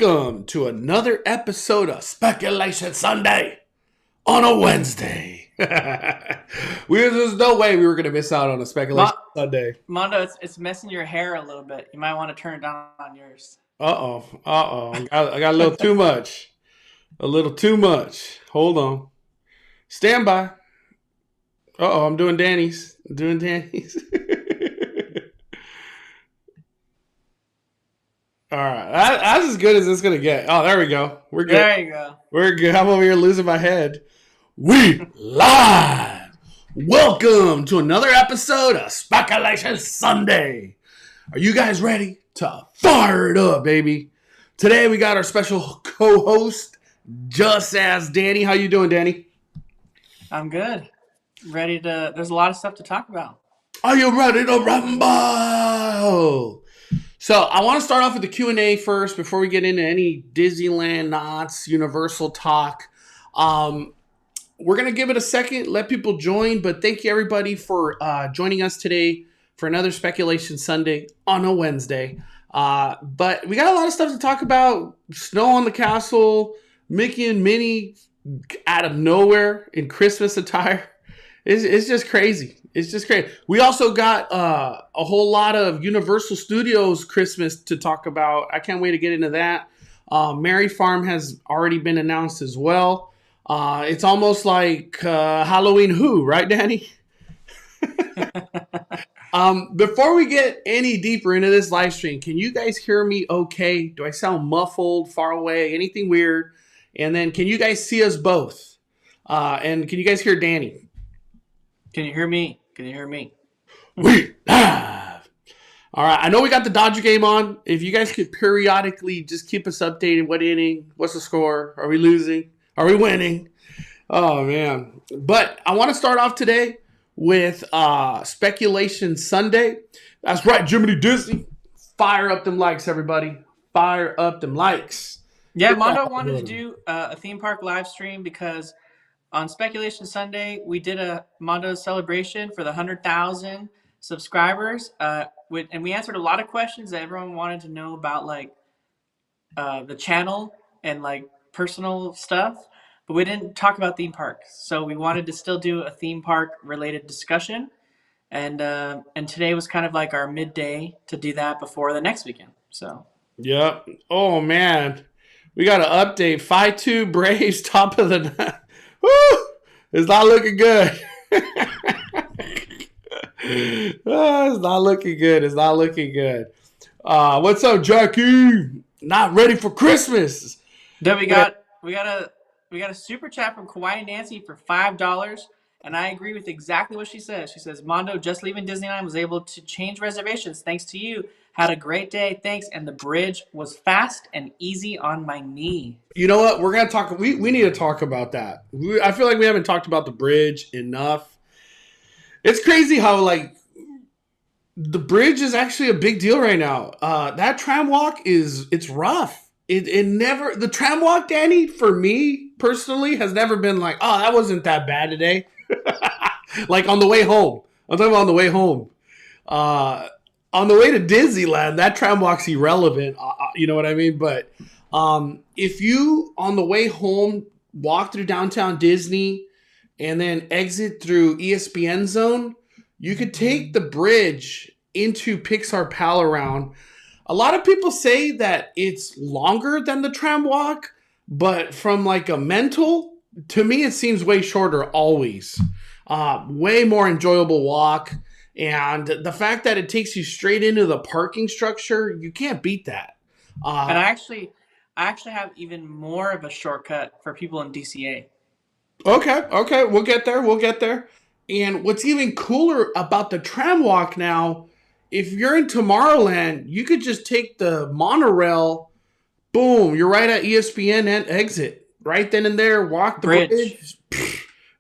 Welcome to another episode of Speculation Sunday on a Wednesday. There's no way we were going to miss out on a Speculation Sunday. Mondo, it's messing your hair a little bit. You might want to turn it down on yours. I got a little too much. A little too much. Hold on. Stand by. I'm doing Danny's. All right, that's as good as it's gonna get. Oh, there we go. We're good. There you go. We're good. I'm over here losing my head. We live. Welcome to another episode of Speculation Sunday. Are you guys ready to fire it up, baby? Today we got our special co-host, Just As Danny. How you doing, Danny? I'm good. Ready to. There's a lot of stuff to talk about. Are you ready to rumble? So I want to start off with the Q&A first before we get into any Disneyland, Knott's, Universal talk. We're going to give it a second, let people join, but thank you everybody for joining us today for another Speculation Sunday on a Wednesday. But we got a lot of stuff to talk about. Snow on the castle, Mickey and Minnie out of nowhere in Christmas attire. It's just crazy. It's just great. We also got a whole lot of Universal Studios Christmas to talk about. I can't wait to get into that. Merry Farm has already been announced as well. It's almost like Halloween Who, right, Danny? Before we get any deeper into this live stream, can you guys hear me okay? Do I sound muffled, far away, anything weird? And then can you guys see us both? And can you guys hear Danny? Can you hear me? Can you hear me? We live. All right. I know we got the Dodger game on. If you guys could periodically just keep us updated. What inning? What's the score? Are we losing? Are we winning? Oh, man. But I want to start off today with Speculation Sunday. That's right, Jiminy Disney. Fire up them likes, everybody. Fire up them likes. Yeah, Mondo wanted to do a theme park live stream because on Speculation Sunday, we did a Mondo celebration for the 100,000 subscribers. And we answered a lot of questions that everyone wanted to know about, like the channel and like personal stuff. But we didn't talk about theme parks. So we wanted to still do a theme park related discussion. And today was kind of like our midday to do that before the next weekend. So. Yep. Oh, man. We got an update. 5-2 Braves, top of the night. Woo! It's not looking good. It's not looking good. It's not looking good. What's up, Jackie? Not ready for Christmas. Then we got a super chat from Kawaii Nancy for $5, and I agree with exactly what she says. She says, Mondo, just leaving Disneyland, was able to change reservations thanks to you. Had a great day, thanks, and the bridge was fast and easy on my knee. You know what? We're going to talk. We need to talk about that. I feel like we haven't talked about the bridge enough. It's crazy how, like, the bridge is actually a big deal right now. That tram walk it's rough. The tram walk, Danny, for me personally, has never been like, oh, that wasn't that bad today. Like on the way home. I'm talking about on the way home. On the way to Disneyland, that tram walk's irrelevant. You know what I mean? But if you, on the way home, walk through downtown Disney and then exit through ESPN Zone, you could take the bridge into Pixar Pal Around. A lot of people say that it's longer than the tram walk, but from like a mental, to me, it seems way shorter always. Way more enjoyable walk. And the fact that it takes you straight into the parking structure, you can't beat that. And I actually have even more of a shortcut for people in DCA. Okay. We'll get there. And what's even cooler about the tram walk now, if you're in Tomorrowland, you could just take the monorail. Boom, you're right at ESPN and exit. Right then and there, walk the bridge.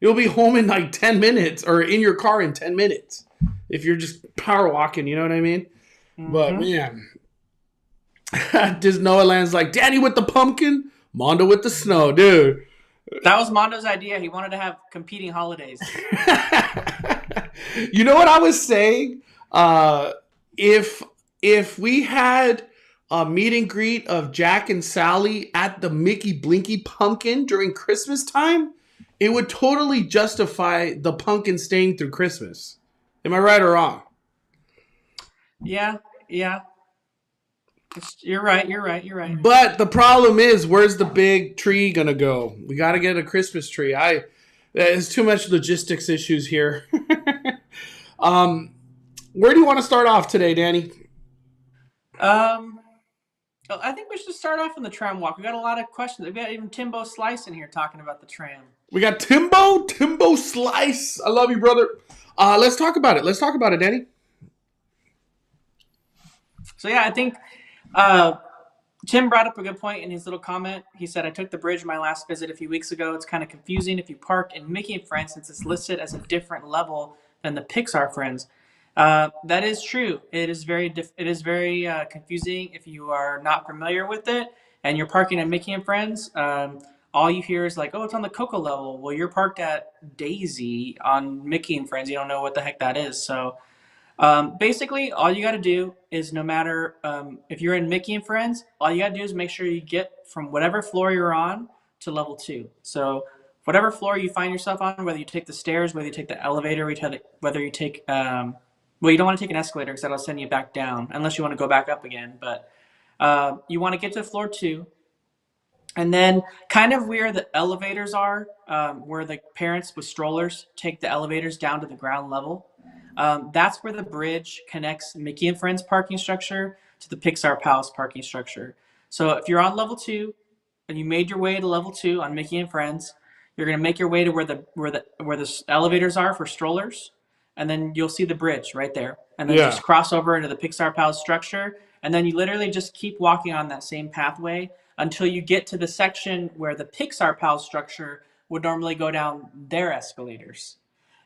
You'll be home in like 10 minutes or in your car in 10 minutes. If you're just power walking, you know what I mean? Mm-hmm. But, man, Disneyland's like, Daddy with the pumpkin, Mondo with the snow, dude. That was Mondo's idea. He wanted to have competing holidays. You know what I was saying? If we had a meet and greet of Jack and Sally at the Mickey Blinky Pumpkin during Christmas time, it would totally justify the pumpkin staying through Christmas. Am I right or wrong? Yeah, yeah. You're right. You're right. You're right. But the problem is, where's the big tree gonna go? We got to get a Christmas tree. There's too much logistics issues here. um, where do you want to start off today, Danny? Um, well, I think we should start off on the tram walk. We got a lot of questions. We got even Timbo Slice in here talking about the tram. We got Timbo Slice. I love you, brother. Let's talk about it. Let's talk about it, Danny. So yeah, I think Tim brought up a good point in his little comment. He said, I took the bridge my last visit a few weeks ago. It's kind of confusing if you park in Mickey and Friends since it's listed as a different level than the Pixar Friends. That is true. It is very confusing if you are not familiar with it and you're parking at Mickey and Friends. All you hear is like, oh, it's on the Coco level. Well, you're parked at Daisy on Mickey and Friends. You don't know what the heck that is. So basically, all you got to do is no matter if you're in Mickey and Friends, all you got to do is make sure you get from whatever floor you're on to level 2. So whatever floor you find yourself on, whether you take the stairs, whether you take the elevator, whether you take well, you don't want to take an escalator because that'll send you back down unless you want to go back up again. But you want to get to floor 2. And then kind of where the elevators are, where the parents with strollers take the elevators down to the ground level. That's where the bridge connects Mickey and Friends parking structure to the Pixar Palace parking structure. So if you're on level 2 and you made your way to level 2 on Mickey and Friends, you're going to make your way to where the elevators are for strollers, and then you'll see the bridge right there. And then just cross over into the Pixar Palace structure, and then you literally just keep walking on that same pathway until you get to the section where the Pixar Palace structure would normally go down their escalators.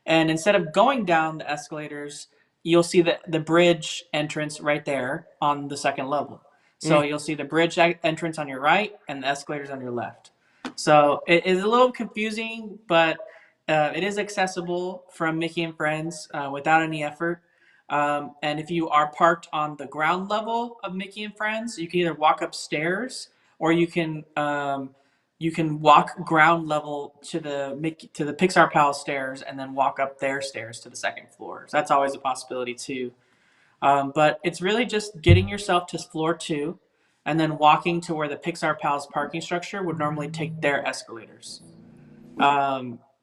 And instead of going down the escalators, you'll see the bridge entrance right there on the second level. So you'll see the bridge entrance on your right and the escalators on your left. So it is a little confusing, but it is accessible from Mickey and Friends without any effort. And if you are parked on the ground level of Mickey and Friends, you can either walk upstairs or you can walk ground level to the Pixar Palace stairs and then walk up their stairs to the second floor. So that's always a possibility too. But it's really just getting yourself to floor 2 and then walking to where the Pixar Palace parking structure would normally take their escalators.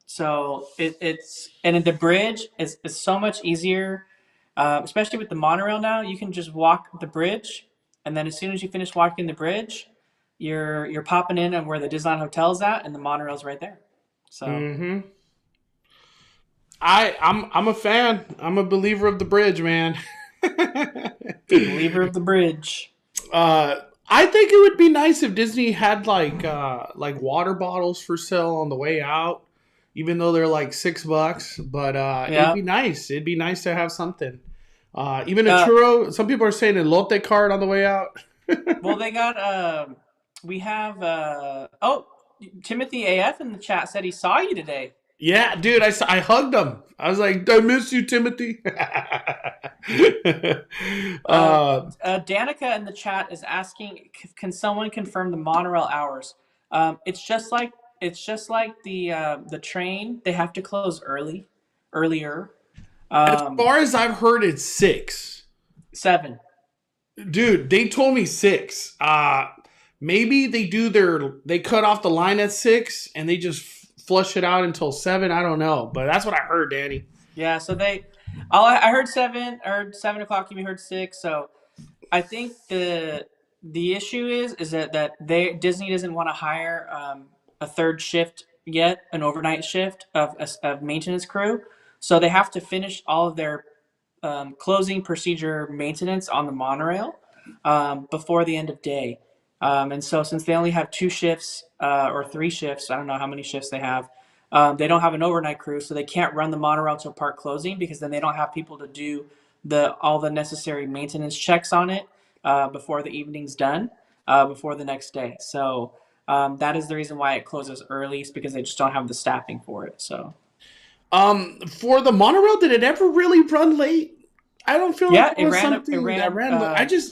So it's and the bridge is so much easier, especially with the monorail now. You can just walk the bridge, and then as soon as you finish walking the bridge, you're popping in on where the Disneyland Hotel is at, and the monorail's right there. So I'm a fan. I'm a believer of the bridge, man. believer of the bridge. I think it would be nice if Disney had like water bottles for sale on the way out, even though they're like $6. But it'd be nice. It'd be nice to have something. Even a churro. Some people are saying a elote card on the way out. Well, they got we have Timothy AF in the chat said he saw you today. Yeah, dude, I hugged him. I was like, I miss you, Timothy. Danica in the chat is asking, can someone confirm the monorail hours? It's just like the train. They have to close earlier. As far as I've heard, it's 6. 7. Dude, they told me 6. Maybe they cut off the line at 6 and they just flush it out until 7. I don't know, but that's what I heard, Danny. Yeah, so I heard 7. I heard 7 o'clock. You heard 6. So I think the issue is that Disney doesn't want to hire a third shift yet, an overnight shift of maintenance crew. So they have to finish all of their closing procedure maintenance on the monorail before the end of day. And so since they only have 2 shifts or 3 shifts, I don't know how many shifts they have, they don't have an overnight crew, so they can't run the monorail till park closing because then they don't have people to do all the necessary maintenance checks on it before the evening's done, before the next day. So that is the reason why it closes early, is because they just don't have the staffing for it. So for the monorail, did it ever really run late? I don't feel like Yeah, it was something that ran.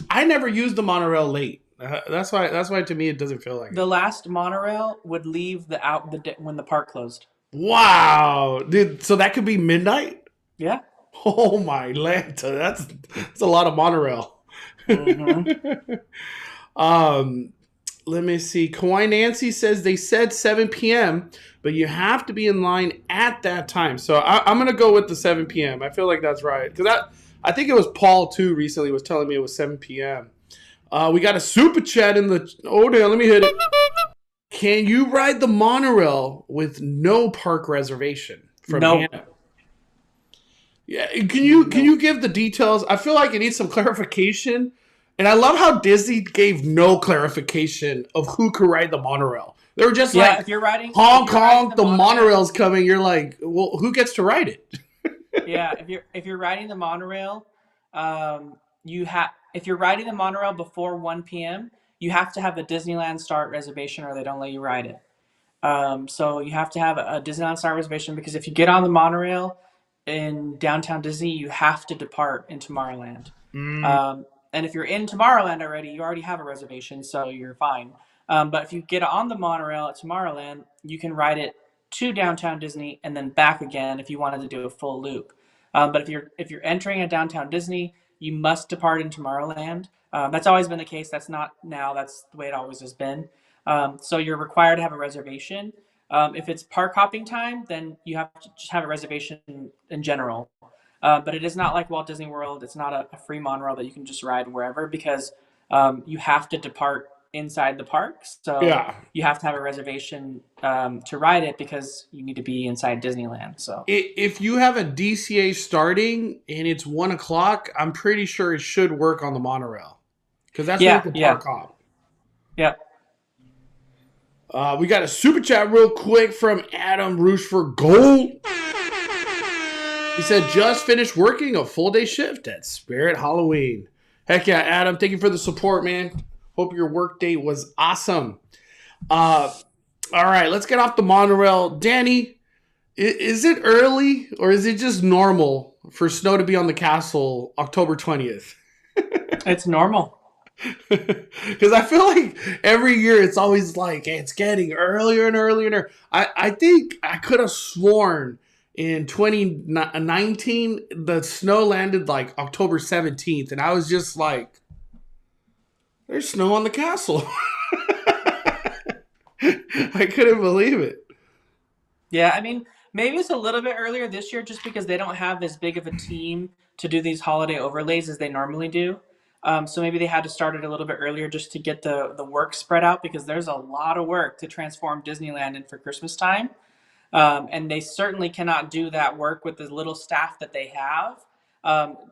I never used the monorail late. That's why to me it doesn't feel like the it. last monorail would leave when the park closed. Wow, dude. So that could be midnight. Yeah. Oh my Lanta, that's a lot of monorail. Mm-hmm. Let me see. Kawaii Nancy says they said 7 p.m., but you have to be in line at that time. So I'm gonna go with the 7 p.m. I feel like that's right because I think it was Paul too recently was telling me it was 7 p.m. We got a super chat in the. Oh damn, let me hit it. Can you ride the monorail with no park reservation from Hannah? Yeah, can you give the details? I feel like it needs some clarification. And I love how Disney gave no clarification of who could ride the monorail. They were just like, if you're riding honk, honk, the monorail's coming. You're like, well, who gets to ride it? Yeah, if you're riding the monorail, if you're riding the monorail before 1 p.m., you have to have a Disneyland Start reservation or they don't let you ride it. So you have to have a Disneyland Start reservation because if you get on the monorail in downtown Disney, you have to depart in Tomorrowland. And if you're in Tomorrowland already, you already have a reservation, so you're fine. But if you get on the monorail at Tomorrowland, you can ride it to downtown Disney and then back again if you wanted to do a full loop. But if you're entering a downtown Disney, you must depart in Tomorrowland. That's always been the case. That's not now. That's the way it always has been. So you're required to have a reservation. If it's park hopping time, then you have to just have a reservation in general. But it is not like Walt Disney World. It's not a free monorail that you can just ride wherever because you have to depart inside the park. So you have to have a reservation to ride it because you need to be inside Disneyland. So if you have a DCA starting and it's 1 o'clock, I'm pretty sure it should work on the monorail because that's where the park hop. Yep. We got a super chat real quick from Adam Roosh for Gold. He said, just finished working a full day shift at Spirit Halloween. Heck yeah, Adam. Thank you for the support, man. Hope your work day was awesome. All right, let's get off the monorail. Danny, is it early or is it just normal for snow to be on the castle October 20th? It's normal. Because I feel like every year it's always like it's getting earlier and earlier and earlier. I think I could have sworn in 2019 the snow landed like October 17th and I was just like, there's snow on the castle. I couldn't believe it. Yeah, I mean, maybe it's a little bit earlier this year just because they don't have as big of a team to do these holiday overlays as they normally do. So maybe they had to start it a little bit earlier just to get the work spread out because there's a lot of work to transform Disneyland in for Christmas time. And they certainly cannot do that work with the little staff that they have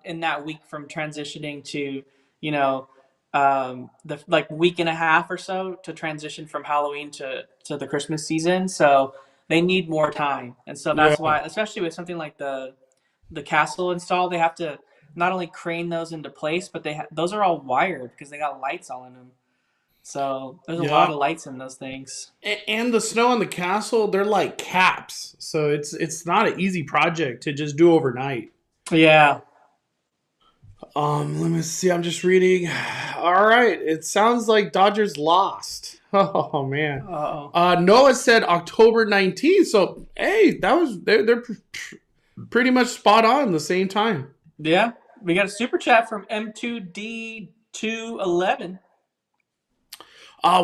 in that week from transitioning to, the like week and a half or so to transition from Halloween to the Christmas season. So they need more time. And so that's why, especially with something like the castle install, they have to not only crane those into place, but those are all wired because they got lights all in them. So there's a lot of lights in those things. And the snow on the castle, they're like caps. So it's not an easy project to just do overnight. Yeah. Let me see. I'm just reading. All right. It sounds like Dodgers lost. Oh man. Noah said October 19th. So hey, they're pretty much spot on the same time. Yeah. We got a super chat from M2D211.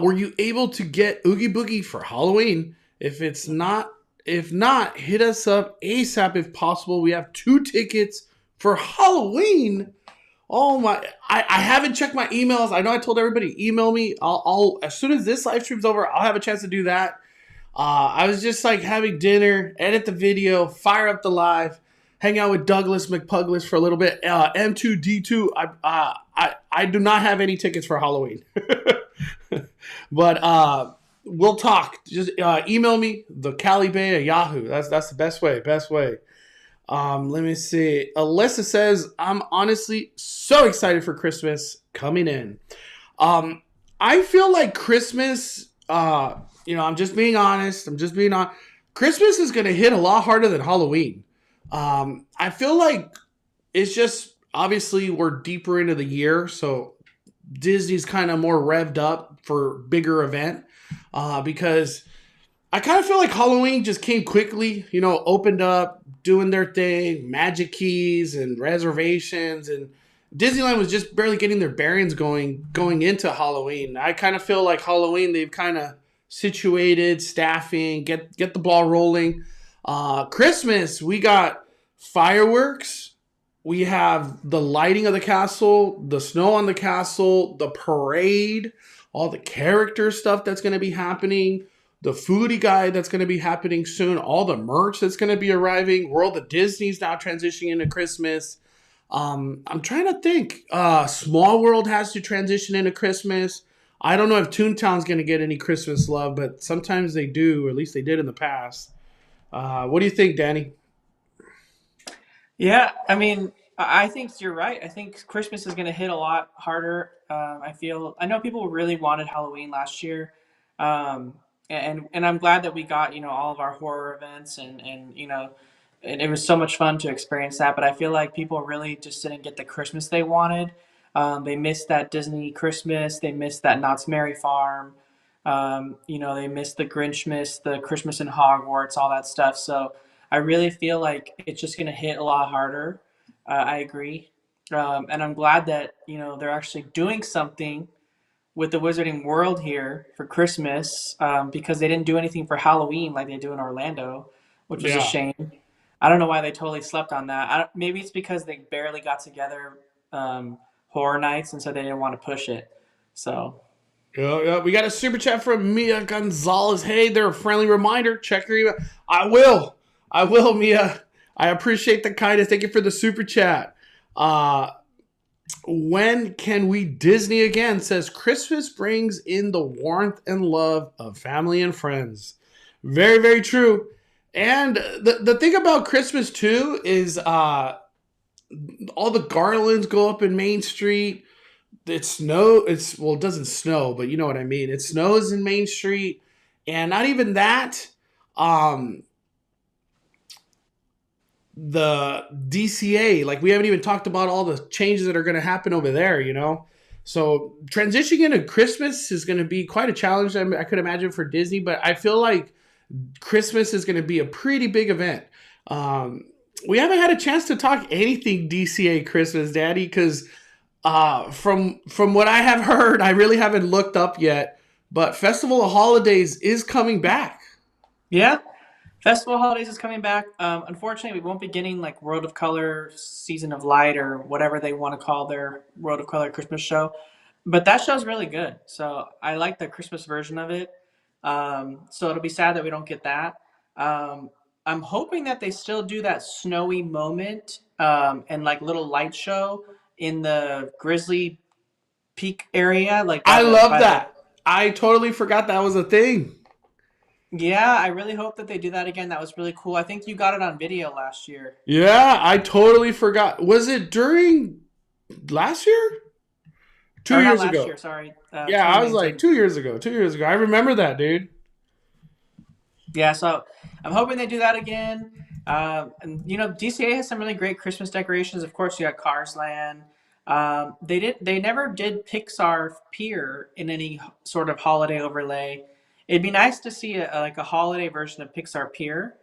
Were you able to get Oogie Boogie for Halloween? If not, hit us up ASAP if possible. We have 2 tickets for Halloween. Oh my! I haven't checked my emails. I know I told everybody email me. I'll as soon as this live stream's over, I'll have a chance to do that. I was just like having dinner, edit the video, fire up the live, hang out with Douglas McPuglis for a little bit. M2D2. I do not have any tickets for Halloween. But we'll talk. Just email me, the Cali Bay at Yahoo. That's the best way. Let me see. Alyssa says, I'm honestly so excited for Christmas coming in. I feel like Christmas, I'm just being honest. Christmas is going to hit a lot harder than Halloween. I feel like it's just obviously we're deeper into the year, so Disney's kind of more revved up for bigger event because I kind of feel like Halloween just came quickly, opened up, doing their thing, magic keys and reservations, and Disneyland was just barely getting their bearings going into Halloween. I kind of feel like Halloween they've kind of situated, staffing, get the ball rolling. Christmas, we got fireworks. We have the lighting of the castle, the snow on the castle, the parade, all the character stuff that's going to be happening, the foodie guide that's going to be happening soon, all the merch that's going to be arriving. World of Disney's now transitioning into Christmas. I'm trying to think. Small World has to transition into Christmas. I don't know if Toontown's going to get any Christmas love, but sometimes they do, or at least they did in the past. What do you think, Danny? Yeah, I mean, I think you're right. I think Christmas is going to hit a lot harder. I know people really wanted Halloween last year, um, and I'm glad that we got all of our horror events and it was so much fun to experience that. But I feel like people really just didn't get the Christmas they wanted. They missed that Disney Christmas. They missed that Knott's Merry Farm. They missed the Grinch, missed the Christmas in Hogwarts, all that stuff. So I really feel like it's just going to hit a lot harder. I agree. And I'm glad that, they're actually doing something with the Wizarding World here for Christmas because they didn't do anything for Halloween like they do in Orlando, which was a Yeah. shame. I don't know why they totally slept on that. Maybe it's because they barely got together horror nights, and so they didn't want to push it. So, Yeah, we got a super chat from Mia Gonzalez. Hey, they're a friendly reminder. Check your email. I will, Mia. I appreciate the kindness. Thank you for the super chat. When can we Disney again? Says Christmas brings in the warmth and love of family and friends. Very, very true. And the thing about Christmas too is all the garlands go up in Main Street. It doesn't snow, but you know what I mean. It snows in Main Street, and not even that. The DCA, like we haven't even talked about all the changes that are going to happen over there. So transitioning into Christmas is going to be quite a challenge. I could imagine for Disney, but I feel like Christmas is going to be a pretty big event. We haven't had a chance to talk anything DCA Christmas, Daddy, because from what I have heard, I really haven't looked up yet, but Festival of Holidays is coming back. yeah. Festival Holidays is coming back. Unfortunately, we won't be getting like World of Color, Season of Light, or whatever they want to call their World of Color Christmas show. But that show's really good. So I like the Christmas version of it. So it'll be sad that we don't get that. I'm hoping that they still do that snowy moment and like little light show in the Grizzly Peak area, like I love by the that. I totally forgot that was a thing. yeah. I really hope that they do that again. That was really cool. I think you got it on video last year. Yeah, I totally forgot. Was it during last year? Two Or not years last ago. year, sorry. Yeah, I was like 2019. 2 years ago. 2 years ago. I remember that, dude. Yeah, so I'm hoping they do that again. And DCA has some really great Christmas decorations. Of course, you got Cars Land. They never did Pixar Pier in any sort of holiday overlay. It'd be nice to see like a holiday version of Pixar Pier,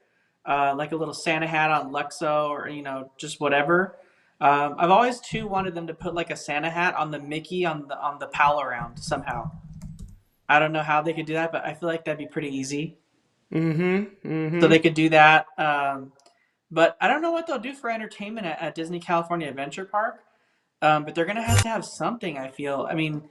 like a little Santa hat on Luxo or just whatever. I've always too wanted them to put like a Santa hat on the Mickey on the Pal Around somehow. I don't know how they could do that, but I feel like that'd be pretty easy. Mm-hmm. So Mm-hmm. they could do that. But I don't know what they'll do for entertainment at Disney California Adventure Park. But they're gonna have to have something. I feel. I mean,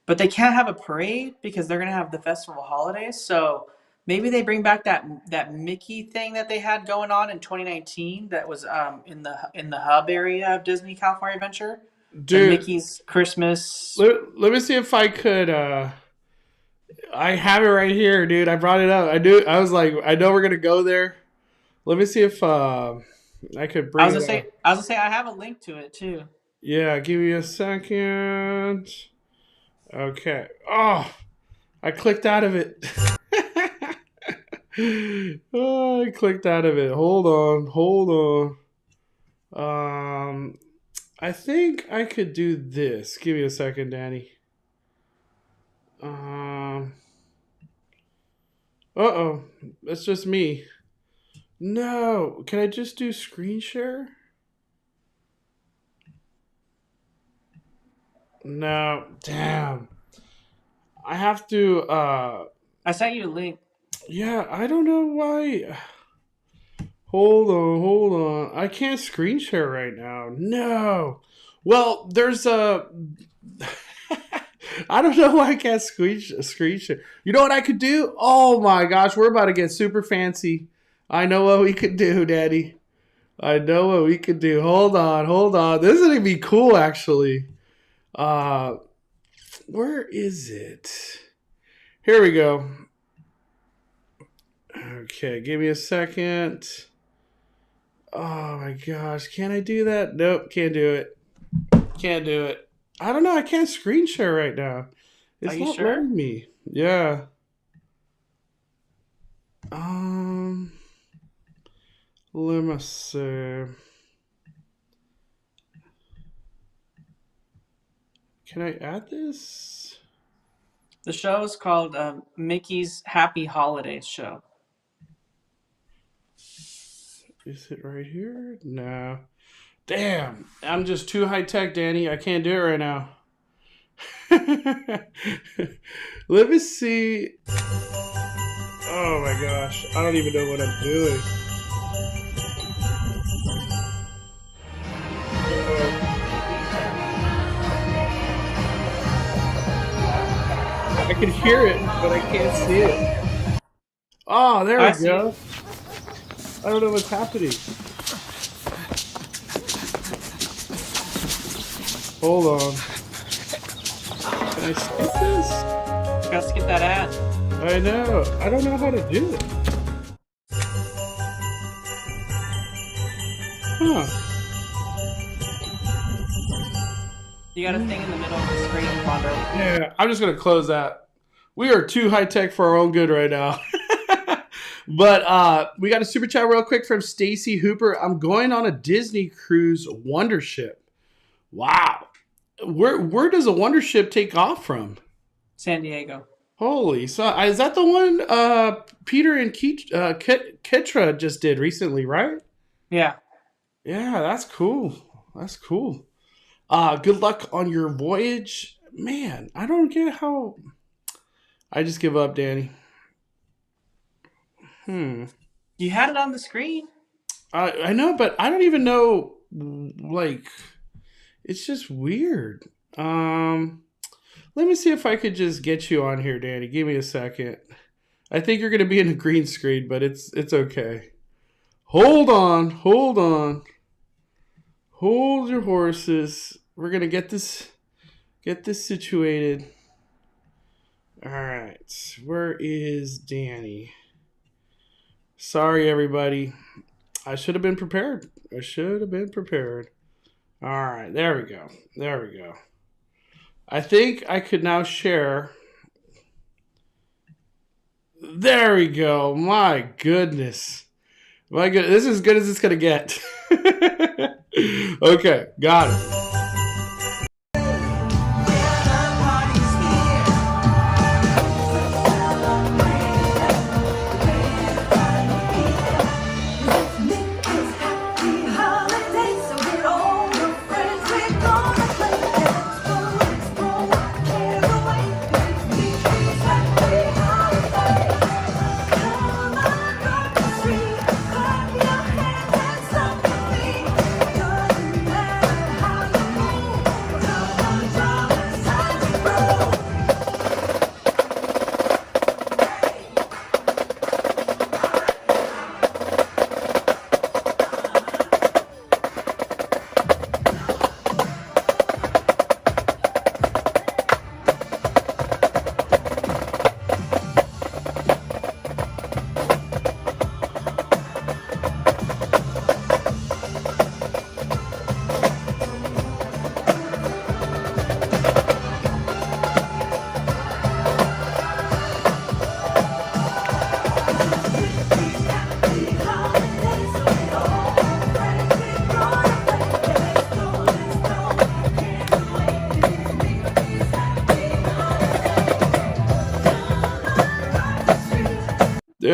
but they can't have a parade because they're gonna have the festival holidays. So maybe they bring back that Mickey thing that they had going on in 2019. That was in the hub area of Disney California Adventure. The Dude, Mickey's Christmas. let me see if I could I have it right here, dude. I brought it up. I knew I was like, I know we're gonna go there. Let me see if I could I bring was it gonna say. up. I was gonna say I have a link to it too. Yeah, give me a second. Okay. Oh, I clicked out of it. Oh, I clicked out of it. Hold on. I think I could do this. Give me a second, Danny. Uh-oh. That's just me. No. Can I just do screen share? No. Damn. I have to... I sent you a link. Yeah, I don't know why... Hold on. I can't screen share right now. No. Well, there's a... I don't know why I can't screen share. You know what I could do? Oh my gosh, we're about to get super fancy. I know what we could do, Daddy. I know what we could do. Hold on. This is going to be cool, actually. Where is it? Here we go. Okay, give me a second. Oh my gosh, can I do that? Nope, can't do it. I don't know, I can't screen share right now. It's not letting me. Yeah. Let me see. Can I add this? The show is called Mickey's Happy Holidays Show. Is it right here? No. Damn. I'm just too high tech, Danny. I can't do it right now. Let me see. Oh my gosh. I don't even know what I'm doing. I can hear it, but I can't see it. Oh, there we go. I don't know what's happening. Hold on. Can I skip this? You gotta skip that ad. I know. I don't know how to do it. Huh. You got a thing in the middle of the screen, Mondo. Yeah, I'm just going to close that. We are too high tech for our own good right now. But we got a super chat real quick from Stacy Hooper. I'm going on a Disney cruise wonder ship. Wow. Where does a wonder ship take off from? San Diego. Holy, so is that the one Peter and Ketra just did recently, right? Yeah. Yeah, that's cool. Good luck on your voyage. Man, I don't get how... I just give up, Danny. You had it on the screen. I know, but I don't even know, like, it's just weird. Let me see if I could just get you on here, Danny. Give me a second. I think you're going to be in a green screen, but it's okay. Hold on. Hold your horses. We're going to get this situated. All right. Where is Danny? Sorry, everybody. I should have been prepared. All right. There we go. I think I could now share. There we go. My goodness. This is as good as it's going to get. Okay. Got it.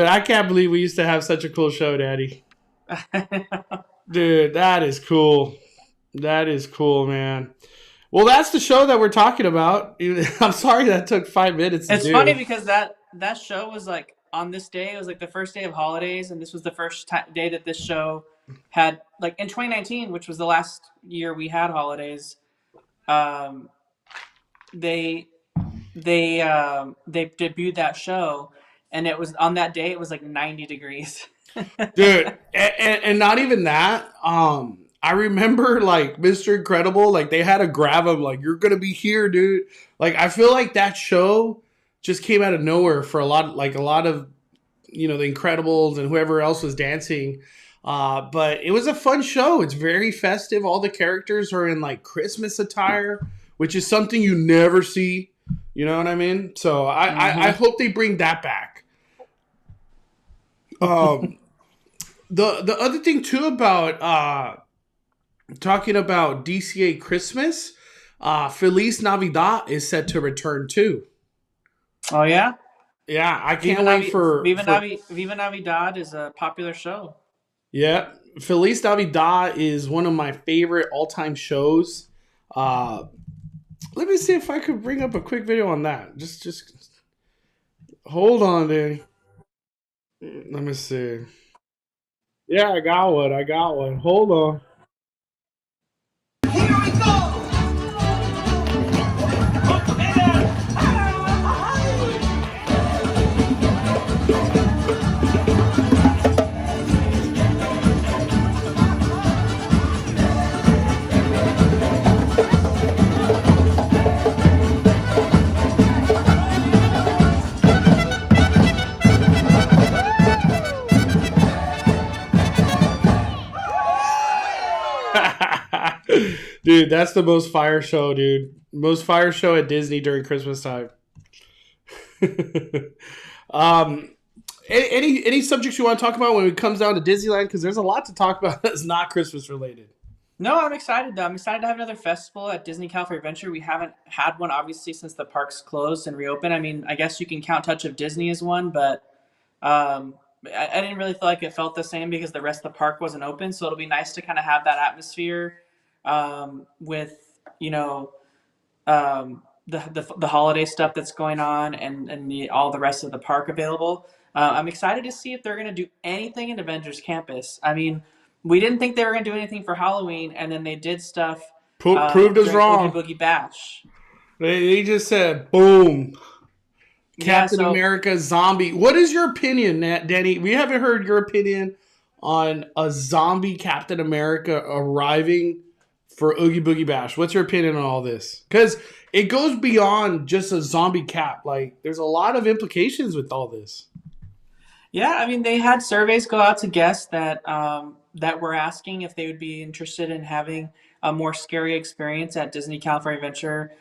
I can't believe we used to have such a cool show, Daddy. Dude, that is cool. That is cool, man. Well, that's the show that we're talking about. I'm sorry that took 5 minutes to It's funny do. because that show was like on this day. It was like the first day of holidays, and this was the first day that this show had, like, in 2019, which was the last year we had holidays. Um, they they debuted that show, and it was on that day. It was like 90 degrees. Dude, and not even that. I remember like Mr. Incredible, like they had to grab him, like you're gonna be here, dude. Like I feel like that show just came out of nowhere for a lot of the Incredibles and whoever else was dancing. But it was a fun show. It's very festive. All the characters are in like Christmas attire, which is something you never see. You know what I mean? So I hope they bring that back. The other thing too about talking about DCA Christmas, Feliz Navidad is set to return too. Oh yeah, Yeah, I can't wait for Viva Navidad is a popular show. yeah. Feliz Navidad is one of my favorite all time shows. Uh, Let me see if I could bring up a quick video on that. Just hold on, Danny. Let me see. Yeah, I got one. I got one. Hold on. Here we go! Dude, that's the most fire show, dude. Most fire show at Disney during Christmas time. um, any subjects you want to talk about when it comes down to Disneyland? Because there's a lot to talk about that's not Christmas related. No, I'm excited though. I'm excited to have another festival at Disney California Adventure. We haven't had one obviously since the parks closed and reopened. I mean, I guess you can count Touch of Disney as one, but um, I didn't really feel like it felt the same because the rest of the park wasn't open. So it'll be nice to kind of have that atmosphere with you know the holiday stuff that's going on and all the rest of the park available. I'm excited to see if they're going to do anything in Avengers Campus. I mean, we didn't think they were going to do anything for Halloween, and then they did stuff Proved us during Oogie wrong. Boogie Bash. They just said, boom. Yeah, Captain so America zombie. What is your opinion, Danny? We haven't heard your opinion on a zombie Captain America arriving for Oogie Boogie Bash. What's your opinion on all this? Because it goes beyond just a zombie cap. Like, there's a lot of implications with all this. yeah, I mean, they had surveys go out to guests that were asking if they would be interested in having a more scary experience at Disney California Adventure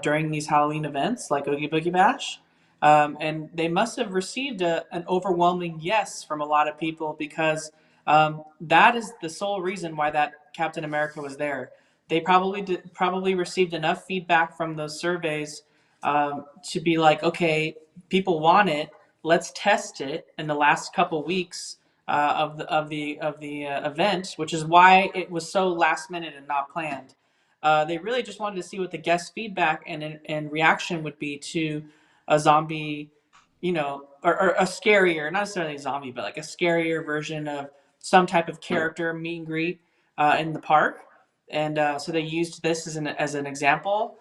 during these Halloween events like Oogie Boogie Bash. And they must have received an overwhelming yes from a lot of people because that is the sole reason why that Captain America was there. They probably received enough feedback from those surveys to be like, okay, people want it. Let's test it in the last couple weeks of the event, which is why it was so last minute and not planned. They really just wanted to see what the guest feedback and reaction would be to a zombie, or a scarier, not necessarily a zombie, but like a scarier version of some type of character meet and greet in the park. And so they used this as an example.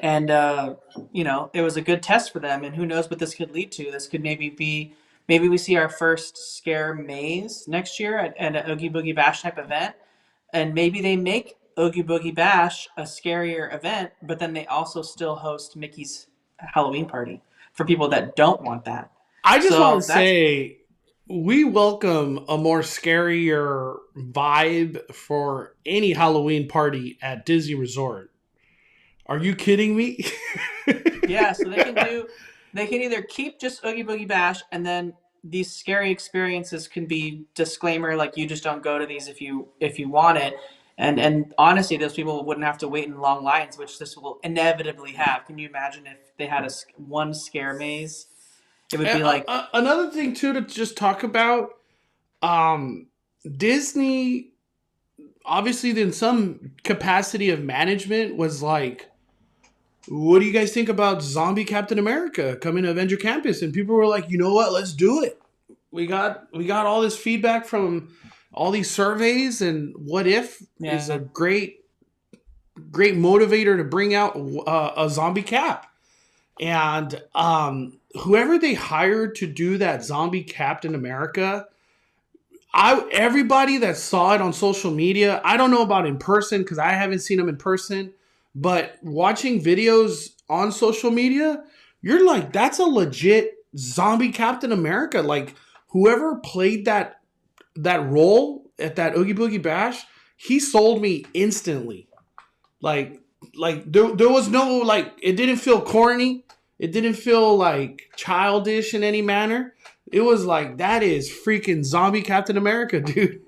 And it was a good test for them. And who knows what this could lead to? This could maybe we see our first scare maze next year at an Oogie Boogie Bash type event, and maybe they make Oogie Boogie Bash a scarier event, but then they also still host Mickey's Halloween party for people that don't want that. I just want So to that's say we welcome a more scarier vibe for any Halloween party at Disney Resort. Are you kidding me? Yeah, so they can either keep just Oogie Boogie Bash, and then these scary experiences can be disclaimer, like you just don't go to these if you want it. And honestly, those people wouldn't have to wait in long lines, which this will inevitably have. Can you imagine if they had one scare maze It would be like Another thing too to just talk about. Disney, obviously, in some capacity of management, was like, "What do you guys think about Zombie Captain America coming to Avenger Campus?" And people were like, "You know what? Let's do it." We got all this feedback from all these surveys, and What If is a great motivator to bring out a zombie cap. And whoever they hired to do that Zombie Captain America, everybody that saw it on social media, I don't know about in person because I haven't seen them in person, but watching videos on social media, you're like, that's a legit Zombie Captain America. Like, whoever played that role at that Oogie Boogie Bash, he sold me instantly. Like there was no, like, it didn't feel corny. It didn't feel like childish in any manner. It was like, that is freaking Zombie Captain America, dude.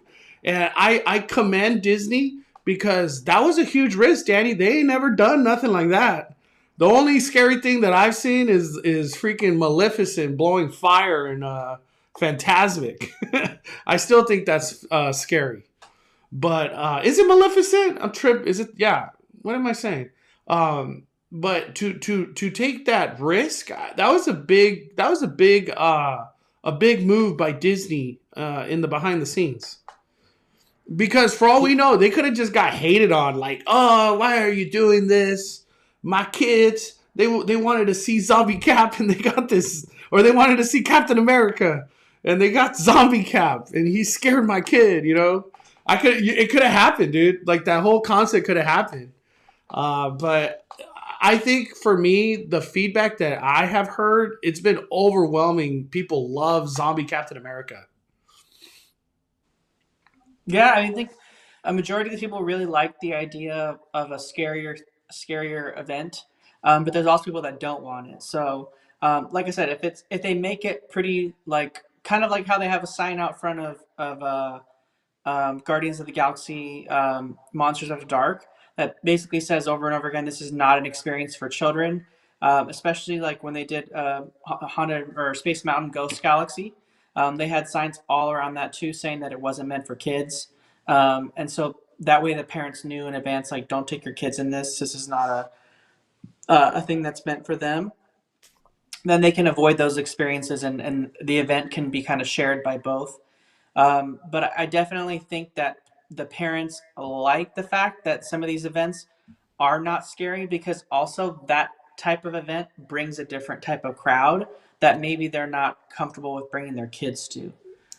And I commend Disney because that was a huge risk, Danny. They ain't never done nothing like that. The only scary thing that I've seen is freaking Maleficent blowing fire and Fantasmic. I still think that's scary. But is it Maleficent? Is it? Yeah. What am I saying? But to take that risk, that was a big move by Disney in the behind the scenes. Because for all we know, they could have just got hated on, like, "Oh, why are you doing this? My kids, they wanted to see Zombie Cap and they got this," or they wanted to see Captain America and they got Zombie Cap and he scared my kid. It could have happened, dude. Like, that whole concept could have happened. But I think for me, the feedback that I have heard, it's been overwhelming. People love Zombie Captain America. Yeah, I think a majority of the people really like the idea of a scarier event, but there's also people that don't want it. So, like I said, if they make it pretty, like, kind of like how they have a sign out front of Guardians of the Galaxy, Monsters After Dark, that basically says over and over again, this is not an experience for children. Especially like when they did Haunted or Space Mountain Ghost Galaxy, they had signs all around that too, saying that it wasn't meant for kids. And so that way the parents knew in advance, like, don't take your kids in this. This is not a thing that's meant for them. Then they can avoid those experiences, and the event can be kind of shared by both. But I definitely think that the parents like the fact that some of these events are not scary, because also that type of event brings a different type of crowd that maybe they're not comfortable with bringing their kids to.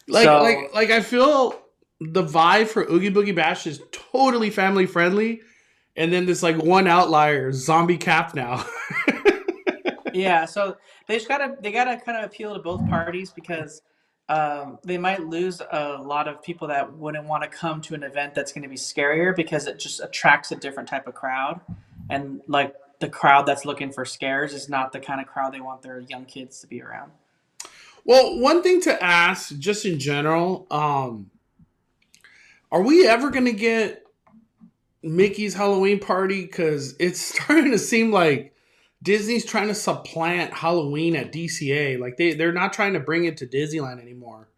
So I feel the vibe for Oogie Boogie Bash is totally family friendly, and then this, like, one outlier, Zombie Cap now. yeah, so they gotta kind of appeal to both parties, because they might lose a lot of people that wouldn't want to come to an event that's going to be scarier, because it just attracts a different type of crowd, and, like, the crowd that's looking for scares is not the kind of crowd they want their young kids to be around. Well, one thing to ask, just in general, are we ever going to get Mickey's Halloween party? Because it's starting to seem like Disney's trying to supplant Halloween at DCA. Like, they're not trying to bring it to Disneyland anymore.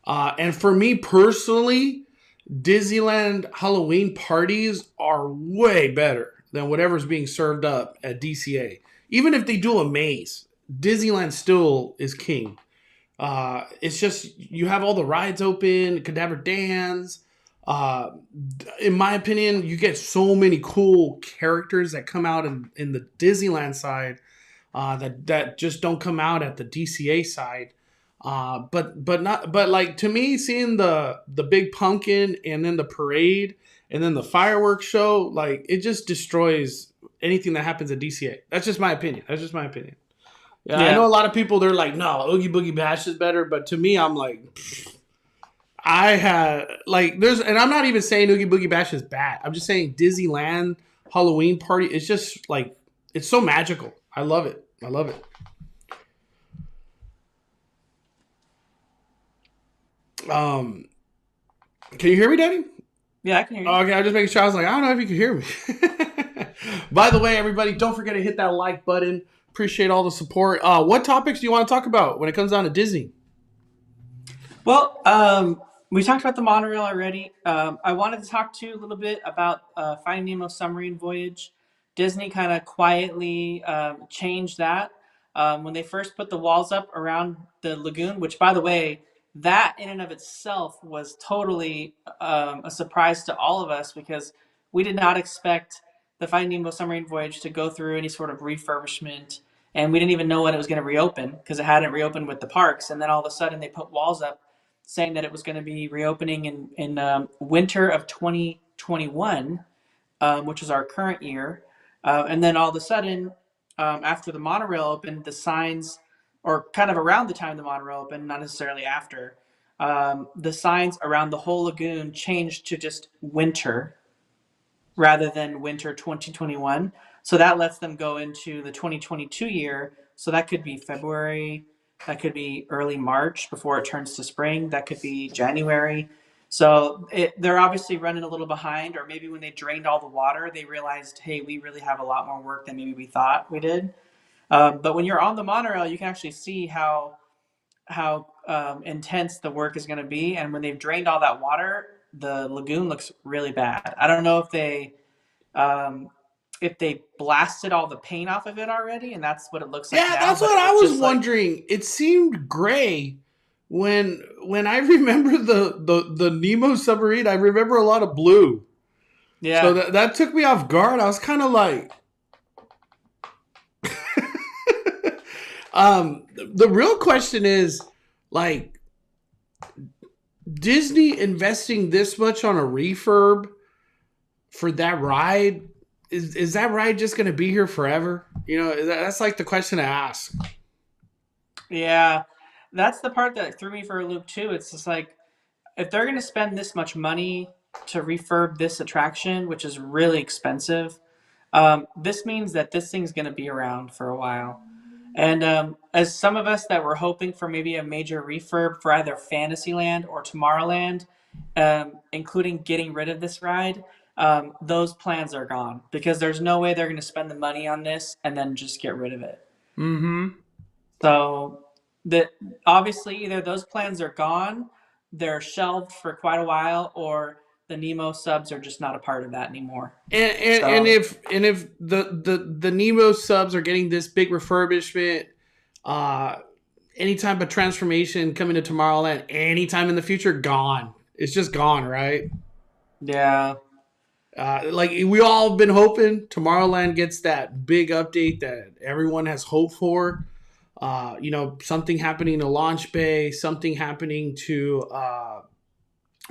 And for me personally, Disneyland Halloween parties are way better than whatever's being served up at DCA. Even if they do a maze, Disneyland still is king. It's just, you have all the rides open, Cadaver Dance. In my opinion, you get so many cool characters that come out in the Disneyland side that just don't come out at the DCA side. But like, to me, seeing the big pumpkin and then the parade and then the fireworks show, like, it just destroys anything that happens at DCA. That's just my opinion. Yeah, I know a lot of people, they're like, no, Oogie Boogie Bash is better. But to me, I'm like, I had, like, and I'm not even saying Oogie Boogie Bash is bad. I'm just saying Disneyland Halloween party, it's just like, it's so magical. I love it. Can you hear me, Danny? Yeah, I can hear you. Okay, I was just making sure. I was like, I don't know if you can hear me. By the way, everybody, don't forget to hit that like button. Appreciate all the support. What topics do you want to talk about when it comes down to Disney? Well, we talked about the monorail already. I wanted to talk to you a little bit about Finding Nemo submarine voyage. Disney kind of quietly changed that when they first put the walls up around the lagoon. Which, by the way, that in and of itself was totally a surprise to all of us because we did not expect the Finding Nemo submarine voyage to go through any sort of refurbishment, and we didn't even know when it was going to reopen because it hadn't reopened with the parks. And then all of a sudden, they put walls up saying that it was going to be reopening in winter of 2021, which is our current year. And then all of a sudden, after the monorail opened, the signs, or kind of around the time the monorail opened, not necessarily after, the signs around the whole lagoon changed to just winter rather than winter 2021. So that lets them go into the 2022 year. So that could be February, that could be early March before it turns to spring, that could be January. So they're obviously running a little behind, or maybe when they drained all the water, they realized, hey, we really have a lot more work than maybe we thought we did. But when you're on the monorail, you can actually see how intense the work is going to be. And when they've drained all that water, the lagoon looks really bad. I don't know um, if they blasted all the paint off of it already, and that's what it looks like Yeah, now. that's But what it I looks was just like, wondering. It seemed gray when I remember the Nemo submarine. I remember a lot of blue. So yeah, that took me off guard. I was kind of like, the real question is like Disney investing this much on a refurb for that ride. Is that ride just going to be here forever? That's like the question to ask. yeah. That's the part that threw me for a loop too. It's just like if they're going to spend this much money to refurb this attraction, which is really expensive, this means that this thing's going to be around for a while. And as some of us that were hoping for maybe a major refurb for either Fantasyland or Tomorrowland, including getting rid of this ride, those plans are gone because there's no way they're going to spend the money on this and then just get rid of it. Mm-hmm. So that obviously either those plans are gone, they're shelved for quite a while, or the Nemo subs are just not a part of that anymore. And So if the Nemo subs are getting this big refurbishment, uh, any type of transformation coming to Tomorrowland, anytime in the future, gone. It's just gone, right? yeah, Like we all have been hoping Tomorrowland gets that big update that everyone has hoped for. Something happening to Launch Bay, something happening to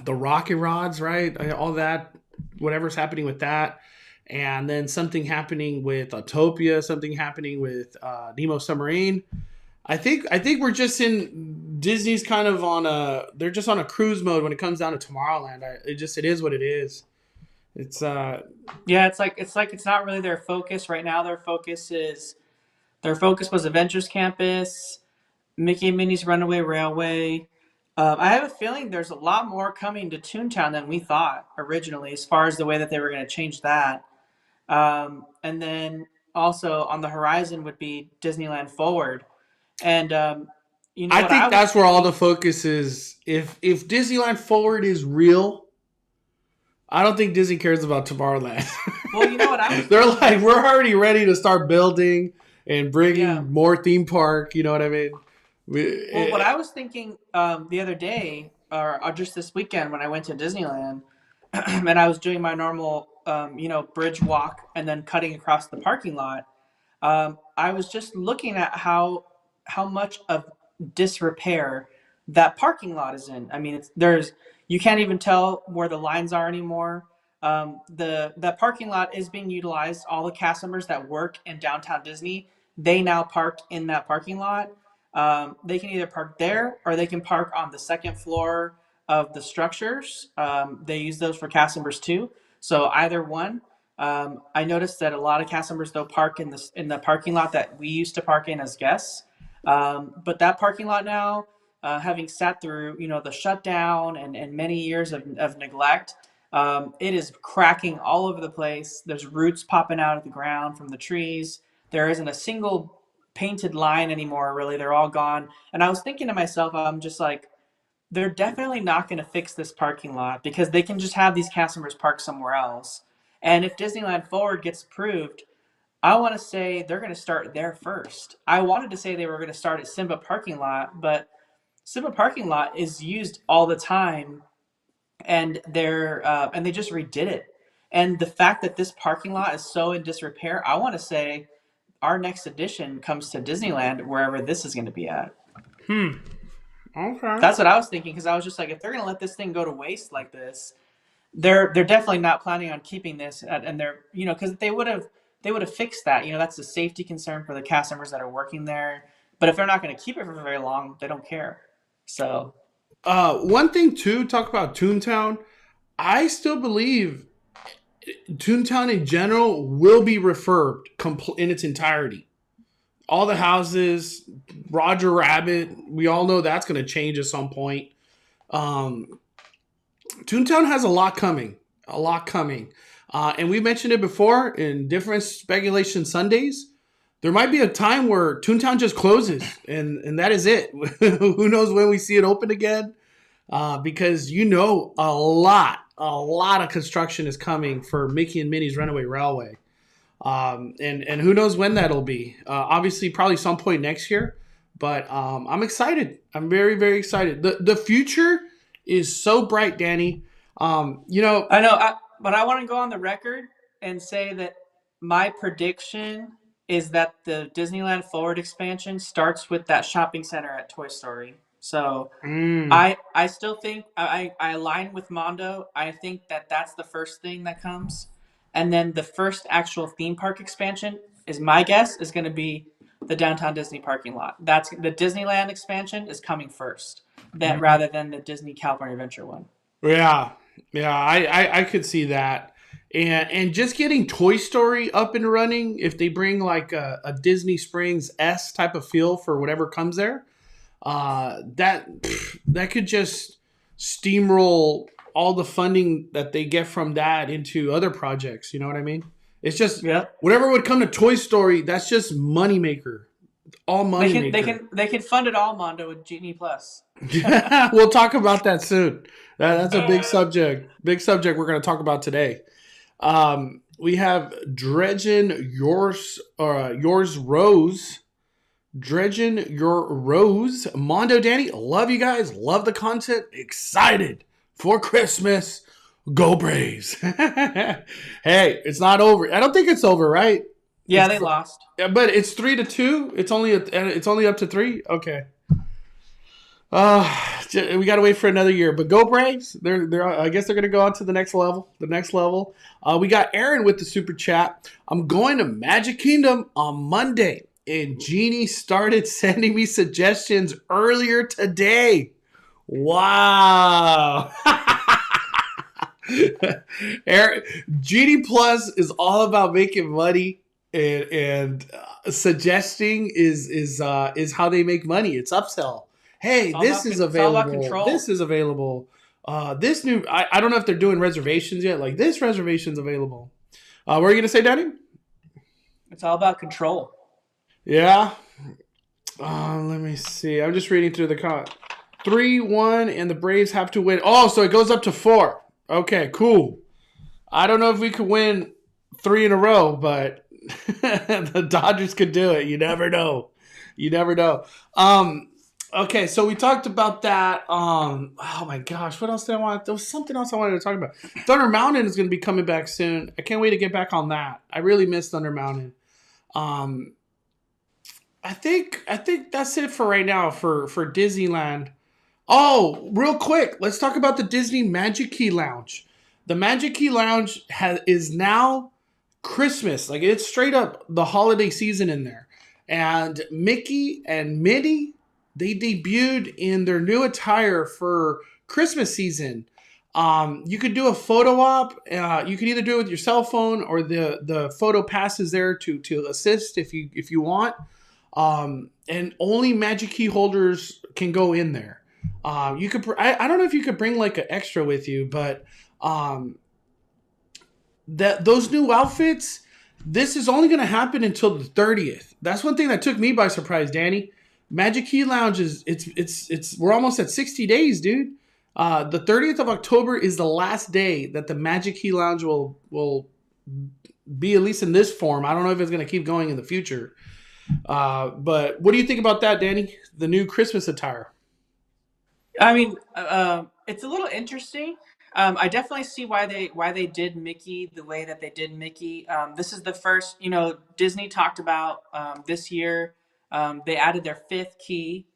the rocket rods, right? All that, whatever's happening with that, and then something happening with Autopia, something happening with Nemo Submarine. I think we're just in Disney's kind of on a they're just on a cruise mode when it comes down to Tomorrowland. It is what it is. It's yeah. It's not really their focus right now. Their focus was Avengers Campus, Mickey and Minnie's Runaway Railway. I have a feeling there's a lot more coming to Toontown than we thought originally, as far as the way that they were going to change that. And then also on the horizon would be Disneyland Forward. And you know I what I think was that's where all the thinking? focus is. If Disneyland Forward is real, I don't think Disney cares about Tomorrowland. Well, you know what I was They're thinking like, is, we're already ready to start building and yeah. bringing more theme park. You know what I mean? Well, what I was thinking the other day, or just this weekend when I went to Disneyland, and I was doing my normal, bridge walk and then cutting across the parking lot. I was just looking at how much of disrepair that parking lot is in. I mean, there's you can't even tell where the lines are anymore. The that parking lot is being utilized. All the cast members that work in downtown Disney, they now park in that parking lot. They can either park there or they can park on the second floor of the structures. They use those for cast members too. So either one. I noticed that a lot of cast members though park in the parking lot that we used to park in as guests. But that parking lot now, having sat through the shutdown and many years of neglect, it is cracking all over the place. There's roots popping out of the ground from the trees. There isn't a single painted line anymore, really. They're all gone. And I was thinking to myself, I'm just like, they're definitely not going to fix this parking lot because they can just have these cast members park somewhere else. And if Disneyland Forward gets approved, I want to say they're going to start there first. I wanted to say they were going to start at Simba parking lot, but Simba parking lot is used all the time, and they just redid it. And the fact that this parking lot is so in disrepair, I want to say our next edition comes to Disneyland wherever this is going to be at. Okay. That's what I was thinking, because I was just like, if they're going to let this thing go to waste like this, they're definitely not planning on keeping this and they're because they would have fixed that. That's a safety concern for the cast members that are working there, but if they're not going to keep it for very long, they don't care. So One thing too, talk about Toontown. I still believe Toontown in general will be refurbed in its entirety. All the houses, Roger Rabbit, we all know that's going to change at some point. Toontown has a lot coming. And we mentioned it before in different Speculation Sundays. There might be a time where Toontown just closes, and that is it. Who knows when we see it open again? Because a lot of construction is coming for Mickey and Minnie's Runaway Railway. And who knows when that'll be. Obviously, probably some point next year. But I'm excited. I'm very, very excited. The future is so bright, Danny. I know, but I want to go on the record and say that my prediction is that the Disneyland Forward expansion starts with that shopping center at Toy Story. So I still think I align with Mondo. I think that that's the first thing that comes. And then the first actual theme park expansion is my guess is going to be the Downtown Disney parking lot. That's the Disneyland expansion is coming first, rather than the Disney California Adventure one. Yeah, I could see that, and just getting Toy Story up and running. If they bring like a Disney Springs type of feel for whatever comes there, that could just steamroll all the funding that they get from that into other projects. You know what I mean? It's just whatever would come to Toy Story. That's just moneymaker. All money. They can fund it all, Mondo, with Genie Plus. We'll talk about that soon. That's a big subject. Big subject we're going to talk about today. We have Dredgin Yours Rose. Dredgin Your Rose. Mondo, Danny, love you guys. Love the content. Excited for Christmas. Go Braves. Hey, it's not over. I don't think it's over, right? Yeah, they lost. Yeah, but it's 3-2. It's only up to 3. Okay. We got to wait for another year. But go Braves. They're I guess they're going to go on to the next level. We got Aaron with the super chat. I'm going to Magic Kingdom on Monday, and Jeannie started sending me suggestions earlier today. Wow. Aaron, Genie Plus is all about making money, and suggesting is how they make money. It's upsell. Hey, this is available. This is available. This new, I don't know if they're doing reservations yet. Like, this reservation's available. What are you gonna say, Danny? It's all about control. Yeah. Let me see. I'm just reading through the comment. 3-1, and the Braves have to win. Oh, so it goes up to 4. Okay, cool. I don't know if we could win 3 in a row, but the Dodgers could do it. You never know. Okay, so we talked about that. Oh my gosh, what else did I want? There was something else I wanted to talk about. Thunder Mountain is going to be coming back soon. I can't wait to get back on that. I really miss Thunder Mountain. I think that's it for right now for Disneyland. Oh, real quick, let's talk about the Disney Magic Key Lounge. The Magic Key Lounge is now Christmas. Like, it's straight up the holiday season in there. And Mickey and Minnie, they debuted in their new attire for Christmas season. You could do a photo op. You could either do it with your cell phone, or the photo pass is there to assist if you want. And only Magic Key holders can go in there. You could. I don't know if you could bring like an extra with you, but those new outfits, this is only going to happen until the 30th. That's one thing that took me by surprise, Danny. Magic Key Lounge is we're almost at 60 days, dude. The 30th of October is the last day that the Magic Key Lounge will be, at least in this form. I don't know if it's going to keep going in the future. But what do you think about that, Danny? The new Christmas attire. I mean, it's a little interesting. I definitely see why they did Mickey the way that they did Mickey. This is the first, Disney talked about this year. They added their fifth key,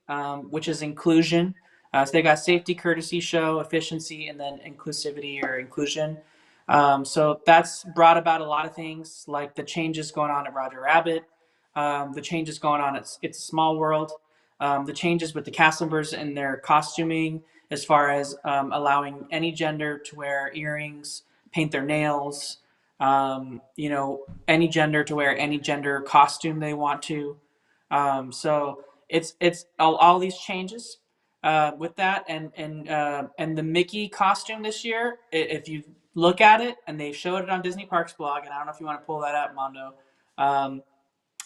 which is inclusion. So they got safety, courtesy, show, efficiency, and then inclusivity or inclusion. So that's brought about a lot of things, like the changes going on at Roger Rabbit, the changes going on at It's a Small World, the changes with the cast members and their costuming, as far as allowing any gender to wear earrings, paint their nails, any gender to wear any gender costume they want to. So it's all these changes with that, and the Mickey costume this year. If you look at it, and they showed it on Disney Parks blog, and I don't know if you want to pull that up, Mondo.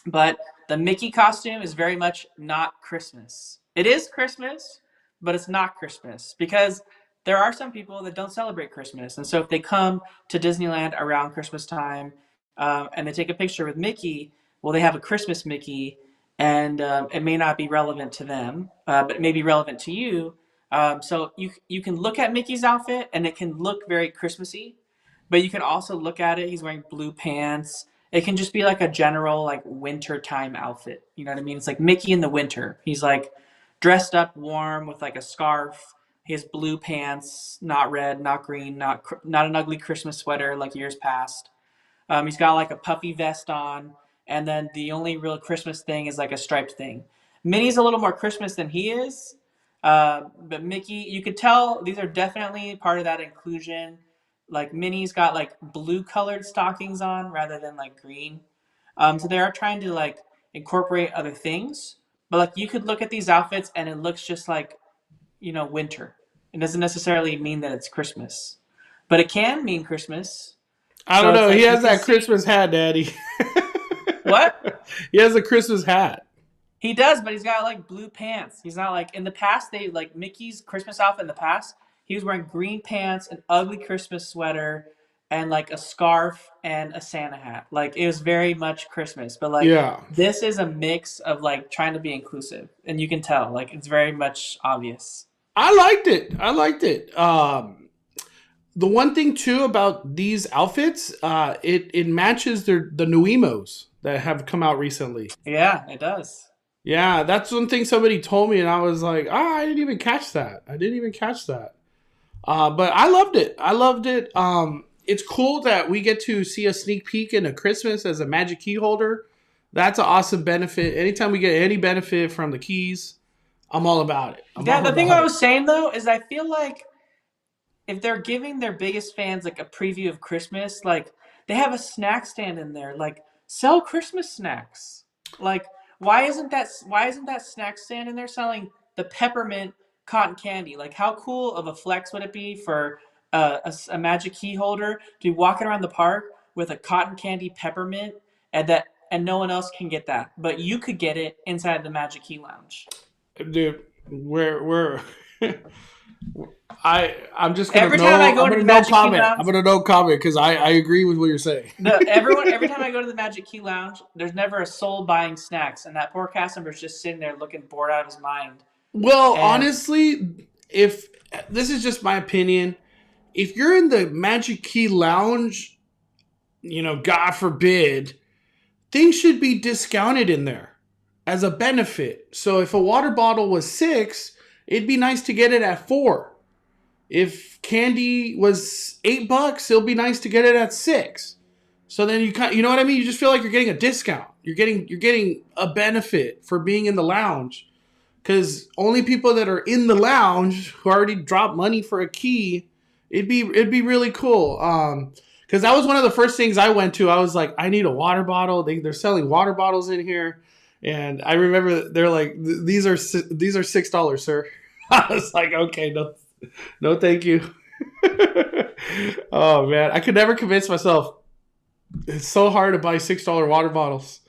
But the Mickey costume is very much not Christmas. It is Christmas, but it's not Christmas, because there are some people that don't celebrate Christmas. And so if they come to Disneyland around Christmas time and they take a picture with Mickey, well, they have a Christmas Mickey, and it may not be relevant to them, but it may be relevant to you. So you can look at Mickey's outfit, and it can look very Christmassy, but you can also look at it. He's wearing blue pants. It can just be like a general like winter time outfit. You know what I mean? It's like Mickey in the winter. He's like dressed up warm with like a scarf. He has blue pants, not red, not green, not an ugly Christmas sweater like years past. He's got like a puffy vest on, and then the only real Christmas thing is like a striped thing. Minnie's a little more Christmas than he is, but Mickey, you could tell these are definitely part of that inclusion. Like Minnie's got like blue colored stockings on rather than like green. So they are trying to like incorporate other things, but like you could look at these outfits and it looks just like, winter. It doesn't necessarily mean that it's Christmas, but it can mean Christmas. I don't know. Like, he has that Christmas hat, Daddy. What? He has a Christmas hat. He does, but he's got like blue pants. He's not like in the past. They like Mickey's Christmas outfit in the past. He was wearing green pants, an ugly Christmas sweater, and like a scarf and a Santa hat. Like it was very much Christmas, but like this is a mix of like trying to be inclusive, and you can tell like it's very much obvious. I liked it. The one thing too about these outfits, it matches the new emos that have come out recently. Yeah, it does. Yeah, that's one thing somebody told me, and I was like, I didn't even catch that. But I loved it. It's cool that we get to see a sneak peek into Christmas as a Magic Key holder. That's an awesome benefit. Anytime we get any benefit from the keys, I'm all about it. The thing I was saying though is I feel like if they're giving their biggest fans like a preview of Christmas, like they have a snack stand in there, like sell Christmas snacks. Like why isn't that snack stand in there selling the peppermint cotton candy? Like how cool of a flex would it be for a Magic Key holder to be walking around the park with a cotton candy peppermint, and no one else can get that, but you could get it inside the Magic Key Lounge. Dude, we're I'm just gonna every time I go to the Magic Key Lounge, I'm gonna no comment because I agree with what you're saying. Every time I go to the Magic Key Lounge, there's never a soul buying snacks, and that poor cast member is just sitting there looking bored out of his mind. Well, honestly, if this is just my opinion, if you're in the Magic Key Lounge, God forbid, things should be discounted in there as a benefit. So if a water bottle was $6, it'd be nice to get it at $4. If candy was $8, it'll be nice to get it at $6. So then you know what I mean? You just feel like you're getting a discount. You're getting a benefit for being in the lounge. Because only people that are in the lounge who already dropped money for a key, it'd be really cool. Because that was one of the first things I went to. I was like, I need a water bottle. They're selling water bottles in here, and I remember they're like, these are $6, sir. I was like, okay, no, thank you. Oh man, I could never convince myself It's so hard to buy $6 water bottles.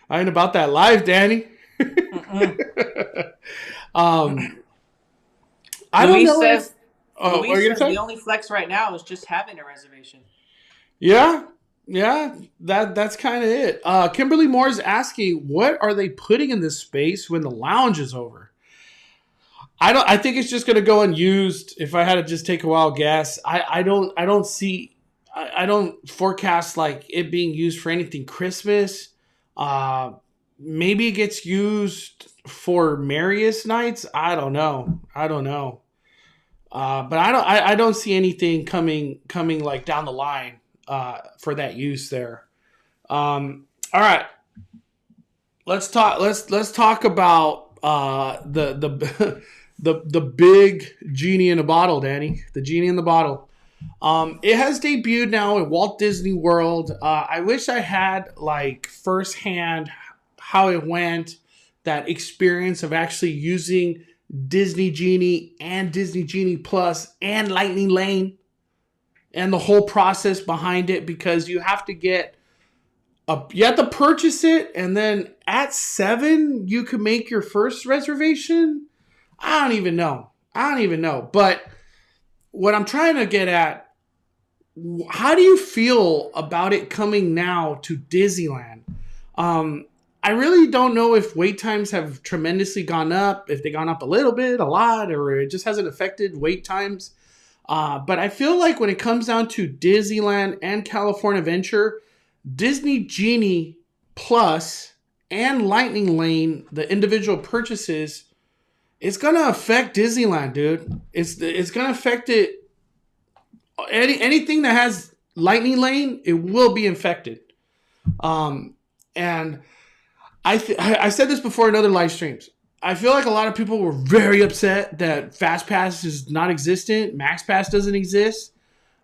I ain't about that life, Danny. um, I don't Luis know if. says What are Luis you gonna says the say? only flex right now is just having a reservation. Yeah, yeah. That's kind of it. Kimberly Moore is asking, what are they putting in this space when the lounge is over? I don't. I think it's just gonna go unused. If I had to just take a wild guess, I don't. I don't see. I don't forecast like it being used for anything Christmas. Uh, Maybe it gets used for Marius nights. I don't know. I don't know. But I don't. I don't see anything coming like down the line for that use there. All right. Let's talk. Let's talk about the the big genie in a bottle, Danny. The genie in the bottle. It has debuted now at Walt Disney World. I wish I had like firsthand how it went, that experience of actually using Disney Genie and Disney Genie Plus and Lightning Lane and the whole process behind it, because you have to you have to purchase it, and then at 7 you can make your first reservation. I don't even know. But what I'm trying to get at, how do you feel about it coming now to Disneyland? I really don't know if wait times have tremendously gone up, if they gone up a little bit, a lot, or it just hasn't affected wait times. But I feel like when it comes down to Disneyland and California Adventure, Disney Genie Plus and Lightning Lane, the individual purchases, it's gonna affect Disneyland, dude. It's gonna affect it. Anything that has Lightning Lane, it will be infected. And I said this before in other live streams. I feel like a lot of people were very upset that Fast Pass is not existent, Max Pass doesn't exist.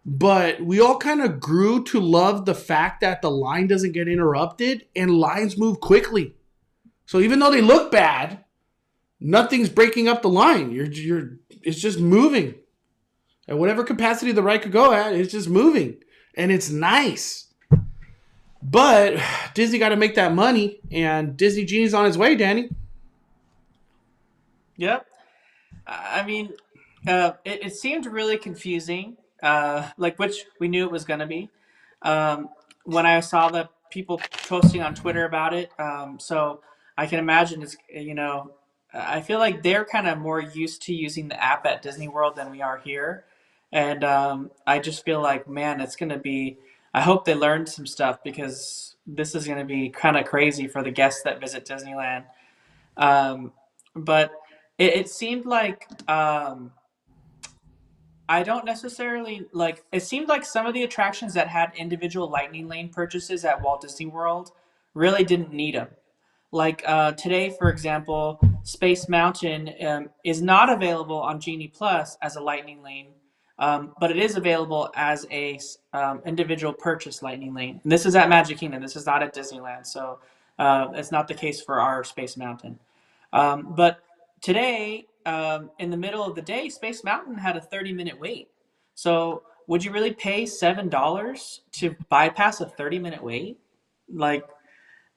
But we all kind of grew to love the fact that the line doesn't get interrupted and lines move quickly. So even though they look bad, nothing's breaking up the line. It's just moving. At whatever capacity the ride could go at, it's just moving. And it's nice. But Disney got to make that money, and Disney Genie's on his way, Danny. Yep. I mean, it seemed really confusing, like which we knew it was going to be. When I saw the people posting on Twitter about it, so I can imagine I feel like they're kind of more used to using the app at Disney World than we are here, and I just feel like, man, it's going to be. I hope they learned some stuff, because this is going to be kind of crazy for the guests that visit Disneyland. But it seemed like I don't necessarily like. It seemed like some of the attractions that had individual Lightning Lane purchases at Walt Disney World really didn't need them. Like today, for example, Space Mountain is not available on Genie Plus as a Lightning Lane, but it is available as a individual purchase Lightning Lane. And this is at Magic Kingdom. This is not at Disneyland, so it's not the case for our Space Mountain. But today, in the middle of the day, Space Mountain had a 30-minute wait. So would you really pay $7 to bypass a 30-minute wait? Like,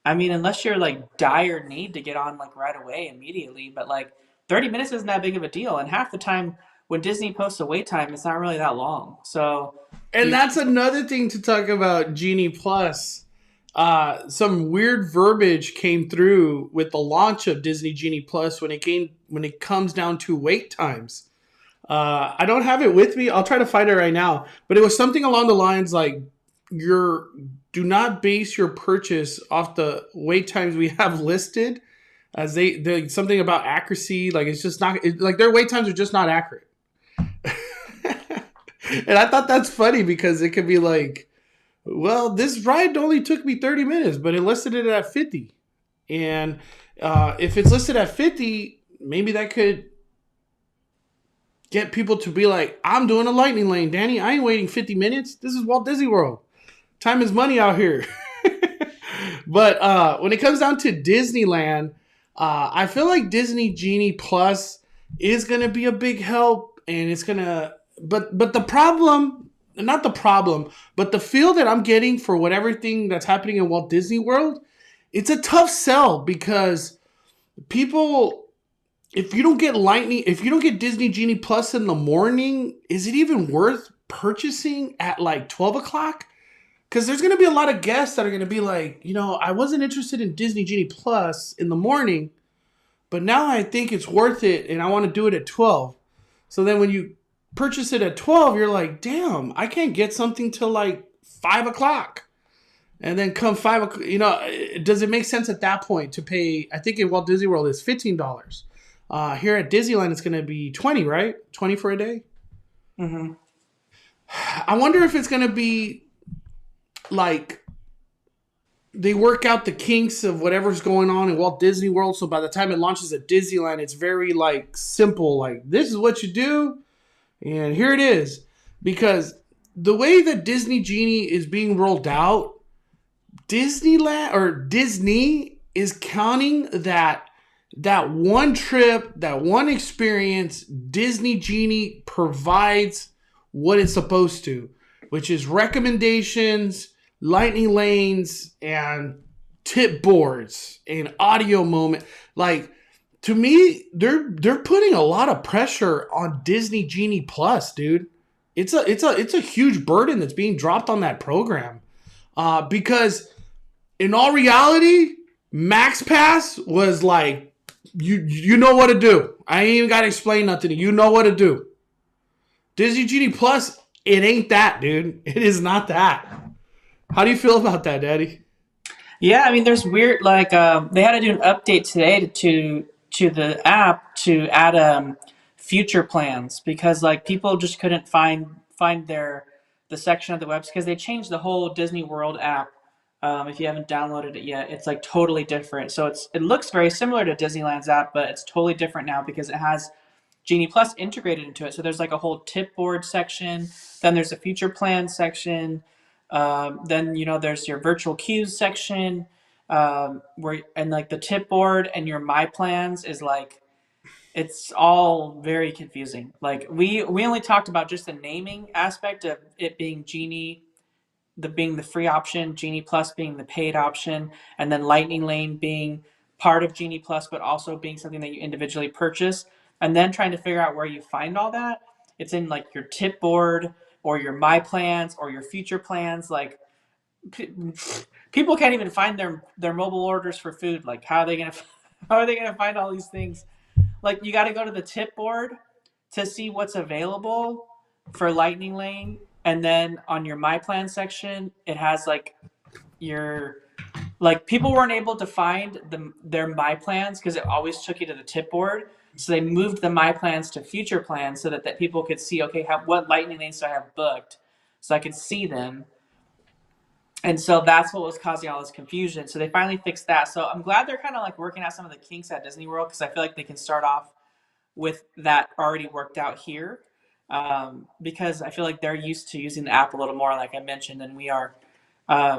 I mean, unless you're like dire need to get on like right away immediately, but like 30 minutes isn't that big of a deal. And half the time when Disney posts a wait time, it's not really that long. So And that's another thing to talk about Genie Plus. Some weird verbiage came through with the launch of Disney Genie Plus when it comes down to wait times. I don't have it with me. I'll try to find it right now. But it was something along the lines like, do not base your purchase off the wait times we have listed, as they something about accuracy. Like it's just not like their wait times are just not accurate. And I thought that's funny, because it could be like, well, this ride only took me 30 minutes, but it listed it at 50. And if it's listed at 50, maybe that could get people to be like, I'm doing a Lightning Lane, Danny. I ain't waiting 50 minutes. This is Walt Disney World. Time is money out here. But when it comes down to Disneyland, I feel like Disney Genie Plus is going to be a big help. And it's going to... But the problem not the problem, but the feel that I'm getting for everything that's happening in Walt Disney World, it's a tough sell because people, if you don't get Disney Genie Plus in the morning, is it even worth purchasing at like 12 o'clock? Because there's going to be a lot of guests that are going to be like, I wasn't interested in Disney Genie Plus in the morning, but now I think it's worth it and I want to do it at 12. So then when you purchase it at 12, you're like, damn, I can't get something till like 5 o'clock. And then come 5 o'clock, does it make sense at that point to pay? I think in Walt Disney World it's $15. Here at Disneyland, it's going to be 20, right? 20 for a day. Mm-hmm. I wonder if it's going to be like they work out the kinks of whatever's going on in Walt Disney World. So by the time it launches at Disneyland, it's very like simple. Like, this is what you do. And here it is. Because the way that Disney Genie is being rolled out, Disneyland or Disney is counting that one trip, that one experience. Disney Genie provides what it's supposed to, which is recommendations, lightning lanes, and tip boards and audio moment. Like, to me, they're putting a lot of pressure on Disney Genie Plus, dude. It's a huge burden that's being dropped on that program. Because in all reality, Max Pass was like, you know what to do. I ain't even got to explain nothing. You know what to do. Disney Genie Plus, it ain't that, dude. It is not that. How do you feel about that, Daddy? Yeah, I mean, there's weird, like, they had to do an update today to the app to add future plans because, like, people just couldn't find the section of the website because they changed the whole Disney World app. If you haven't downloaded it yet, it's like totally different. So it looks very similar to Disneyland's app, but it's totally different now because it has Genie Plus integrated into it. So there's like a whole tip board section. Then there's a future plan section. Then there's your virtual queues section, and like the tip board and your my plans is like, it's all very confusing. Like we only talked about just the naming aspect of it being Genie, being the free option, Genie Plus being the paid option, and then Lightning Lane being part of Genie Plus, but also being something that you individually purchase. And then trying to figure out where you find all that. It's in like your tip board or your my plans or your future plans. Like people can't even find their mobile orders for food. Like how are they gonna find all these things? Like you got to go to the tip board to see what's available for Lightning Lane, and then on your my plan section, it has like people weren't able to find their my plans because it always took you to the tip board. So they moved the my plans to future plans so that people could see, okay, what Lightning Lanes do I have booked, so I could see them. And so that's what was causing all this confusion. So they finally fixed that. So I'm glad they're kind of like working out some of the kinks at Disney World because I feel like they can start off with that already worked out here, because I feel like they're used to using the app a little more, like I mentioned, than we are.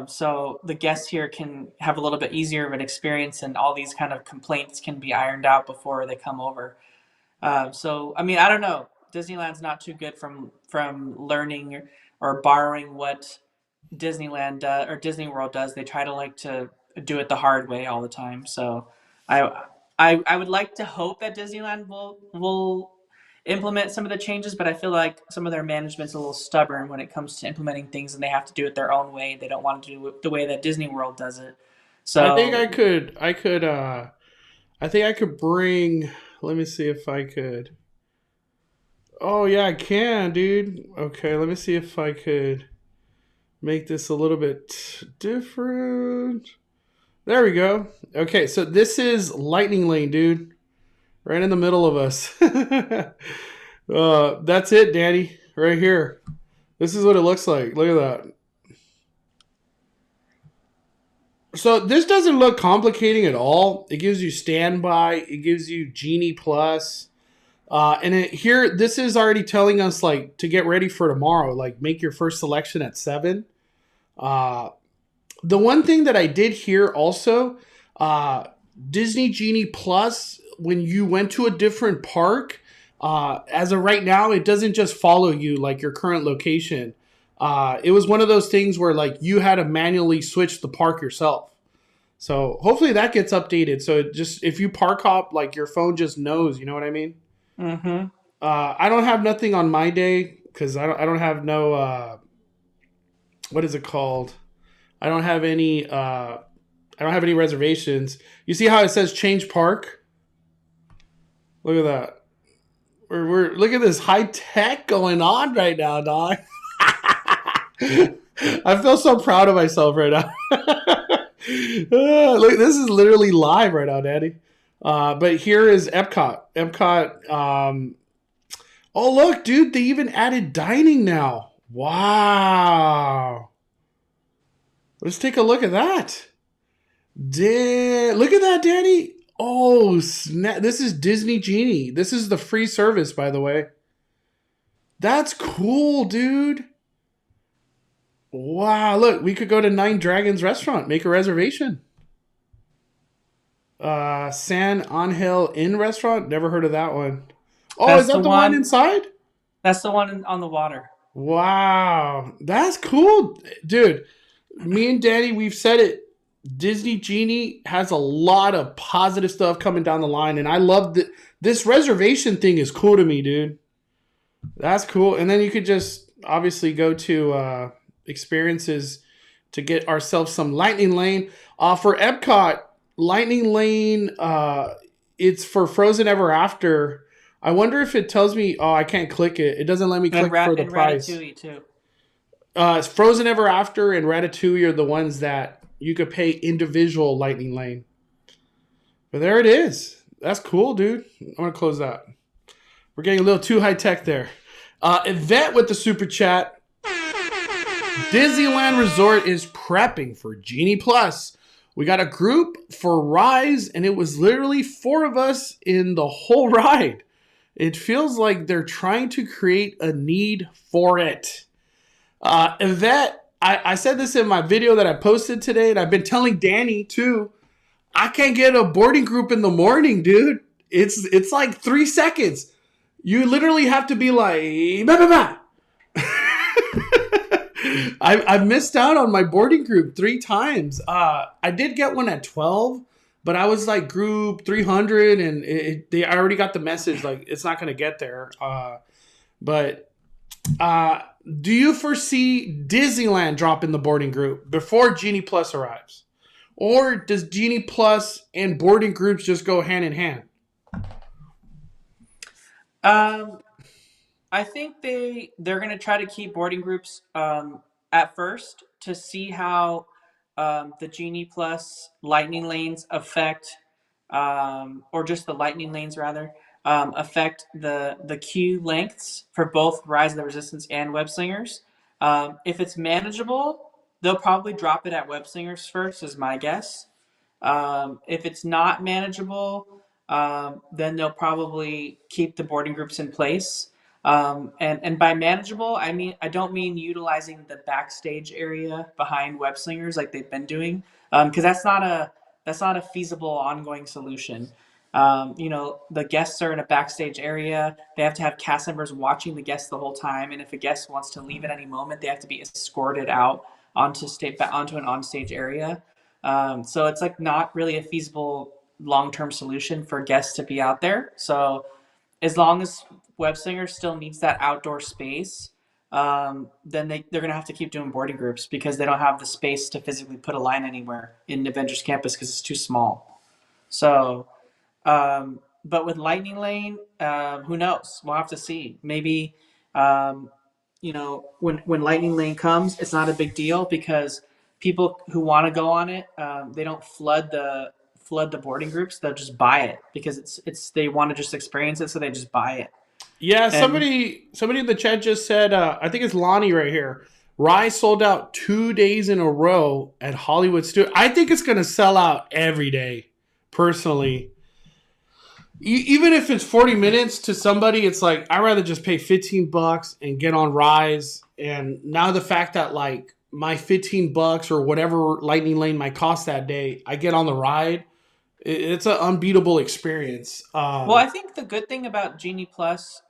So the guests here can have a little bit easier of an experience, and all these kind of complaints can be ironed out before they come over. So I mean, I don't know. Disneyland's not too good from learning or borrowing what Disneyland or Disney World does. They try to like to do it the hard way all the time. So I would like to hope that Disneyland will implement some of the changes, but I feel like some of their management's a little stubborn when it comes to implementing things, and they have to do it their own way. They don't want to do it the way that Disney World does it. So I think I could bring. Let me see if I could. Oh yeah, I can, dude. Okay, let me see if I could make this a little bit different. There we go. Okay, so this is Lightning Lane, dude. Right in the middle of us. That's it, Danny. Right here. This is what it looks like. Look at that. So this doesn't look complicating at all. It gives you standby. It gives you Genie Plus. Here, this is already telling us like to get ready for tomorrow. Like make your first selection at 7. The one thing that I did here also, Disney Genie Plus, when you went to a different park, as of right now, it doesn't just follow you like your current location. It was one of those things where like you had to manually switch the park yourself. So hopefully that gets updated. So it just if you park hop, like your phone just knows. You know what I mean? Mm-hmm. I don't have nothing on my day because I don't have no what is it called? I don't have any reservations. You see how it says change park? Look at that. We're look at this high tech going on right now, dog. I feel so proud of myself right now. Look, this is literally live right now, Daddy. But here is Epcot. Oh, look, dude, they even added dining now. Wow. Let's take a look at that. Look at that, Daddy. Oh, snap. This is Disney Genie. This is the free service, by the way. That's cool, dude. Wow, look, we could go to Nine Dragons Restaurant, make a reservation. San Angel Inn Restaurant, never heard of that one. Oh, That's is that the one inside? That's the one on the water. Wow, that's cool, dude. Me and Danny, we've said it. Disney Genie has a lot of positive stuff coming down the line, and I love that this reservation thing is cool to me, dude. That's cool. And then you could just obviously go to experiences to get ourselves some Lightning Lane. For Epcot, Lightning Lane, it's for Frozen Ever After. I wonder if it tells me, oh, I can't click it. It doesn't let me click for the price. Ratatouille too. It's Frozen Ever After and Ratatouille are the ones that you could pay individual Lightning Lane. But there it is. That's cool, dude. I'm going to close that. We're getting a little too high tech there. Yvette with the super chat. Disneyland Resort is prepping for Genie Plus. We got a group for Rise, and it was literally 4 of us in the whole ride. It feels like they're trying to create a need for it. Yvette, I said this in my video that I posted today, and I've been telling Danny too. I can't get a boarding group in the morning, dude. It's like 3 seconds. You literally have to be like, bah, bah, bah. I've missed out on my boarding group 3 times. I did get one at 12, but I was like group 300, and I already got the message like it's not gonna get there. Do you foresee Disneyland dropping the boarding group before Genie Plus arrives? Or does Genie Plus and boarding groups just go hand in hand? I think they're going to try to keep boarding groups at first to see how the Genie Plus Lightning Lanes affect, or just the Lightning Lanes rather, affect the queue lengths for both Rise of the Resistance and Web Slingers. If it's manageable, they'll probably drop it at Web Slingers first, is my guess. If it's not manageable, then they'll probably keep the boarding groups in place. And by manageable, I don't mean utilizing the backstage area behind Web Slingers like they've been doing, because that's not a feasible ongoing solution. The guests are in a backstage area. They have to have cast members watching the guests the whole time, and if a guest wants to leave at any moment, they have to be escorted out onto an onstage area. So it's like not really a feasible long-term solution for guests to be out there. So as long as Web Slinger still needs that outdoor space, then they're going to have to keep doing boarding groups because they don't have the space to physically put a line anywhere in Avengers Campus because it's too small. So, but with Lightning Lane, who knows? We'll have to see. Maybe, when Lightning Lane comes, it's not a big deal because people who want to go on it, they don't flood the boarding groups. They'll just buy it because they want to just experience it, so they just buy it. Yeah, somebody in the chat just said, I think it's Lonnie right here. Rise sold out 2 days in a row at Hollywood Studio. I think it's going to sell out every day, personally. Even if it's 40 minutes to somebody, it's like, I'd rather just pay $15 and get on Rise. And now the fact that like my $15 or whatever Lightning Lane might cost that day, I get on the ride. It's an unbeatable experience. Well, I think the good thing about Genie Plus,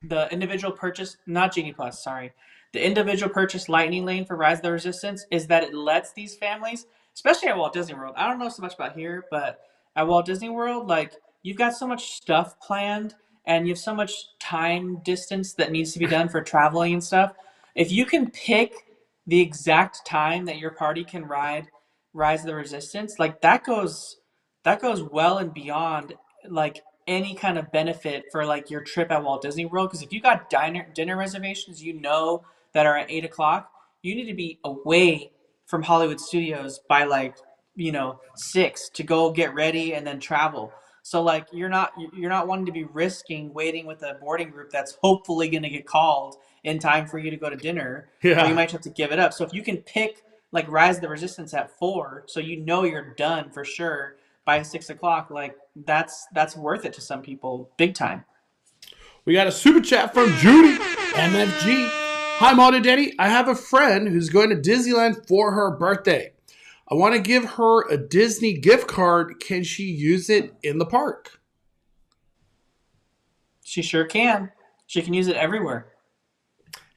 the individual purchase, not Genie Plus, sorry, the individual purchase Lightning Lane for Rise of the Resistance is that it lets these families, especially at Walt Disney World. I don't know so much about here, but at Walt Disney World, like you've got so much stuff planned and you have so much time distance that needs to be done for traveling and stuff. If you can pick the exact time that your party can ride Rise of the Resistance, like that goes well and beyond like any kind of benefit for like your trip at Walt Disney World. Because if you got dinner reservations, that are at 8 o'clock, you need to be away from Hollywood Studios by like 6 to go get ready and then travel. So like you're not wanting to be risking waiting with a boarding group that's hopefully going to get called in time for you to go to dinner, or you Yeah. might have to give it up. So if you can pick like Rise of the Resistance at 4, so you're done for sure by 6 o'clock, like that's worth it to some people, big time. We got a super chat from Judy, MFG. Hi, Maud and Danny. I have a friend who's going to Disneyland for her birthday. I want to give her a Disney gift card. Can she use it in the park? She sure can. She can use it everywhere.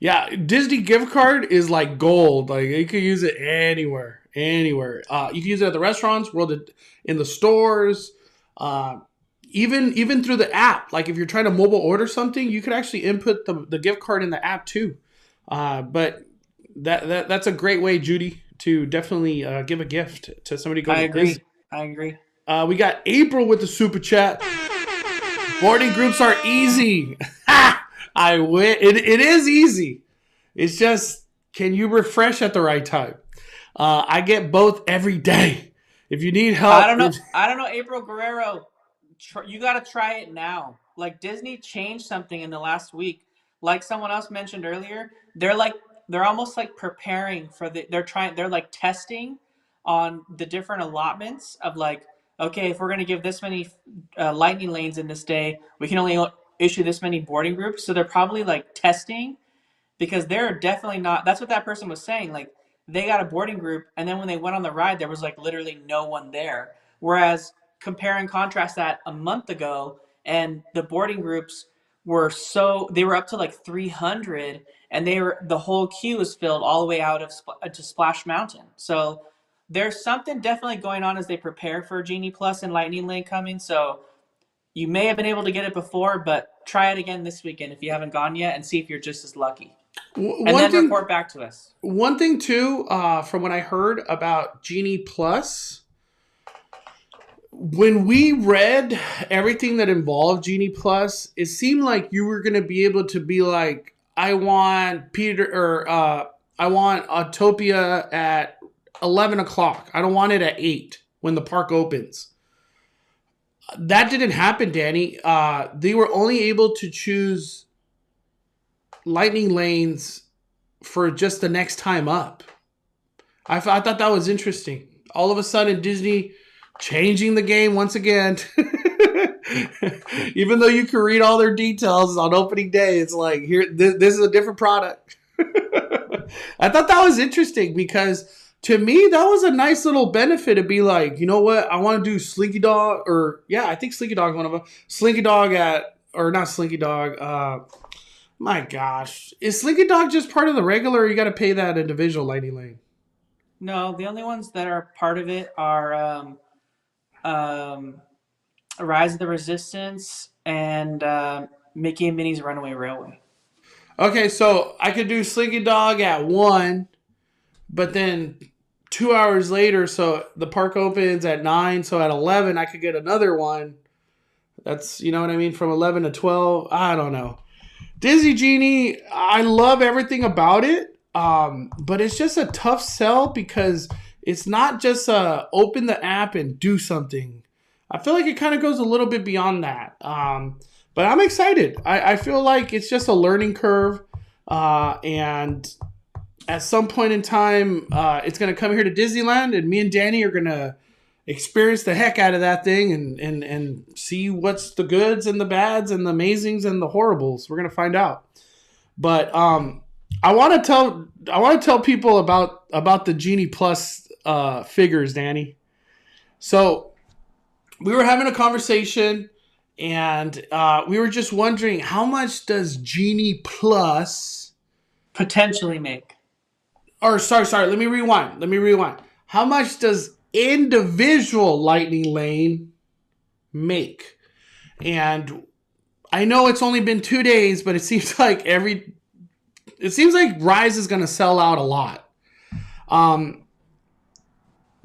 Yeah, Disney gift card is like gold. Like you can use it anywhere, anywhere. You can use it at the restaurants, in the stores, even through the app. Like if you're trying to mobile order something, you could actually input the gift card in the app too. But that's a great way, Judy, to definitely give a gift to somebody going I to agree. Disney. I agree. We got April with the super chat. Boarding groups are easy. I win. It is easy. It's just, can you refresh at the right time? I get both every day. If you need help, I don't know, April Guerrero. You got to try it now. Like Disney changed something in the last week. Like someone else mentioned earlier, they're almost like preparing for they're like testing on the different allotments of like, okay, if we're going to give this many lightning lanes in this day, we can only issue this many boarding groups. So they're probably like testing, because they're definitely not. That's what that person was saying. Like they got a boarding group, and then when they went on the ride, there was like literally no one there. Whereas compare and contrast that a month ago, and the boarding groups they were up to like 300, and the whole queue was filled all the way out of to Splash Mountain. So there's something definitely going on as they prepare for Genie Plus and Lightning Lane coming. So you may have been able to get it before, but try it again this weekend if you haven't gone yet, and see if you're just as lucky. And one then thing, report back to us. one thing too, from what I heard about Genie Plus, when we read everything that involved Genie Plus, it seemed like you were going to be able to be like, I want I want Autopia at 11 o'clock. I don't want it at 8 when the park opens. That didn't happen, Danny. They were only able to choose lightning lanes for just the next time up. I thought that was interesting. All of a sudden, Disney changing the game once again. Even though you can read all their details on opening day, it's like, here, this is a different product. I thought that was interesting because to me, that was a nice little benefit to be like, you know what? I want to do Slinky Dog, I think Slinky Dog is one of them. Slinky Dog not Slinky Dog. My gosh. Is Slinky Dog just part of the regular, or you got to pay that individual lightning lane? No, the only ones that are part of it are Rise of the Resistance and Mickey and Minnie's Runaway Railway. Okay, so I could do Slinky Dog at 1, but then 2 hours later, so the park opens at 9, so at 11 I could get another one. That's, you know what I mean, from 11 to 12. I don't know. Disney Genie, I love everything about it, but it's just a tough sell because it's not just open the app and do something. I feel like it kind of goes a little bit beyond that. But I'm excited. I feel like it's just a learning curve, and at some point in time, it's going to come here to Disneyland, and me and Danny are going to experience the heck out of that thing and see what's the goods and the bads and the amazings and the horribles. We're going to find out. But I want to tell people about the Genie Plus figures, Danny. So we were having a conversation, And we were just wondering, how much does Genie Plus, potentially make? or sorry, let me rewind. How much does individual Lightning Lane make? And I know it's only been 2 days, but it seems like Rise is going to sell out a lot.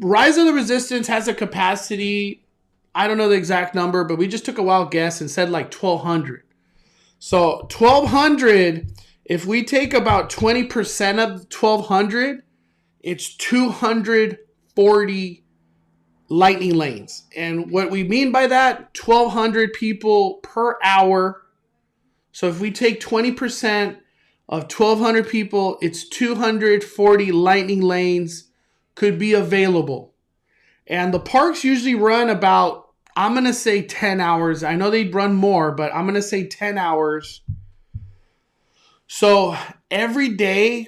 Rise of the Resistance has a capacity, I don't know the exact number, but we just took a wild guess and said like 1,200. So 1,200, if we take about 20% of 1,200, it's 240 lightning lanes. And what we mean by that, 1,200 people per hour. So if we take 20% of 1,200 people, it's 240 lightning lanes could be available. And the parks usually run about, I'm going to say 10 hours. I know they'd run more, but I'm going to say 10 hours. So every day,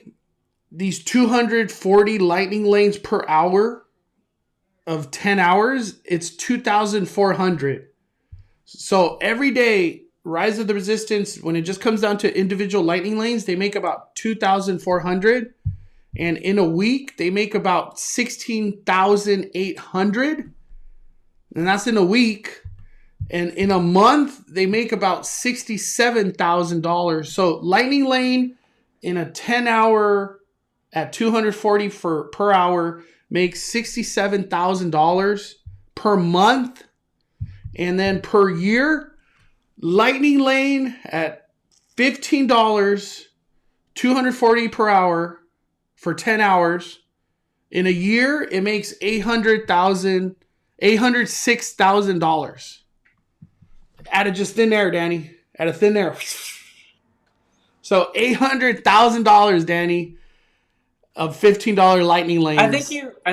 these 240 lightning lanes per hour of 10 hours, it's 2,400. So every day, Rise of the Resistance, when it just comes down to individual lightning lanes, they make about 2,400. And in a week, they make about 16,800. And that's in a week. And in a month, they make about $67,000. So Lightning Lane in a 10-hour at 240 per hour makes $67,000 per month. And then per year, Lightning Lane at $15, 240 per hour for 10 hours. In a year, it makes $806,000. Out of just thin air, Danny. Out of thin air. So $800,000, Danny, of $15 lightning lanes. I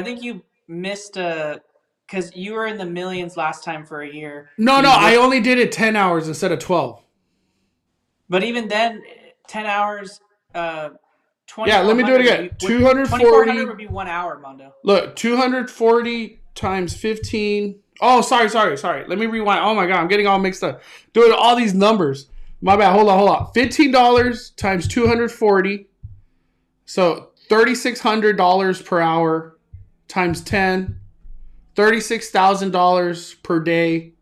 think you missed because you were in the millions last time for a year. No, I only did it 10 hours instead of 12. But even then, 10 hours, 20. Yeah, let me do it again. 2,400 would be 1 hour, Mondo. Look, 240 times 15. Oh, sorry. Let me rewind. Oh my God, I'm getting all mixed up. Doing all these numbers. My bad. Hold on. $15 times 240. So $3,600 per hour times 10. $36,000 per day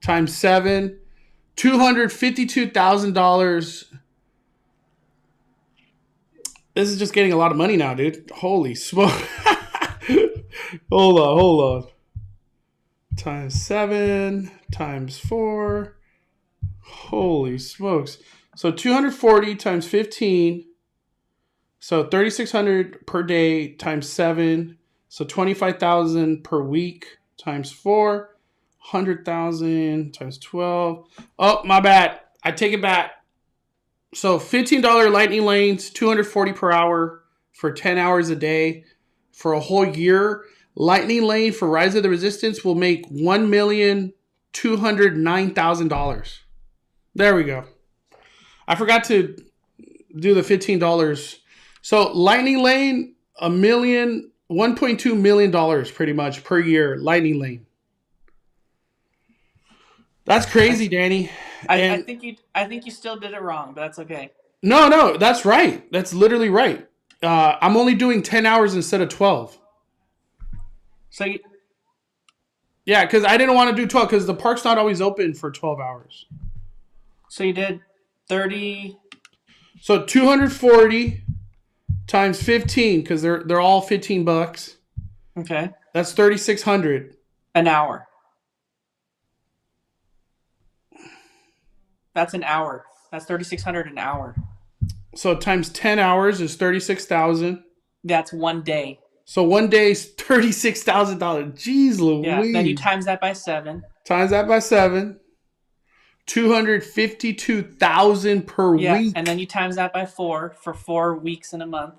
times 7. $252,000. This is just getting a lot of money now, dude. Holy smoke. Hold on. Times 7 times 4. Holy smokes. So 240 times 15. So 3,600 per day times 7. So 25,000 per week times 4. 100,000 times 12. Oh, my bad. I take it back. So $15 lightning lanes, 240 per hour for 10 hours a day for a whole year. Lightning lane for Rise of the Resistance will make $1,209,000. There we go. I forgot to do the $15. So lightning lane, $1.2 million pretty much per year. Lightning lane. That's crazy, Danny. I think you still did it wrong, but that's okay. No, that's right. That's literally right. I'm only doing 10 hours instead of 12. Yeah, because I didn't want to do 12 because the park's not always open for 12 hours. So you did 30. So 240 times 15 because they're all $15. Okay. That's 3,600 an hour. That's an hour. That's 3,600 an hour. So times 10 hours is 36,000. That's 1 day. So 1 day is $36,000. Jeez Louise. Yeah, then you times that by 7. Times that by 7. 252,000 per week. Yeah, and then you times that by 4 for 4 weeks in a month.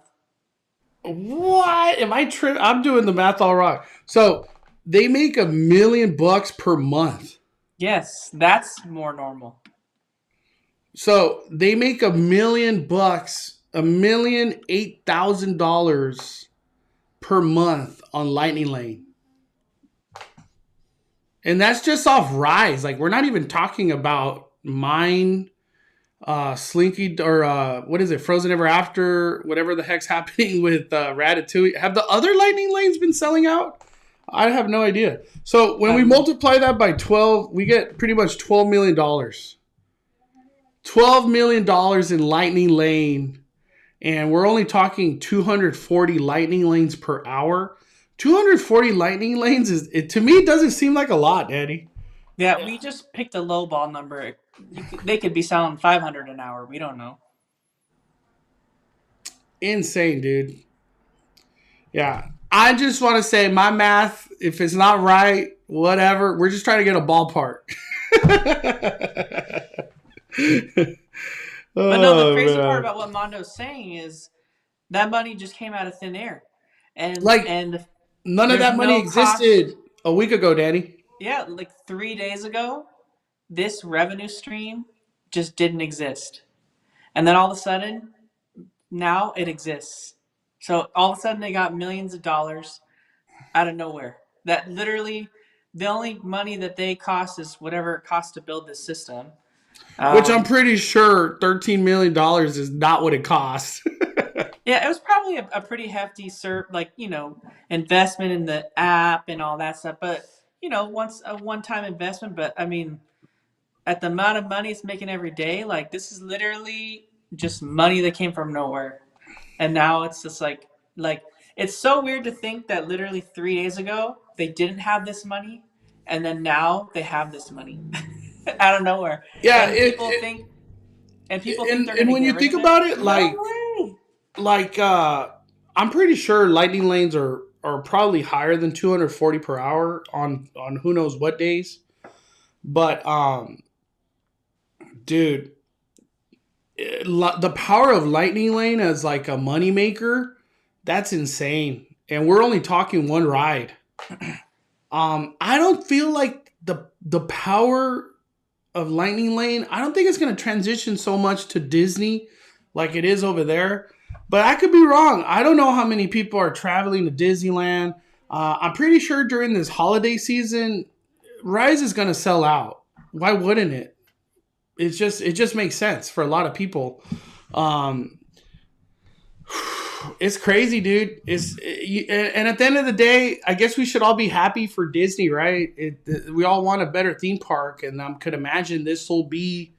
What? Am I tripping? I'm doing the math all wrong. So they make $1 million per month. Yes, that's more normal. So they make $1 million, $1,008,000 per month on Lightning Lane. And that's just off Rise. Like, we're not even talking about Mine, Slinky, or what is it, Frozen Ever After, whatever the heck's happening with Ratatouille. Have the other lightning lanes been selling out? I have no idea. So when we multiply that by 12, we get pretty much $12 million. $12 million in lightning lane. And we're only talking 240 lightning lanes per hour. 240 lightning lanes to me, it doesn't seem like a lot, Daddy. Yeah, we just picked a low ball number. They could be selling 500 an hour. We don't know. Insane, dude. Yeah. I just want to say my math, if it's not right, whatever. We're just trying to get a ballpark. But no, the crazy part about what Mondo's saying is that money just came out of thin air. And none of that money existed a week ago, Danny. Yeah, like 3 days ago, this revenue stream just didn't exist. And then all of a sudden, now it exists. So all of a sudden they got millions of dollars out of nowhere. That literally, the only money that they cost is whatever it costs to build this system. Which I'm pretty sure $13 million is not what it costs. Yeah, it was probably a pretty hefty investment in the app and all that stuff. But, once a one-time investment. But, I mean, at the amount of money it's making every day, like, this is literally just money that came from nowhere. And now it's just like it's so weird to think that literally 3 days ago they didn't have this money, and then now they have this money out of nowhere. Yeah, and people think they're going to and when you think about it, I'm pretty sure lightning lanes are probably higher than 240 per hour on who knows what days. But dude, the power of lightning lane as like a moneymaker, that's insane. And we're only talking one ride. I don't feel like the power of lightning lane, I don't think it's going to transition so much to Disney like it is over there. But I could be wrong. I don't know how many people are traveling to Disneyland. I'm pretty sure during this holiday season, Rise is going to sell out. Why wouldn't it? It just makes sense for a lot of people. It's crazy, dude. And at the end of the day, I guess we should all be happy for Disney, right? We all want a better theme park, and I could imagine this will be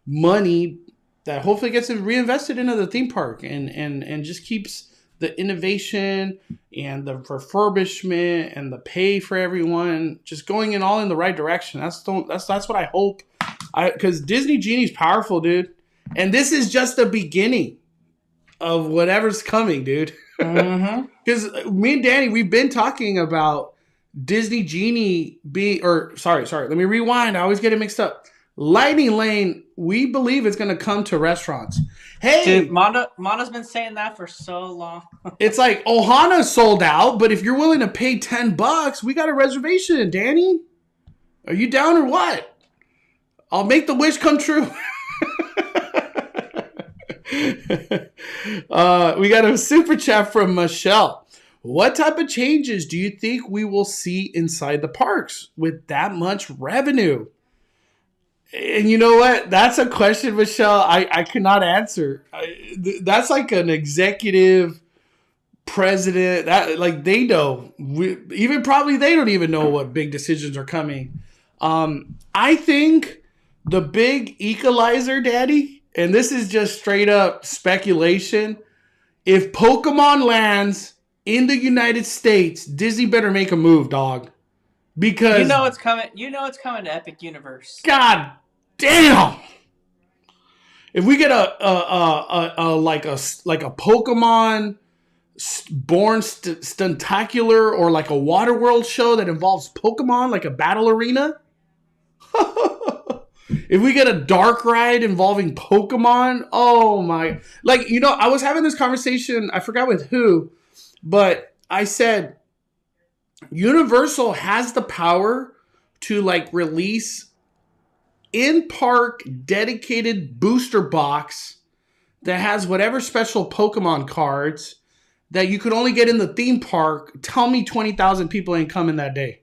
money that hopefully gets reinvested into the theme park and just keeps the innovation and the refurbishment and the pay for everyone just going in all in the right direction. That's what I hope. Because Disney Genie's powerful, dude. And this is just the beginning of whatever's coming, dude. Because me and Danny, we've been talking about Disney Genie being, sorry, let me rewind. I always get it mixed up. Lightning Lane, we believe it's going to come to restaurants. Hey, dude, Mondo's been saying that for so long. It's like Ohana sold out, but if you're willing to pay $10, we got a reservation, Danny. Are you down or what? I'll make the wish come true. We got a super chat from Michelle. What type of changes do you think we will see inside the parks with that much revenue? And you know what? That's a question, Michelle, I cannot answer. That's like an executive president. That like they know. Probably they don't even know what big decisions are coming. I think the big equalizer, Daddy, and this is just straight up speculation. If Pokemon lands in the United States, Disney better make a move, dog. Because you know it's coming. You know it's coming to Epic Universe. God damn! If we get a Pokemon born stuntacular or like a Waterworld show that involves Pokemon, like a battle arena. If we get a dark ride involving Pokemon, oh my! I was having this conversation. I forgot with who, but I said Universal has the power to release in-park dedicated booster box that has whatever special Pokemon cards that you could only get in the theme park. Tell me 20,000 people ain't coming that day.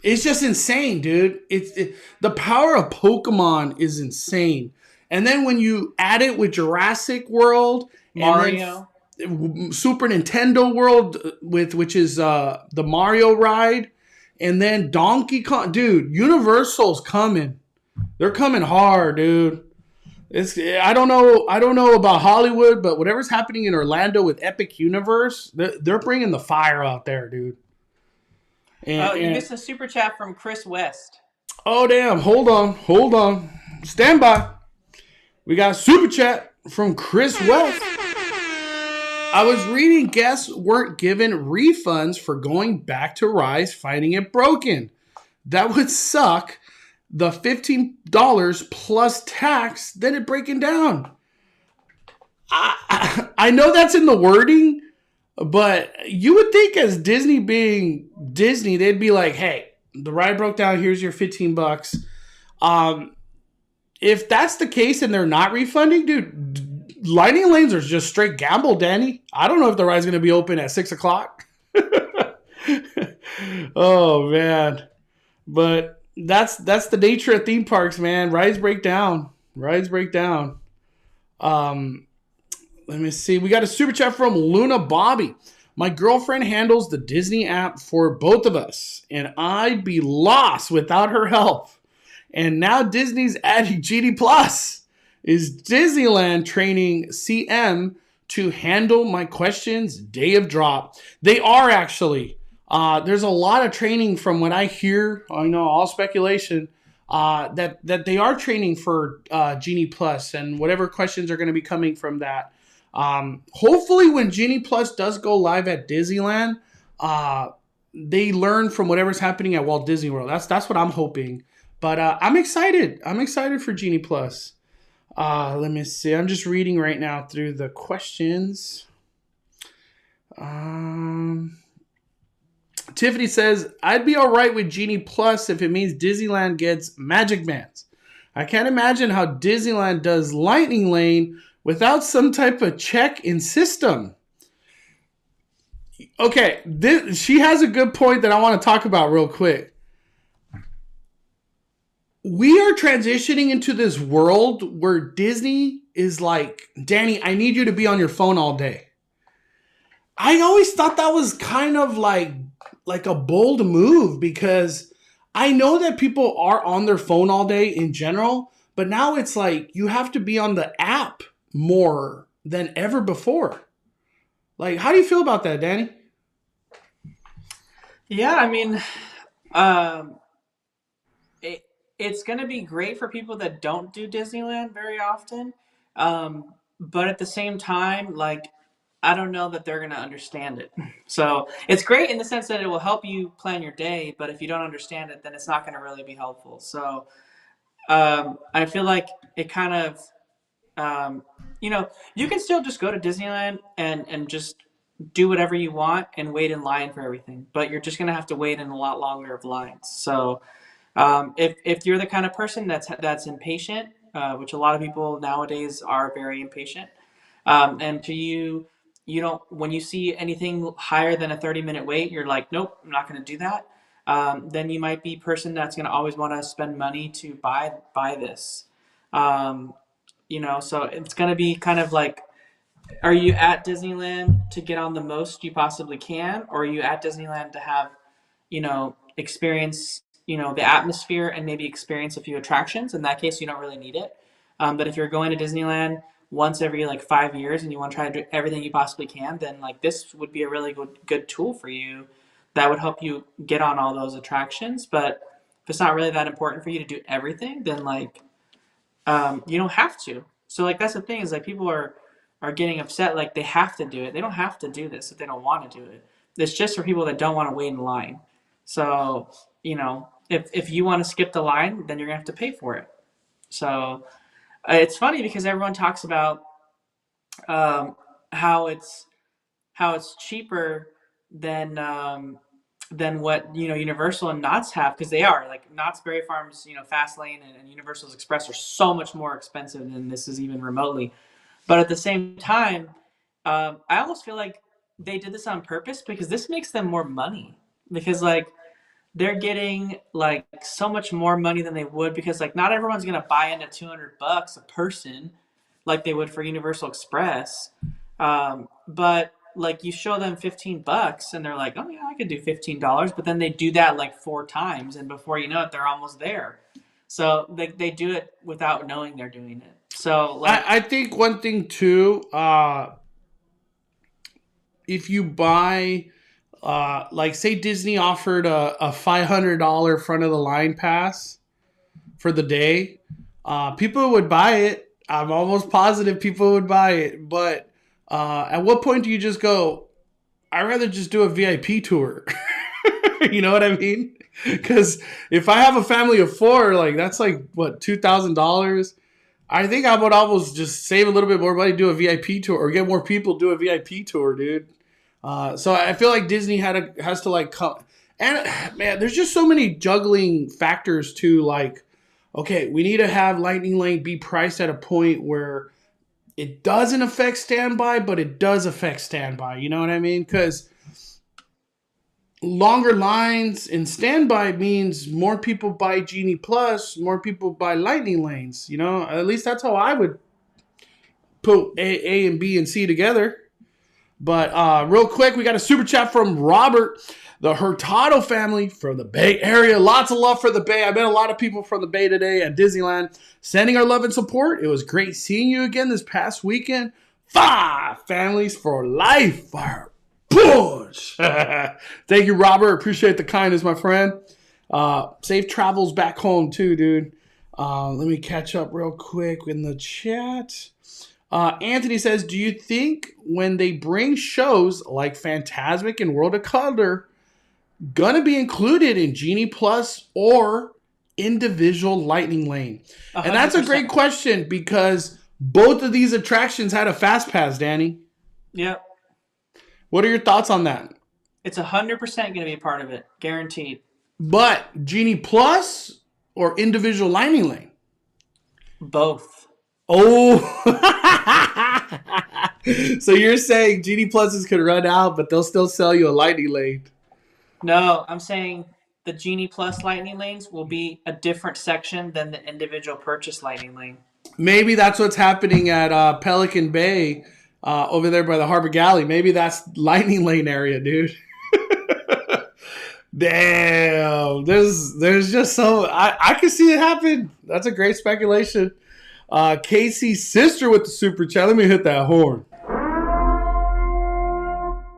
It's just insane, dude. The power of Pokemon is insane. And then when you add it with Jurassic World, and then Mario. Super Nintendo World with which is the Mario ride, and then Donkey Kong, dude. Universal's coming. They're coming hard, dude. I don't know about Hollywood, but whatever's happening in Orlando with Epic Universe, they're bringing the fire out there, dude. Oh, you And missed a super chat from Chris West. oh damn, hold on, stand by. We got a super chat from Chris West. I was reading guests weren't given refunds for going back to Rise finding it broken. That would suck. The $15 plus tax, then it breaking down. I know that's in the wording, but you would think as Disney being Disney, they'd be like, hey, the ride broke down, here's your $15. If that's the case and they're not refunding, dude, lightning lanes are just straight gamble, Danny. I don't know if the ride's going to be open at 6 o'clock. Oh, man. But that's the nature of theme parks, man. Rides break down. Rides break down. Let me see. We got a super chat from Luna Bobby. My girlfriend handles the Disney app for both of us, and I'd be lost without her help. And now Disney's adding Genie Plus. Is Disneyland training CM to handle my questions day of drop? They are actually. There's a lot of training from what I hear. I know all speculation. That they are training for Genie Plus and whatever questions are going to be coming from that. Hopefully, when Genie Plus does go live at Disneyland, they learn from whatever's happening at Walt Disney World. That's what I'm hoping. But I'm excited. I'm excited for Genie Plus. Let me see. I'm just reading right now through the questions. Tiffany says, I'd be all right with Genie Plus if it means Disneyland gets Magic Bands. I can't imagine how Disneyland does Lightning Lane without some type of check-in system. Okay, she has a good point that I want to talk about real quick. We are transitioning into this world where Disney is like, Danny, I need you to be on your phone all day. I always thought that was kind of like a bold move because I know that people are on their phone all day in general, but now it's like you have to be on the app more than ever before. Like, how do you feel about that, Danny? Yeah, I mean, it's going to be great for people that don't do Disneyland very often. But at the same time, like, I don't know that they're going to understand it. So it's great in the sense that it will help you plan your day. But if you don't understand it, then it's not going to really be helpful. So I feel like it kind of, you can still just go to Disneyland and just do whatever you want and wait in line for everything. But you're just going to have to wait in a lot longer of lines. So if you're the kind of person that's impatient, which a lot of people nowadays are very impatient, and to you don't when you see anything higher than a 30-minute wait, you're like, nope, I'm not going to do that. Then you might be a person that's going to always want to spend money to buy this. Um, so it's going to be kind of like, are you at Disneyland to get on the most you possibly can, or are you at Disneyland to have, experience, the atmosphere and maybe experience a few attractions? In that case, you don't really need it. But if you're going to Disneyland once every like 5 years and you want to try to do everything you possibly can, then like this would be a really good tool for you that would help you get on all those attractions. But if it's not really that important for you to do everything, then like you don't have to. So like that's the thing is like people are getting upset like they have to do it. They don't have to do this if they don't want to do it. It's just for people that don't want to wait in line. So, if you want to skip the line, then you're gonna have to pay for it. So it's funny because everyone talks about um, how it's cheaper than what Universal and Knott's have, because they are like Knott's Berry Farms, Fast Lane and Universal's Express are so much more expensive than this is even remotely. But at the same time, I almost feel like they did this on purpose because this makes them more money. Because like they're getting like so much more money than they would because like not everyone's gonna buy into $200 a person like they would for Universal Express. But like you show them $15 and they're like, oh yeah, I could do $15, but then they do that like 4 times and before you know it, they're almost there. So they do it without knowing they're doing it. So like I think one thing too, if you buy, like say Disney offered a $500 front of the line pass for the day, people would buy it. I'm almost positive people would buy it. But at what point do you just go, I'd rather just do a VIP tour? You know what I mean? Because if I have a family of 4, like that's like what, $2,000. I think I would almost just save a little bit more money, do a VIP tour, or get more people do a VIP tour, dude. So I feel like Disney has to like come, and man, there's just so many juggling factors to like. Okay, we need to have Lightning Lane be priced at a point where it doesn't affect standby, but it does affect standby. You know what I mean? Because longer lines in standby means more people buy Genie Plus, more people buy Lightning Lanes. You know, at least that's how I would put A and B and C together. But real quick, we got a super chat from Robert, the Hurtado family from the Bay Area. Lots of love for the Bay. I met a lot of people from the Bay today at Disneyland, sending our love and support. It was great seeing you again this past weekend. 5 families for life. Fire push. Thank you, Robert. Appreciate the kindness, my friend. Safe travels back home too, dude. Let me catch up real quick in the chat. Anthony says, do you think when they bring shows like Fantasmic and World of Color gonna be included in Genie Plus or individual Lightning Lane? 100%. And that's a great question because both of these attractions had a fast pass, Danny. Yep. What are your thoughts on that? It's 100% going to be a part of it, guaranteed. But Genie Plus or individual Lightning Lane? Both. Oh. So you're saying Genie Pluses could run out, but they'll still sell you a Lightning Lane? No, I'm saying the Genie Plus Lightning Lanes will be a different section than the individual purchase Lightning Lane. Maybe that's what's happening at Pelican Bay over there by the Harbor Galley. Maybe that's Lightning Lane area, dude. Damn. There's just so... I can see it happen. That's a great speculation. Casey's sister with the super chat. Let me hit that horn.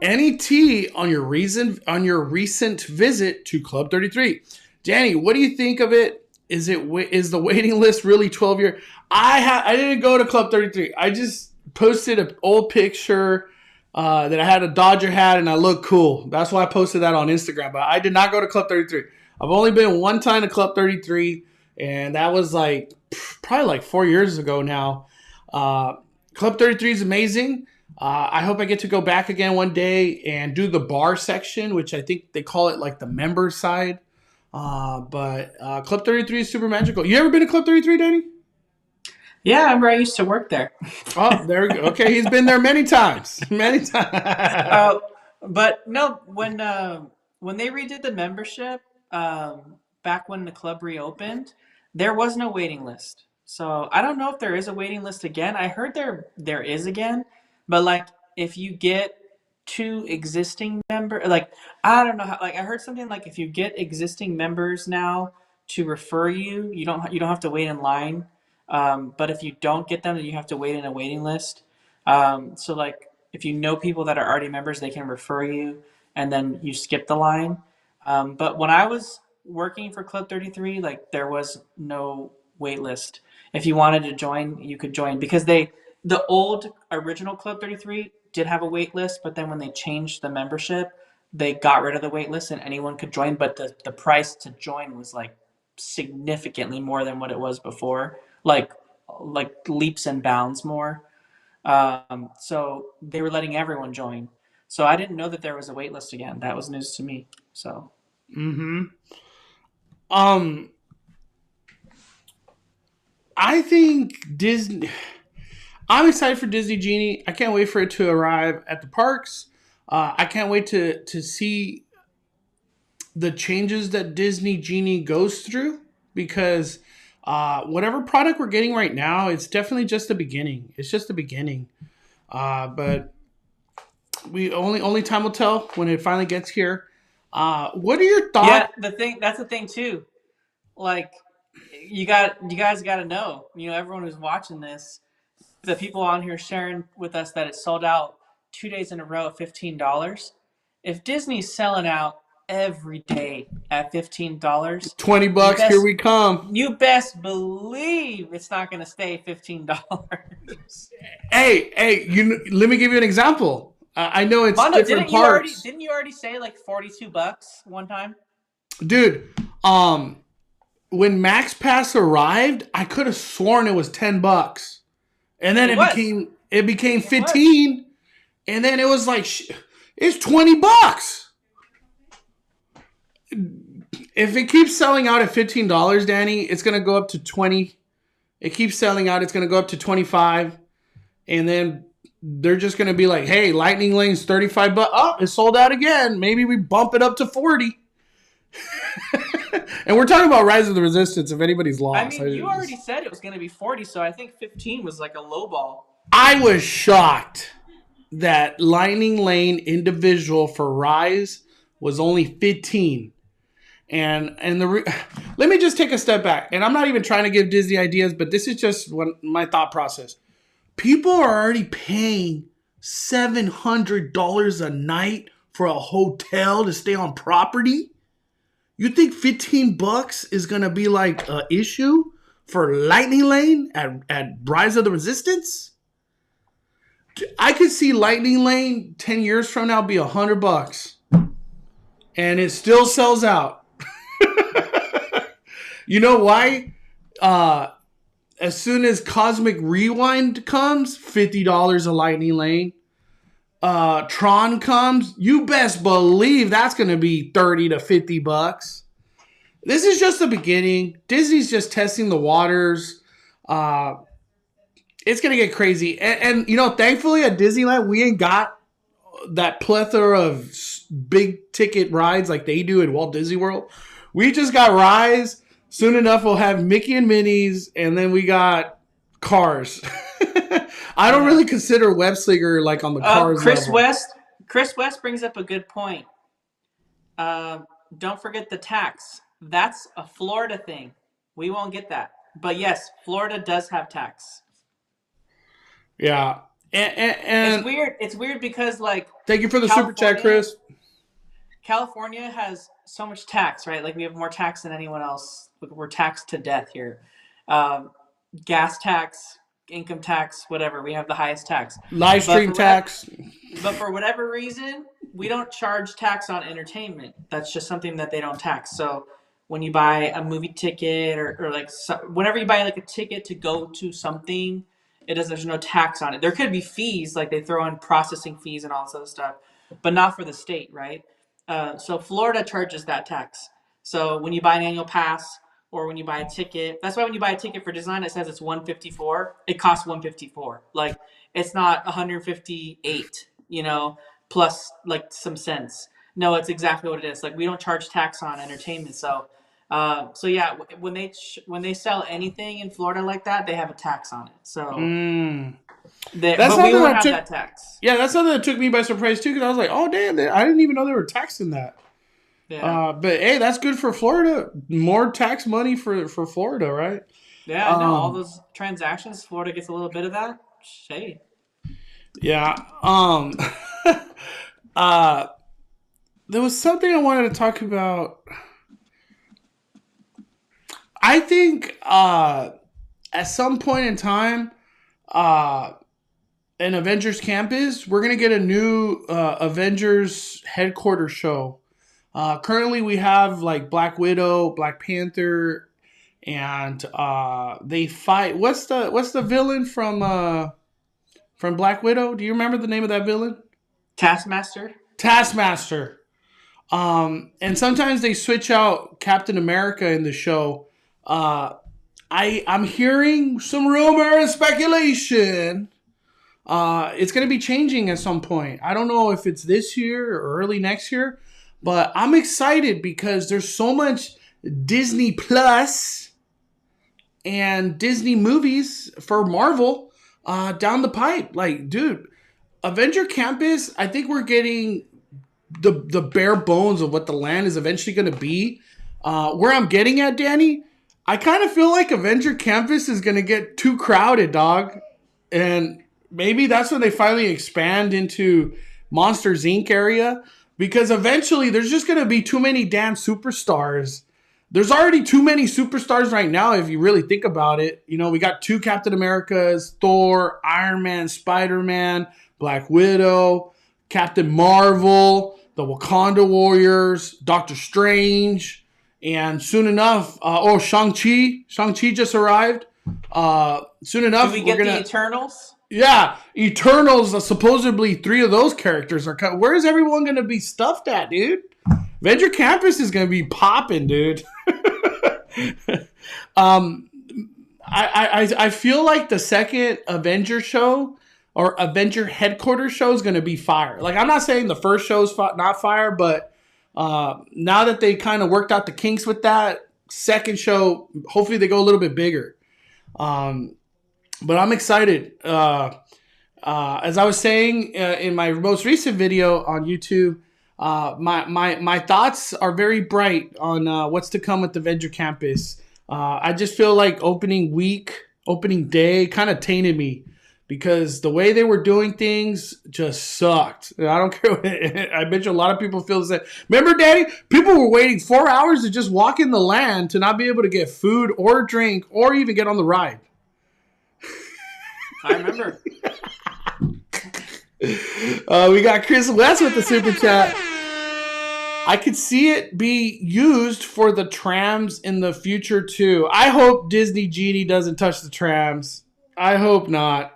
Any tea on your recent visit to Club 33? Danny, what do you think of it? Is the waiting list really 12 years? I didn't go to Club 33. I just posted an old picture that I had a Dodger hat and I looked cool. That's why I posted that on Instagram. But I did not go to Club 33. I've only been one time to Club 33, and that was like probably like 4 years ago now. Club 33 is amazing. I hope I get to go back again one day and do the bar section, which I think they call it like the member side. But Club 33 is super magical. You ever been to Club 33, Danny? Yeah, I remember I used to work there. Oh, there we go. Okay, he's been there many times. Many times. But no, when they redid the membership, back when the club reopened, there was no waiting list. So I don't know if there is a waiting list again. I heard there is again, but like if you get 2 existing members, like I don't know how. Like I heard something like if you get existing members now to refer you, you don't have to wait in line. But if you don't get them, then you have to wait in a waiting list. So like if you know people that are already members, they can refer you, and then you skip the line. But when I was working for Club 33, like there was no wait list. If you wanted to join, you could join because the old original Club 33 did have a wait list, but then when they changed the membership, they got rid of the wait list and anyone could join, but the price to join was like significantly more than what it was before, like leaps and bounds more. So they were letting everyone join. So I didn't know that there was a wait list again. That was news to me. So. I think Disney. I'm excited for Disney Genie. I can't wait for it to arrive at the parks. I can't wait to see the changes that Disney Genie goes through, because whatever product we're getting right now, it's definitely just the beginning. It's just the beginning. But we only time will tell when it finally gets here. What are your thoughts? Yeah, that's the thing too. Like, you guys got to know. Everyone who's watching this, the people on here sharing with us that it sold out 2 days in a row at $15. If Disney's selling out every day at $15, $20, here we come. You best believe it's not going to stay $15. Hey, let me give you an example. I know it's Mondo, different parts. Didn't you already say like $42 one time? Dude, when Max Pass arrived, I could have sworn it was $10. And then it became 15, and then it was like it's $20. If it keeps selling out at $15, Danny, it's gonna go up to 20. It keeps selling out, it's gonna go up to 25, and then they're just gonna be like, "Hey, Lightning Lane's $35. Oh, it sold out again. Maybe we bump it up to 40." And we're talking about Rise of the Resistance. If anybody's lost, I mean, you already said it was going to be 40, so I think 15 was like a low ball. I was shocked that Lightning Lane individual for Rise was only 15. And let me just take a step back. And I'm not even trying to give Disney ideas, but this is just my thought process. People are already paying $700 a night for a hotel to stay on property. You think $15 is going to be like an issue for Lightning Lane at Rise of the Resistance? I could see Lightning Lane 10 years from now be $100, and it still sells out. You know why? As soon as Cosmic Rewind comes, $50 a Lightning Lane. Tron comes, you best believe that's going to be $30 to $50. This is just the beginning. Disney's just testing the waters. It's going to get crazy. And thankfully at Disneyland, we ain't got that plethora of big ticket rides like they do at Walt Disney World. We just got Rise. Soon enough, we'll have Mickey and Minnie's, and then we got Cars. I don't really consider Web Slinger like on the Cars level. Chris West brings up a good point. Don't forget the tax. That's a Florida thing. We won't get that. But yes, Florida does have tax. Yeah. And it's weird because like thank you for the super chat, Chris. California has so much tax, right? Like we have more tax than anyone else. We're taxed to death here. Gas tax, income tax, whatever. We have the highest tax. Live stream tax. But for whatever reason, we don't charge tax on entertainment. That's just something that they don't tax. So when you buy a movie ticket or like whenever you buy like a ticket to go to something, there's no tax on it. There could be fees, like they throw in processing fees and all this other stuff, but not for the state, right? So Florida charges that tax. So when you buy an annual pass or when you buy a ticket, that's why when you buy a ticket for design, it says it's $154. It costs $154. Like it's not $158, plus like some cents. No, it's exactly what it is. Like we don't charge tax on entertainment. So yeah, when they sell anything in Florida like that, they have a tax on it. So but we won't have that tax. Yeah, that's something that took me by surprise too, because I was like, oh damn, I didn't even know they were taxing that. Yeah. But hey, that's good for Florida. More tax money for Florida, right? Yeah, I know all those transactions. Florida gets a little bit of that. Shade. Yeah. There was something I wanted to talk about. I think at some point in time, in Avengers Campus, we're going to get a new Avengers headquarters show. Currently, we have like Black Widow, Black Panther, and they fight. What's the villain from Black Widow? Do you remember the name of that villain? Taskmaster. And sometimes they switch out Captain America in the show. I'm hearing some rumor and speculation. It's going to be changing at some point. I don't know if it's this year or early next year, But I'm excited because there's so much Disney Plus and Disney movies for Marvel down the pipe. Like, dude, Avenger Campus, I think we're getting the bare bones of what the land is eventually going to be. Where I'm getting at, Danny, I kind of feel like Avenger Campus is going to get too crowded, dog. And maybe that's when they finally expand into Monsters Inc. area. Because eventually there's just going to be too many damn superstars. There's already too many superstars right now if you really think about it. You know, we got 2 Captain Americas, Thor, Iron Man, Spider-Man, Black Widow, Captain Marvel, the Wakanda Warriors, Doctor Strange, and soon enough, Shang-Chi. Shang-Chi just arrived. Soon enough, do we get the Eternals? Yeah, Eternals, supposedly 3 of those characters are cut. Where is everyone going to be stuffed at, dude? Avenger Campus is going to be popping, dude. I feel like the second Avenger show or Avenger headquarters show is going to be fire. Like, I'm not saying the first show's not fire, but now that they kind of worked out the kinks with that, second show, hopefully they go a little bit bigger. But I'm excited. As I was saying in my most recent video on YouTube, my thoughts are very bright on what's to come with the Avenger Campus. I just feel like opening day kind of tainted me because the way they were doing things just sucked. I don't care. I bet you a lot of people feel the same. Remember, Daddy? People were waiting 4 hours to just walk in the land to not be able to get food or drink or even get on the ride. I remember. We got Chris West with the super chat. I could see it be used for the trams in the future too. I hope Disney Genie doesn't touch the trams. I hope not.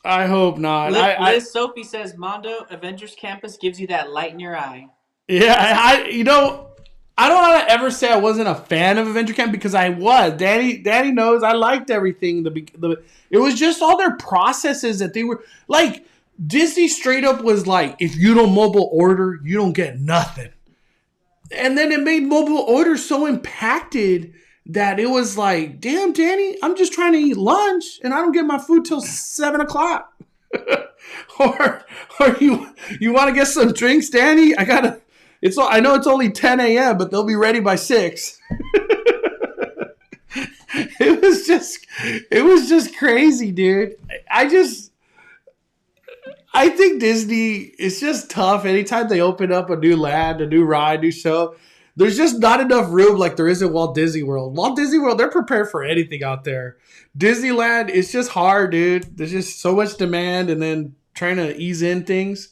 Liz Sophie says Mondo Avengers Campus gives you that light in your eye. Yeah, I don't want to ever say I wasn't a fan of Avenger Camp because I was. Danny knows I liked everything. It was just all their processes that they were like. Disney straight up was like, if you don't mobile order, you don't get nothing. And then it made mobile order so impacted that it was like, damn, Danny, I'm just trying to eat lunch and I don't get my food till 7 o'clock. or you want to get some drinks, Danny? I know it's only 10 a.m., but they'll be ready by 6. It was just crazy, dude. I think Disney is just tough. Anytime they open up a new land, a new ride, new show, there's just not enough room like there is at Walt Disney World. Walt Disney World, they're prepared for anything out there. Disneyland, it's just hard, dude. There's just so much demand and then trying to ease in things.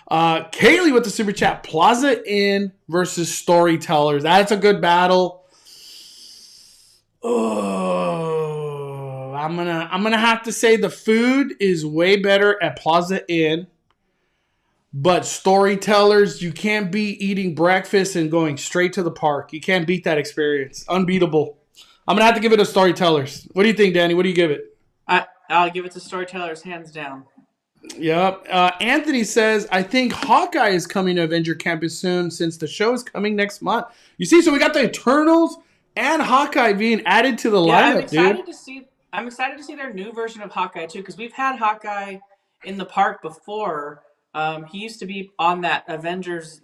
Kaylee with the super chat, Plaza Inn versus Storytellers. That's a good battle. Oh, I'm gonna have to say the food is way better at Plaza Inn, but Storytellers, you can't beat eating breakfast and going straight to the park. You can't beat that experience. Unbeatable. I'm gonna have to give it to Storytellers. What do you think, Danny? What do you give it? I'll give it to Storytellers, hands down. Yep. Anthony says, I think Hawkeye is coming to Avenger Campus soon since the show is coming next month. You see, so we got the Eternals and Hawkeye being added to the lineup, dude. I'm excited to see their new version of Hawkeye, too, because we've had Hawkeye in the park before. He used to be on that Avengers,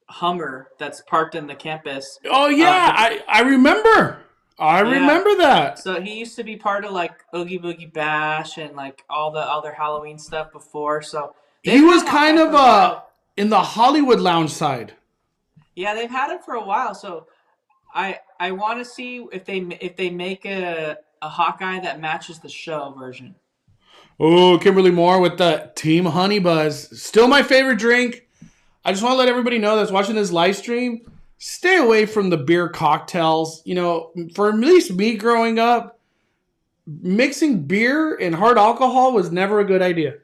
Hummer that's parked in the campus. Oh, yeah. I remember. I remember that. So he used to be part of Oogie Boogie Bash and all their Halloween stuff before. So he was kind of in the Hollywood lounge side. Yeah, they've had it for a while. So I want to see if they make a Hawkeye that matches the show version. Oh, Kimberly Moore with the Team Honey Buzz. Still my favorite drink. I just want to let everybody know that's watching this live stream, stay away from the beer cocktails. You know, for at least me growing up, mixing beer and hard alcohol was never a good idea.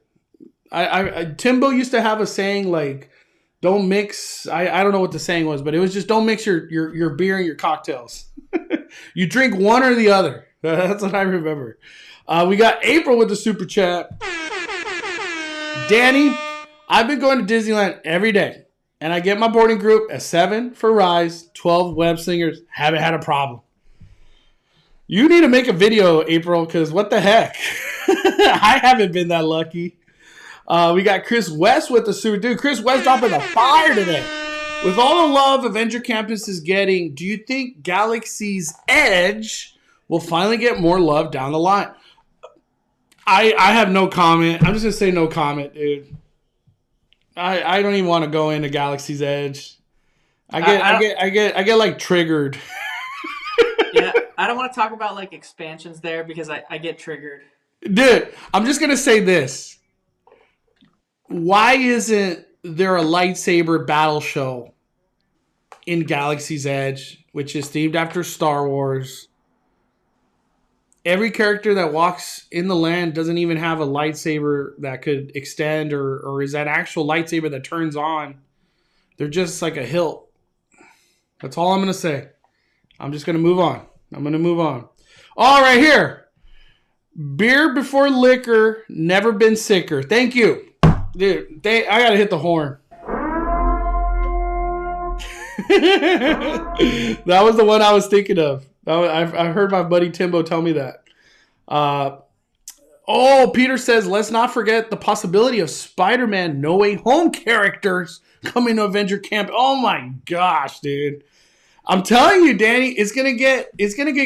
Timbo used to have a saying don't mix. I don't know what the saying was, but it was just don't mix your beer and your cocktails. You drink one or the other. That's what I remember. We got April with the super chat. Danny, I've been going to Disneyland every day. and I get my boarding group at 7 for Rise, 12 web slingers. Haven't had a problem. You need to make a video, April, because what the heck? I haven't been that lucky. We got Chris West with the suit. Dude, Chris West dropping the fire today. With all the love Avenger Campus is getting, do you think Galaxy's Edge will finally get more love down the line? I have no comment. I'm just going to say no comment, dude. I don't even want to go into Galaxy's Edge. I get like triggered. Yeah, I don't want to talk about like expansions there because I get triggered. Dude, I'm just going to say this. Why isn't there a lightsaber battle show in Galaxy's Edge, which is themed after Star Wars? Every character that walks in the land doesn't even have a lightsaber that could extend or is that actual lightsaber that turns on. They're just like a hilt. That's all I'm going to say. I'm just going to move on. All right, here. Beer before liquor, never been sicker. Thank you. Dude, I got to hit the horn. That was the one I was thinking of. I heard my buddy Timbo tell me that. Peter says, let's not forget the possibility of Spider-Man No Way Home characters coming to Avenger Camp. Oh my gosh, dude. I'm telling you, Danny, it's gonna get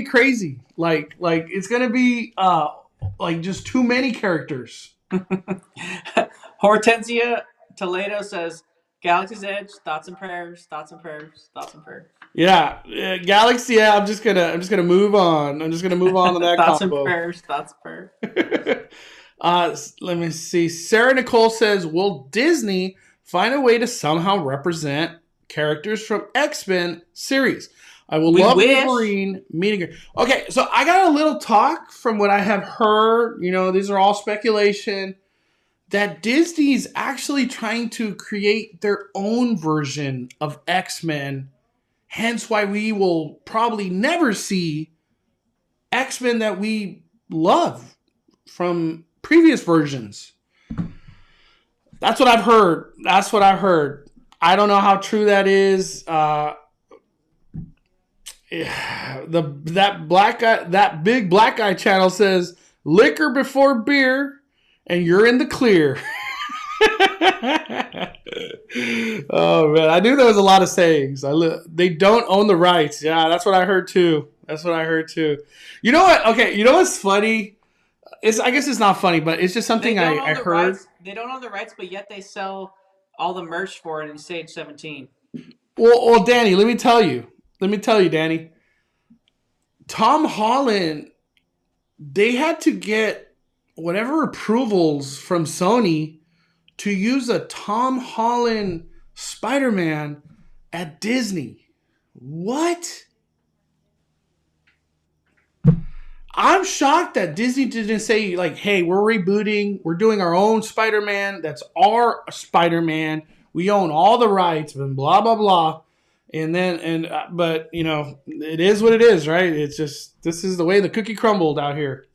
crazy. Like it's gonna be like just too many characters. Hortensia Toledo says, Galaxy's Edge, thoughts and prayers. Yeah, Galaxy. Yeah, I'm just gonna move on. To that thoughts combo. Thoughts and prayers. Let me see. Sarah Nicole says, will Disney find a way to somehow represent characters from X-Men series? I will love Wolverine meeting her. Okay, so I got a little talk from what I have heard. You know, these are all speculation. That Disney's actually trying to create their own version of X-Men. Hence why we will probably never see X-Men that we love from previous versions. That's what I've heard. I don't know how true that is. That big black guy channel says liquor before beer and you're in the clear. Oh man, I knew there was a lot of sayings. They don't own the rights. Yeah, that's what I heard too. You know what? Okay, you know what's funny? I guess it's not funny, but it's just something I heard. Rights. They don't own the rights, but yet they sell all the merch for it in Stage 17. Well, Danny, let me tell you, Danny. Tom Holland, they had to get whatever approvals from Sony to use a Tom Holland Spider-Man at Disney. What? I'm shocked that Disney didn't say, like, hey, we're rebooting. We're doing our own Spider-Man. That's our Spider-Man. We own all the rights and blah, blah, blah. But, you know, it is what it is, right? It's just, this is the way the cookie crumbled out here.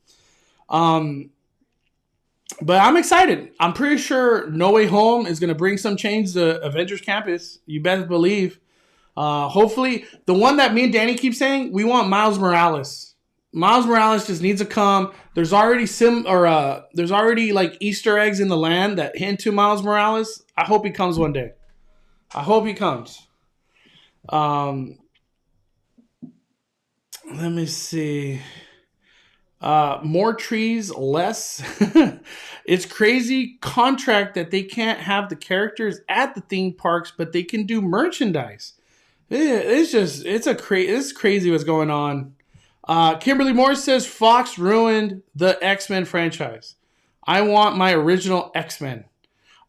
But I'm excited. I'm pretty sure No Way Home is going to bring some change to Avengers Campus. You better believe. Hopefully, the one that me and Danny keep saying, we want Miles Morales. Miles Morales just needs to come. There's already like Easter eggs in the land that hint to Miles Morales. I hope he comes one day. I hope he comes. Let me see. More trees, less. It's crazy contract that they can't have the characters at the theme parks, but they can do merchandise. It's crazy what's going on. Kimberly Moore says Fox ruined the X-Men franchise. I want my original X-Men.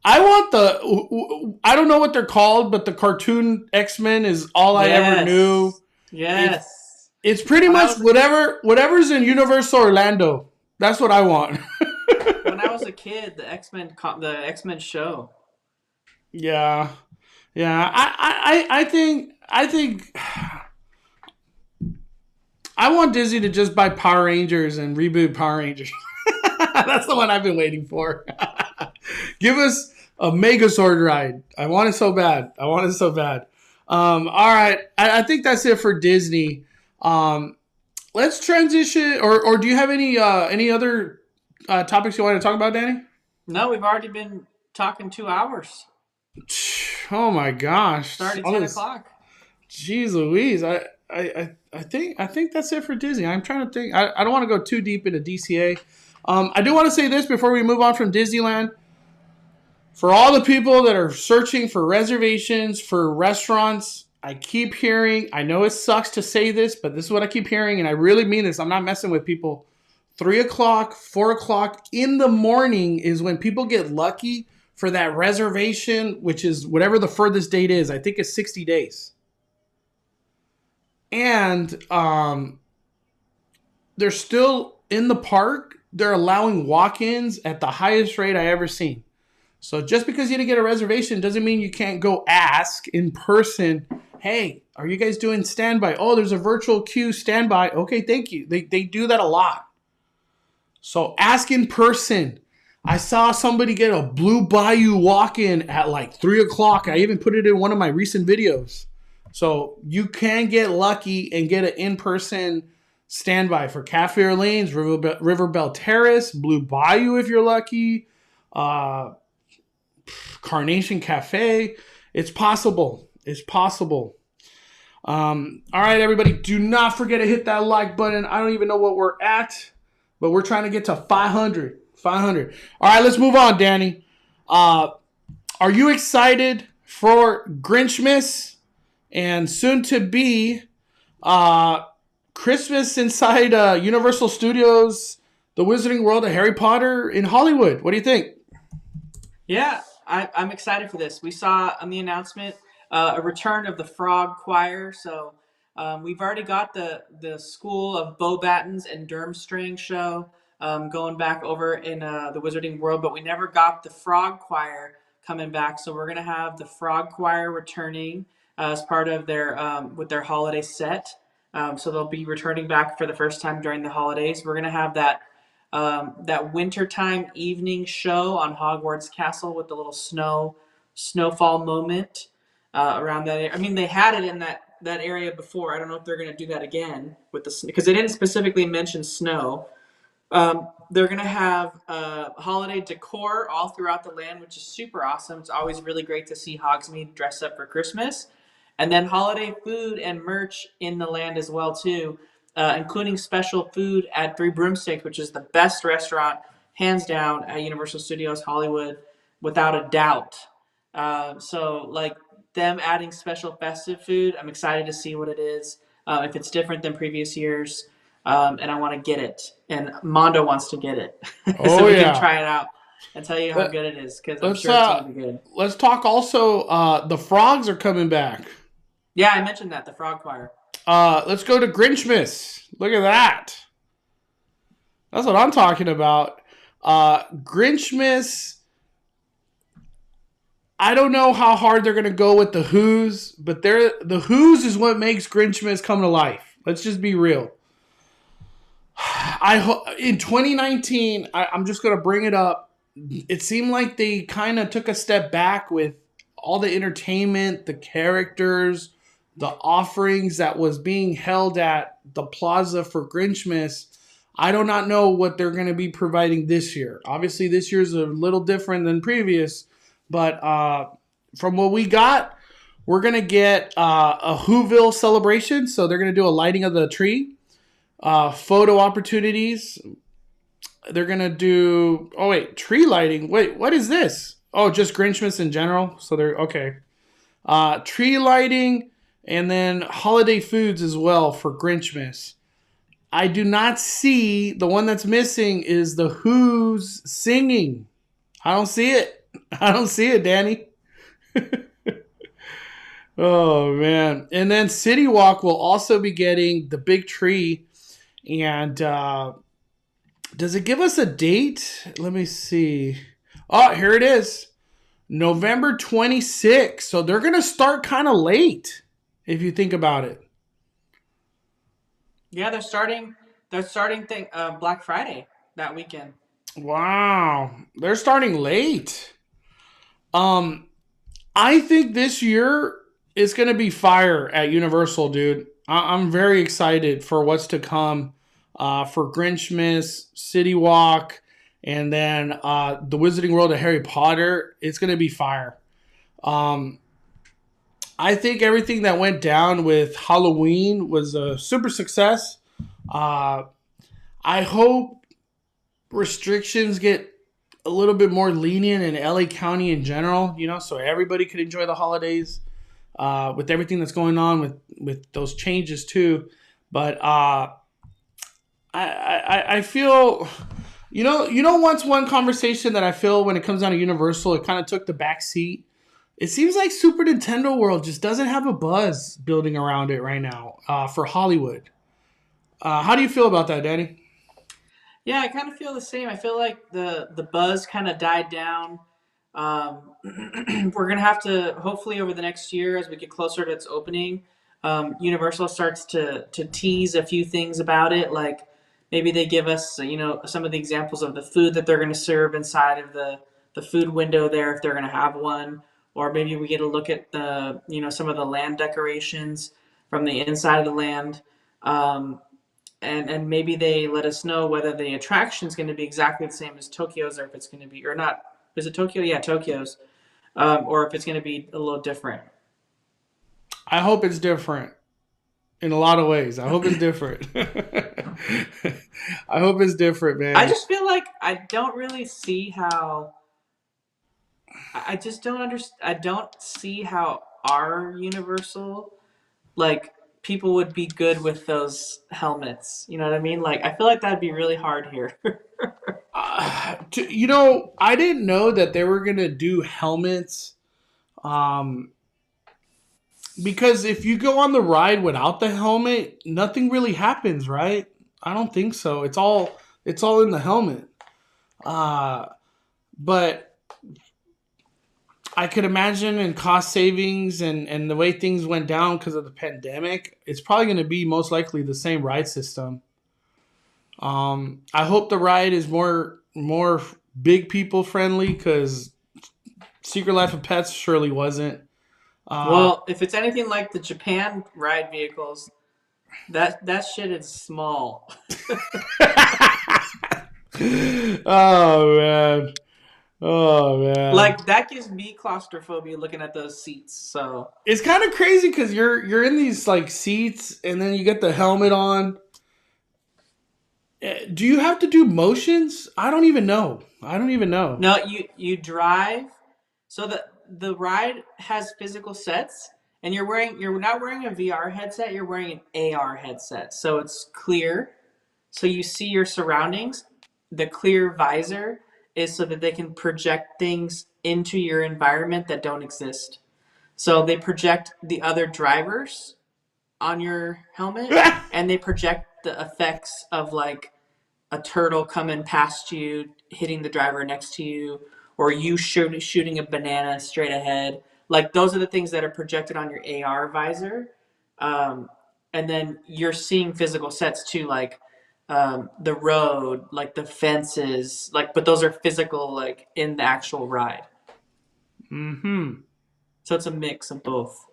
I don't know what they're called, but the cartoon X-Men is all I ever knew. Yes. It's pretty much whatever's in Universal Orlando. That's what I want. When I was a kid, the X-Men show. Yeah. I think I want Disney to just buy Power Rangers and reboot Power Rangers. That's the one I've been waiting for. Give us A Megazord ride. I want it so bad. I want it so bad. All right. I think that's it for Disney. Let's transition. Or do you have any other topics you want to talk about, Danny? No, we've already been talking 2 hours. Oh my gosh! It's already All 10 this, o'clock. jeez Louise. I think that's it for Disney. I'm trying to think. I don't want to go too deep into DCA. I do want to say this before we move on from Disneyland. For all the people that are searching for reservations for restaurants, I keep hearing, I know it sucks to say this, but this is what I keep hearing, and I really mean this. I'm not messing with people. 3 o'clock, 4 o'clock in the morning is when people get lucky for that reservation, which is whatever the furthest date is. I think it's 60 days. And they're still in the park. They're allowing walk-ins at the highest rate I ever seen. So just because you didn't get a reservation doesn't mean you can't go ask in person, hey, are you guys doing standby? Oh, there's a virtual queue standby. Okay, thank you. They do that a lot. So ask in person. I saw somebody get a Blue Bayou walk-in at like 3 o'clock. I even put it in one of my recent videos. So you can get lucky and get an in-person standby for Cafe Orleans, River Belle Terrace, Blue Bayou if you're lucky, Carnation Cafe. It's possible. It's possible. All right, everybody. Do not forget to hit that like button. I don't even know what we're at, but we're trying to get to 500. 500. All right, let's move on, Danny. Are you excited for Grinchmas and soon to be Christmas inside Universal Studios, the Wizarding World of Harry Potter in Hollywood? What do you think? Yeah, I'm excited for this. We saw on the announcement a return of the Frog Choir. So we've already got the School of Beauxbatons and Durmstrang show going back over in the Wizarding World, but we never got the Frog Choir coming back. So we're going to have the Frog Choir returning as part of their with their holiday set. So they'll be returning back for the first time during the holidays. We're going to have that wintertime evening show on Hogwarts Castle with the little snowfall moment around that area. I mean, they had it in that area before. I don't know if they're going to do that again with the because they didn't specifically mention snow. They're going to have holiday decor all throughout the land, which is super awesome. It's always really great to see Hogsmeade dress up for Christmas. And then holiday food and merch in the land as well, too, including special food at Three Broomsticks, which is the best restaurant, hands down, at Universal Studios Hollywood, without a doubt. So, like, them adding special festive food, I'm excited to see what it is, if it's different than previous years. And I want to get it. And Mondo wants to get it. Oh so we yeah. can try it out and tell you how good it is, because I'm Let's sure it's going to be good. let's talk also. The frogs are coming back. Yeah, I mentioned that, the Frog Choir. Let's go to Grinchmas. Look at that. That's what I'm talking about. Grinchmas. I don't know how hard they're gonna go with the Who's, but the Who's is what makes Grinchmas come to life. Let's just be real. In 2019, I'm just gonna bring it up. It seemed like they kind of took a step back with all the entertainment, the characters, the offerings that was being held at the plaza for Grinchmas. I do not know what they're going to be providing this year. Obviously, this year's a little different than previous, but from what we got, we're going to get a Whoville celebration. So they're going to do a lighting of the tree, photo opportunities. They're going to do, tree lighting. Wait, what is this? Oh, just Grinchmas in general. So they're, okay. Tree lighting. And then holiday foods as well for Grinchmas. I do not see, the one that's missing is the Who's singing. I don't see it. I don't see it, Danny. Oh, man. And then City Walk will also be getting the big tree. And does it give us a date? Let me see. Oh, here it is. November 26th. So they're going to start kind of late, if you think about it. Yeah, they're starting Black Friday that weekend. Wow. They're starting late. Um, I think this year is going to be fire at Universal, dude. I'm very excited for what's to come for Grinchmas, City Walk, and then the Wizarding World of Harry Potter. It's going to be fire. Um, I think everything that went down with Halloween was a super success. Uh, I hope restrictions get a little bit more lenient in LA County in general, so everybody could enjoy the holidays with everything that's going on with those changes too. But I feel, once one conversation that I feel when it comes down to Universal, it kind of took the back seat. It seems like Super Nintendo World just doesn't have a buzz building around it right now for Hollywood. How do you feel about that, Danny? Yeah, I kind of feel the same. I feel like the buzz kind of died down. We're gonna have to hopefully over the next year, as we get closer to its opening, Universal starts to tease a few things about it. Like maybe they give us some of the examples of the food that they're gonna serve inside of the food window there if they're gonna have one, or maybe we get a look at the some of the land decorations from the inside of the land. And maybe they let us know whether the attraction is going to be exactly the same as Tokyo's, or if it's going to be or not. Is it Tokyo? Yeah, Tokyo's, or if it's going to be a little different. I hope it's different in a lot of ways. I hope it's different. I hope it's different, man. I just feel like I don't really see how. I just don't understand. I don't see how our Universal, like, people would be good with those helmets. You know what I mean? Like, I feel like that'd be really hard here. I didn't know that they were gonna do helmets. Um, because if you go on the ride without the helmet, nothing really happens, right? I don't think so. It's all in the helmet. Uh, but I could imagine in cost savings and the way things went down because of the pandemic, it's probably going to be most likely the same ride system. I hope the ride is more big people friendly because Secret Life of Pets surely wasn't. Uh, Well, if it's anything like the Japan ride vehicles, that shit is small. oh man, oh man, Like that gives me claustrophobia looking at those seats. So it's kind of crazy because you're in these like seats and then you get the helmet on. Do you have to do motions? I don't even know. I don't even know. no, you drive. So the ride has physical sets, and you're not wearing a VR headset. You're wearing an AR headset, so it's clear. So you see your surroundings. The clear visor is so that they can project things into your environment that don't exist. So they project the other drivers on your helmet, and they project the effects of like a turtle coming past you, hitting the driver next to you, or you shooting a banana straight ahead. Like those are the things that are projected on your AR visor. Um, and then you're seeing physical sets too, like the road, like the fences, like but those are physical, like in the actual ride. Hmm. So it's a mix of both.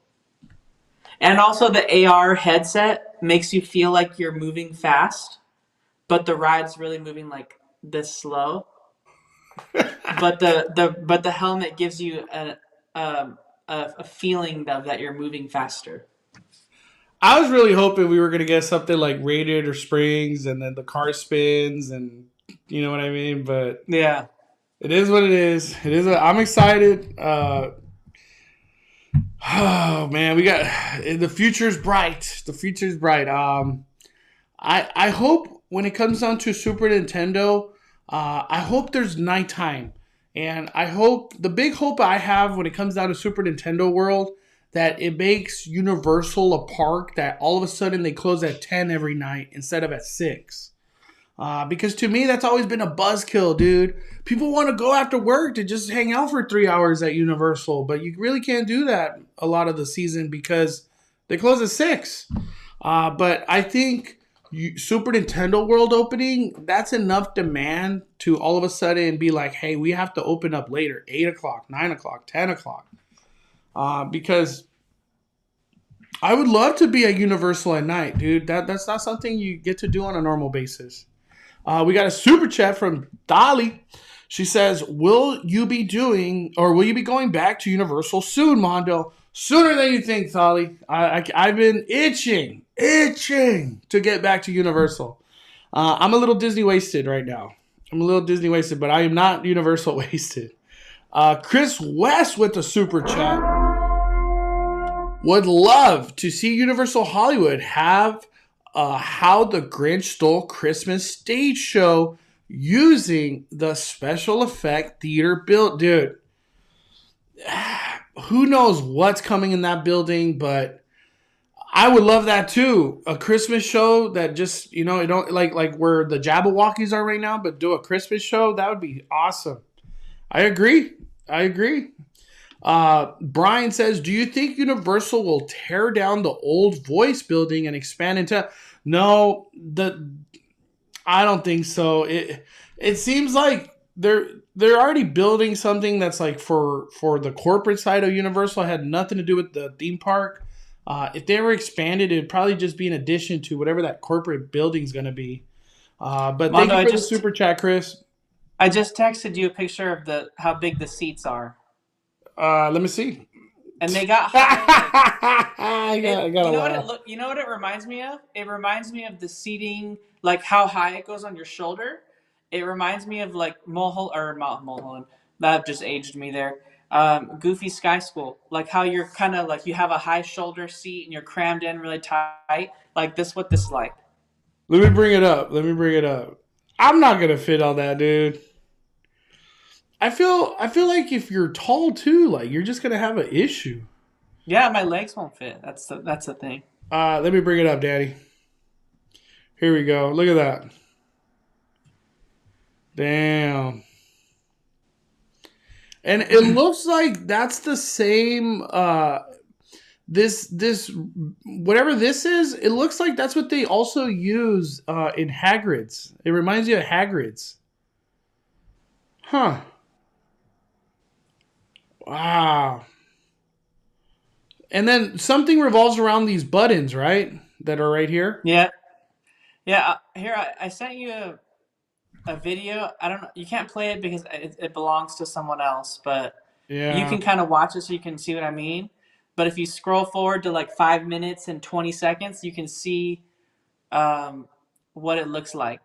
And also the AR headset makes you feel like you're moving fast, but the ride's really moving like this slow. But the helmet gives you um, a feeling of that you're moving faster. I was really hoping we were gonna get something like Radiator Springs, and then the car spins, and you know what I mean. But Yeah. it is what it is. It is. I'm excited. Oh man, we got the future's bright. The future's bright. I hope when it comes down to Super Nintendo, I hope there's nighttime, and I hope the big hope I have when it comes down to Super Nintendo World that it makes Universal a park that all of a sudden they close at 10 every night instead of at 6. Because to me, that's always been a buzzkill, dude. People want to go after work to just hang out for 3 hours at Universal, but you really can't do that a lot of the season because they close at 6. But I think Super Nintendo World opening, that's enough demand to all of a sudden be like, hey, we have to open up later, 8 o'clock, 9 o'clock, 10 o'clock, because I would love to be at Universal at night, dude. That's not something you get to do on a normal basis. We got a super chat from Dolly. She says, "Will you be doing, or will you be going back to Universal soon, Mondo? Sooner than you think, Dolly. I've been itching to get back to Universal. I'm a little Disney wasted right now. But I am not Universal wasted." Chris West with the super chat would love to see Universal Hollywood have How the Grinch Stole Christmas stage show using the special effect theater built. Dude, who knows what's coming in that building, but I would love that too. A Christmas show that just, you know, it don't like where the Jabberwockies are right now, but do a Christmas show. That would be awesome. I agree. Brian says, do you think Universal will tear down the old Voice building and expand into... No, I don't think so. It seems like they're already building something that's like for the corporate side of Universal. It had nothing to do with the theme park. If they ever expanded, it'd probably just be an addition to whatever that corporate building's going to be. But Mondo, thank you for the super chat, Chris. I just texted you a picture of how big the seats are. Let me see. And they got high. You know what it reminds me of? It reminds me of the seating, like how high it goes on your shoulder. It reminds me of like Mulholland. That just aged me there. Goofy Sky School, like how you're kind of like you have a high shoulder seat and you're crammed in really tight. Like what this is like. Let me bring it up. I'm not gonna fit on that, dude. I feel like if you're tall too, like you're just gonna have an issue. Yeah, my legs won't fit. That's the thing. Let me bring it up, Daddy. Here we go. Look at that. Damn. And it looks like that's the same. This whatever this is, it looks like that's what they also use in Hagrid's. It reminds you of Hagrid's. Huh. Wow. And then something revolves around these buttons, right? That are right here. Yeah. Here, I sent you a video. I don't know. You can't play it because it belongs to someone else, but yeah, you can kind of watch it so you can see what I mean. But if you scroll forward to like 5 minutes and 20 seconds, you can see what it looks like.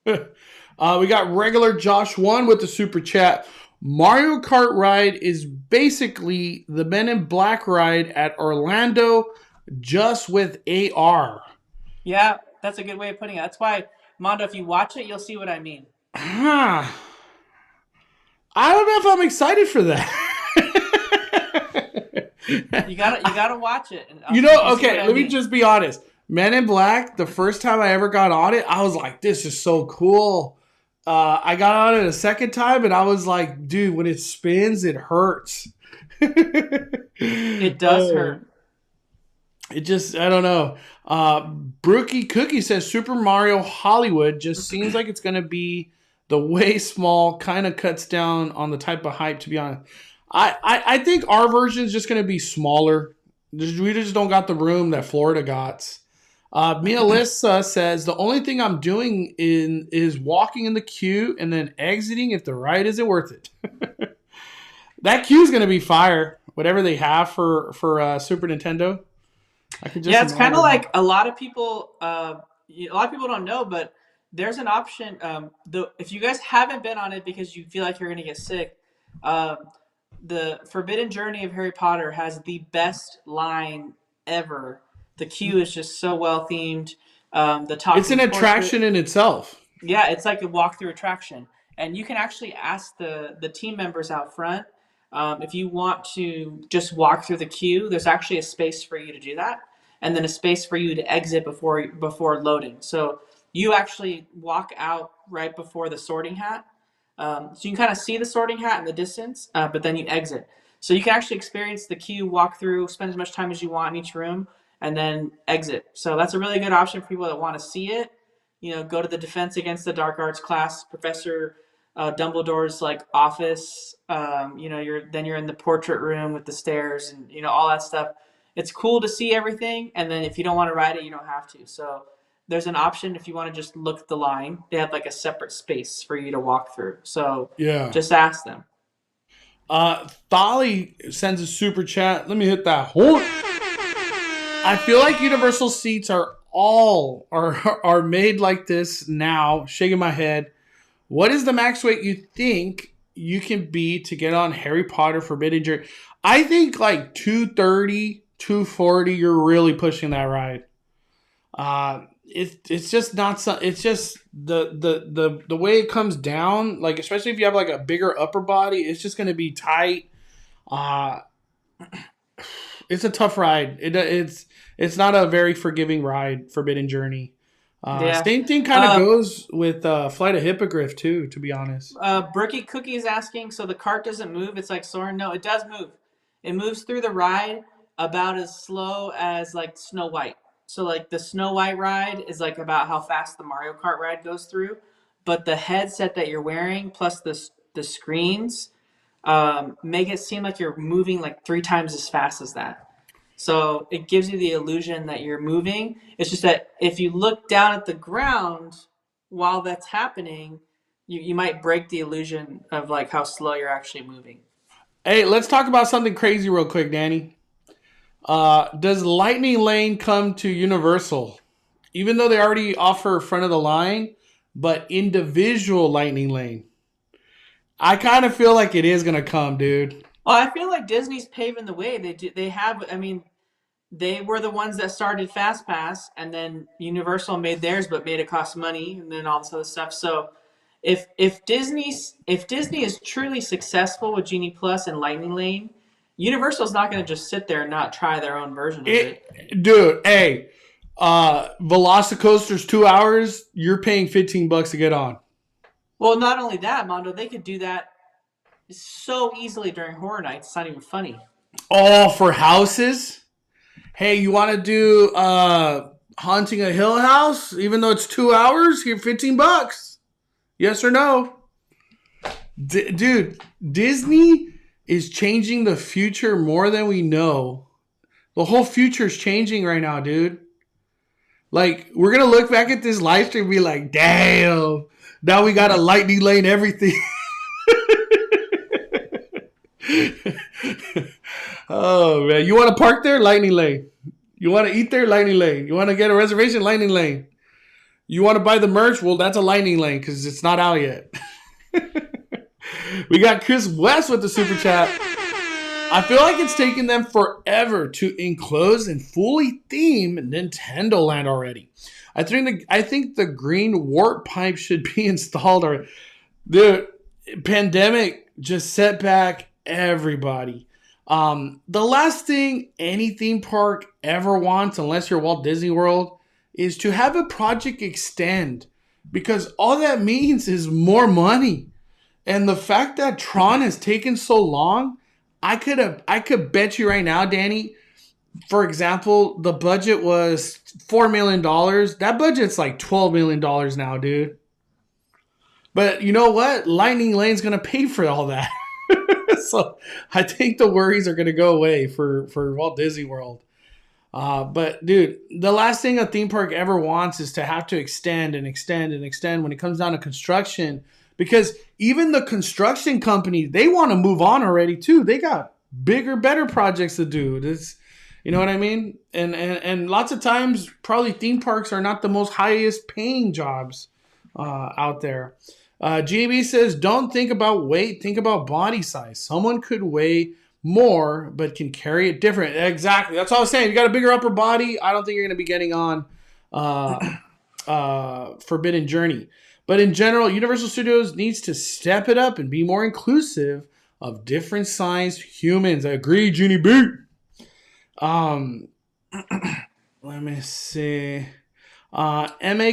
We got regular Josh 1 with the super chat. Mario Kart ride is basically the Men in Black ride at Orlando, just with AR. Yeah, that's a good way of putting it. That's why, Mondo, if you watch it, you'll see what I mean. I don't know if I'm excited for that. You gotta watch it. Okay, let me just be honest. Men in Black, the first time I ever got on it, I was like, this is so cool. I got on it a second time, and I was like, dude, when it spins, it hurts. It does hurt. It just, I don't know. Brookie Cookie says Super Mario Hollywood just seems like it's going to be the way small, kind of cuts down on the type of hype, to be honest. I think our version is just going to be smaller. We just don't got the room that Florida got. Melissa says the only thing I'm doing is walking in the queue and then exiting if the ride isn't worth it. That queue is going to be fire. Whatever they have for Super Nintendo. It's kind of like a lot of people don't know, but there's an option. If you guys haven't been on it because you feel like you're going to get sick, the Forbidden Journey of Harry Potter has the best line ever. The queue is just so well themed. It's an attraction in itself. Yeah, it's like a walkthrough attraction, and you can actually ask the team members out front if you want to just walk through the queue. There's actually a space for you to do that, and then a space for you to exit before loading. So you actually walk out right before the sorting hat. So you can kind of see the sorting hat in the distance, but then you exit. So you can actually experience the queue, walk through, spend as much time as you want in each room, and then exit. So that's a really good option for people that want to see it. Go to the Defense Against the Dark Arts class, Professor Dumbledore's like office. You're in the portrait room with the stairs and all that stuff. It's cool to see everything, and then if you don't want to ride it, you don't have to. So there's an option if you want to just look at the line. They have like a separate space for you to walk through. So Yeah. just ask them. Thali sends a super chat. Let me hit that horn. I feel like Universal seats are made like this now. Shaking my head. What is the max weight you think you can be to get on Harry Potter Forbidden Journey? I think like 230, 240. You're really pushing that ride. It's just not so. It's just the way it comes down. Like especially if you have like a bigger upper body, it's just going to be tight. It's a tough ride. It's not a very forgiving ride. Forbidden Journey. Same thing kind of goes with Flight of Hippogriff too. To be honest. Brookie Cookie is asking. So the cart doesn't move. It's like Soarin'. No, it does move. It moves through the ride about as slow as like Snow White. So like the Snow White ride is like about how fast the Mario Kart ride goes through, but the headset that you're wearing plus the screens make it seem like you're moving like 3 times as fast as that. So it gives you the illusion that you're moving. It's just that if you look down at the ground while that's happening, you might break the illusion of like how slow you're actually moving. Hey, let's talk about something crazy real quick, Danny. Does Lightning Lane come to Universal? Even though they already offer front of the line, but individual Lightning Lane. I kind of feel like it is going to come, dude. Well, I feel like Disney's paving the way. They have, I mean, they were the ones that started FastPass, and then Universal made theirs, but made it cost money, and then all this other stuff. So if Disney is truly successful with Genie Plus and Lightning Lane, Universal's not going to just sit there and not try their own version of it. Dude, hey, Velocicoaster's 2 hours, you're paying $15 to get on. Well, not only that, Mondo, they could do that so easily during Horror Nights. It's not even funny. Oh, for houses? Hey, you want to do Haunting a Hill House? Even though it's 2 hours, you're $15. Yes or no? Dude, Disney is changing the future more than we know. The whole future is changing right now, dude. Like, we're going to look back at this live stream and be like, damn, now we got a Lightning Lane everything. Oh, man. You want to park there? Lightning Lane. You want to eat there? Lightning Lane. You want to get a reservation? Lightning Lane. You want to buy the merch? Well, that's a Lightning Lane because it's not out yet. We got Chris West with the super chat. I feel like it's taken them forever to enclose and fully theme Nintendo Land already. I think the green warp pipe should be installed already. The pandemic just set back everybody. The last thing any theme park ever wants, unless you're Walt Disney World, is to have a project extend, because all that means is more money. And the fact that Tron has taken so long, I could bet you right now, Danny, for example, the budget was $4 million. That budget's like $12 million now, dude. But you know what? Lightning Lane's going to pay for all that. So I think the worries are going to go away for Walt Disney World. But dude, the last thing a theme park ever wants is to have to extend and extend and extend when it comes down to construction. Because even the construction company, they want to move on already too. They got bigger, better projects to do. You know what I mean? And lots of times, probably theme parks are not the most highest paying jobs out there. GB says, don't think about weight, think about body size. Someone could weigh more, but can carry it different. Exactly. That's all I was saying. You got a bigger upper body, I don't think you're going to be getting on Forbidden Journey. But in general, Universal Studios needs to step it up and be more inclusive of different sized humans. I agree, Genie B. Let me see. MA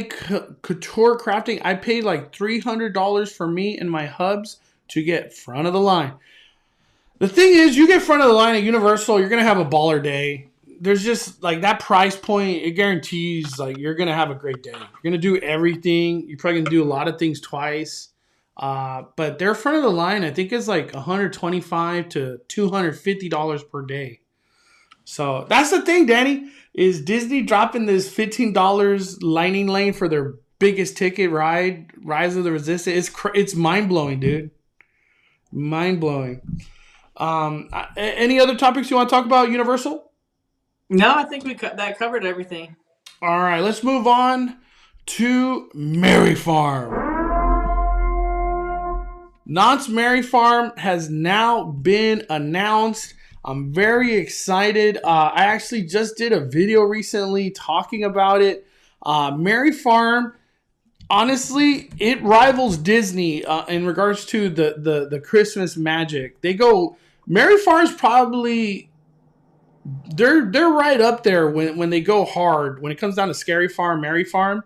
Couture Crafting. I paid like $300 for me and my hubs to get front of the line. The thing is, you get front of the line at Universal, you're going to have a baller day. there's just like that price point. It guarantees like you're gonna have a great day. You're gonna do everything. You're probably gonna do a lot of things twice. But their front of the line, I think, is like $125 to $250 per day. So that's the thing, Danny. Is Disney dropping this $15 lightning lane for their biggest ticket ride, Rise of the Resistance? It's mind blowing, dude. Mind blowing. Any other topics you want to talk about, Universal? No, I think that covered everything. All right, let's move on to Merry Farm. Knott's Merry Farm has now been announced. I'm very excited. I actually just did a video recently talking about it. Merry Farm, honestly, it rivals Disney in regards to the Christmas magic. Merry Farm's probably they're right up there when they go hard. When it comes down to Scary Farm, Merry Farm,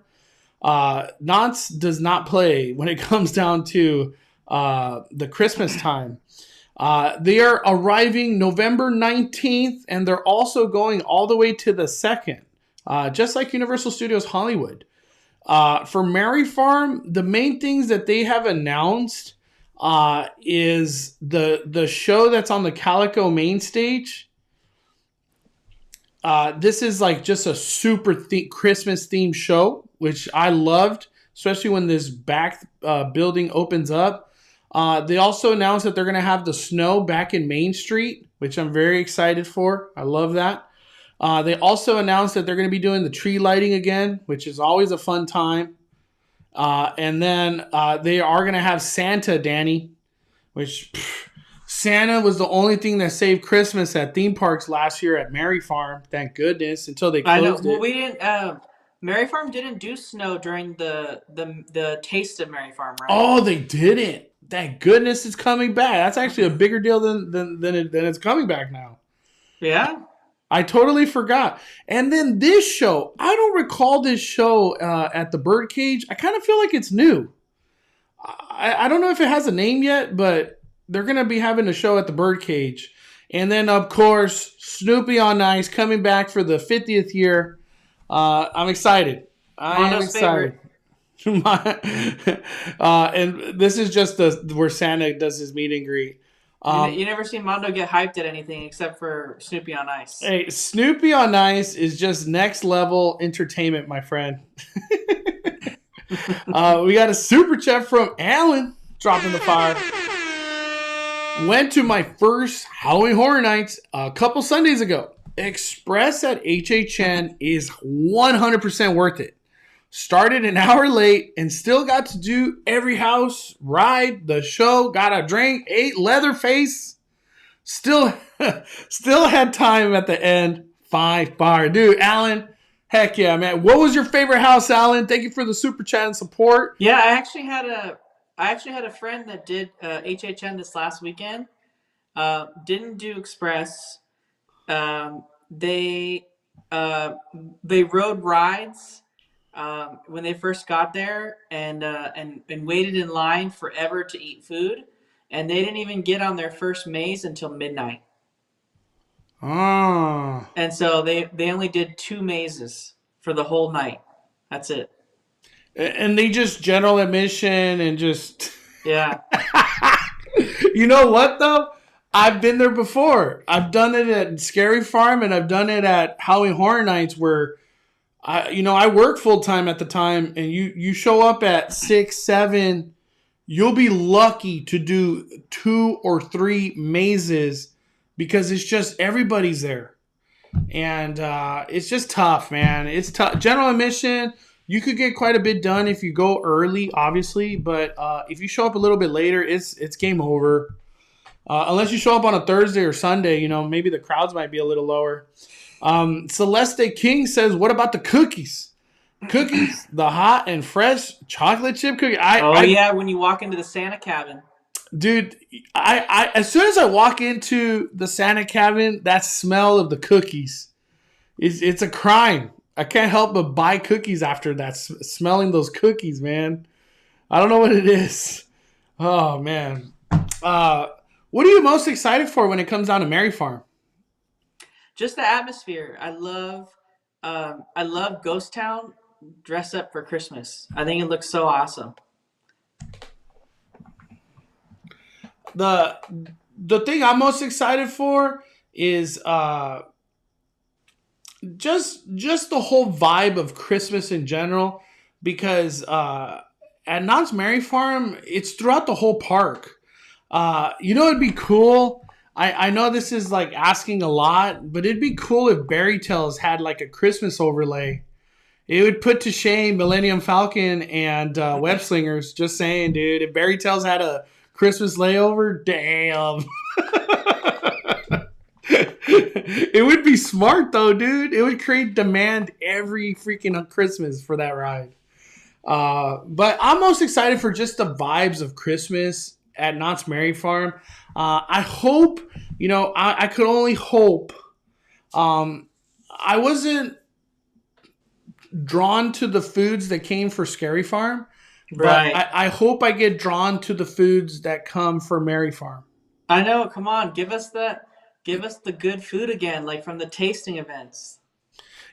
Knott's does not play when it comes down to the Christmas time. They are arriving November 19th, and they're also going all the way to the 2nd, just like Universal Studios Hollywood. For Merry Farm, the main things that they have announced is the show that's on the Calico main stage. This is like just a super Christmas themed show, which I loved, especially when this back building opens up. They also announced that they're going to have the snow back in Main Street, which I'm very excited for. I love that. They also announced that they're going to be doing the tree lighting again, which is always a fun time. And then they are going to have Santa, Danny, which Santa was the only thing that saved Christmas at theme parks last year at Merry Farm. Thank goodness, until they closed it. Well, we didn't. Merry Farm didn't do snow during the Taste of Merry Farm, right? Oh, they didn't. Thank goodness it's coming back. That's actually a bigger deal than it's coming back now. Yeah. I totally forgot. And then this show, I don't recall this show at the Birdcage. I kind of feel like it's new. I don't know if it has a name yet, but they're going to be having a show at the Birdcage. And then, of course, Snoopy on Ice coming back for the 50th year. I'm excited. I am excited. And this is just where Santa does his meet and greet. You never seen Mondo get hyped at anything except for Snoopy on Ice. Hey, Snoopy on Ice is just next level entertainment, my friend. We got a super chat from Alan dropping the fire. Went to my first Halloween Horror Nights a couple Sundays ago. Express at HHN is 100% worth it. Started an hour late and still got to do every house, ride, the show, got a drink, ate Leatherface. Still had time at the end. 5-bar. Dude, Alan, heck yeah, man. What was your favorite house, Alan? Thank you for the super chat and support. Yeah, I actually had a friend that did HHN this last weekend. Didn't do Express. They rode rides when they first got there and waited in line forever to eat food, and they didn't even get on their first maze until midnight. Oh. And so they only did 2 mazes for the whole night. That's it. And they just general admission and just yeah. You know what though? I've been there before. I've done it at Scary Farm and I've done it at Halloween Horror Nights where I work full time at the time, and you show up at 6, 7, you'll be lucky to do 2 or 3 mazes because it's just everybody's there, and it's just tough, man. It's tough. General admission, you could get quite a bit done if you go early, obviously, but if you show up a little bit later, it's game over. Unless you show up on a Thursday or Sunday, maybe the crowds might be a little lower. Celeste King says, what about the cookies? Cookies, the hot and fresh chocolate chip cookie. When you walk into the Santa cabin. Dude, I as soon as I walk into the Santa cabin, that smell of the cookies, it's a crime. I can't help but buy cookies after that, smelling those cookies, man. I don't know what it is. Oh, man. What are you most excited for when it comes down to Merry Farm? just the atmosphere. I love Ghost Town dress up for Christmas. I think it looks so awesome. The thing I'm most excited for is just the whole vibe of Christmas in general, because at Knott's Merry Farm, it's throughout the whole park. It'd be cool. I know this is like asking a lot, but it'd be cool if Berry Tales had like a Christmas overlay. It would put to shame Millennium Falcon and Web Slingers. Just saying, dude. If Berry Tales had a Christmas layover, damn. It would be smart though, dude. It would create demand every freaking Christmas for that ride. But I'm most excited for just the vibes of Christmas at Knott's Merry Farm. I hope, I could only hope. I wasn't drawn to the foods that came for Scary Farm, Right. but I hope I get drawn to the foods that come for Merry Farm. I know. Come on, give us the good food again, like from the tasting events.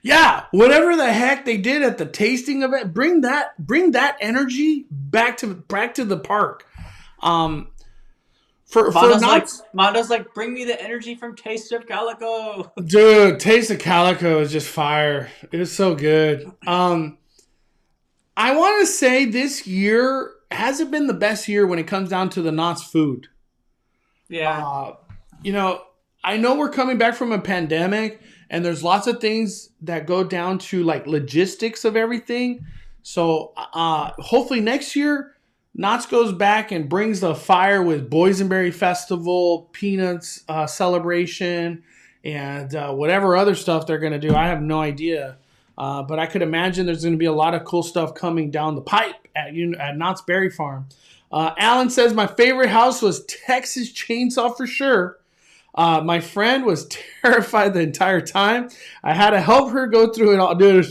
Yeah, whatever the heck they did at the tasting event, bring that energy back to the park. Mondo's like, bring me the energy from Taste of Calico. Dude, Taste of Calico is just fire. It was so good. I want to say this year hasn't been the best year when it comes down to the Knott's food. Yeah. I know we're coming back from a pandemic, and there's lots of things that go down to like logistics of everything. So hopefully next year, Knott's goes back and brings the fire with Boysenberry Festival, Peanuts celebration, and whatever other stuff they're going to do. I have no idea. But I could imagine there's going to be a lot of cool stuff coming down the pipe at Knott's Berry Farm. Alan says, my favorite house was Texas Chainsaw for sure. My friend was terrified the entire time. I had to help her go through it all. Dude,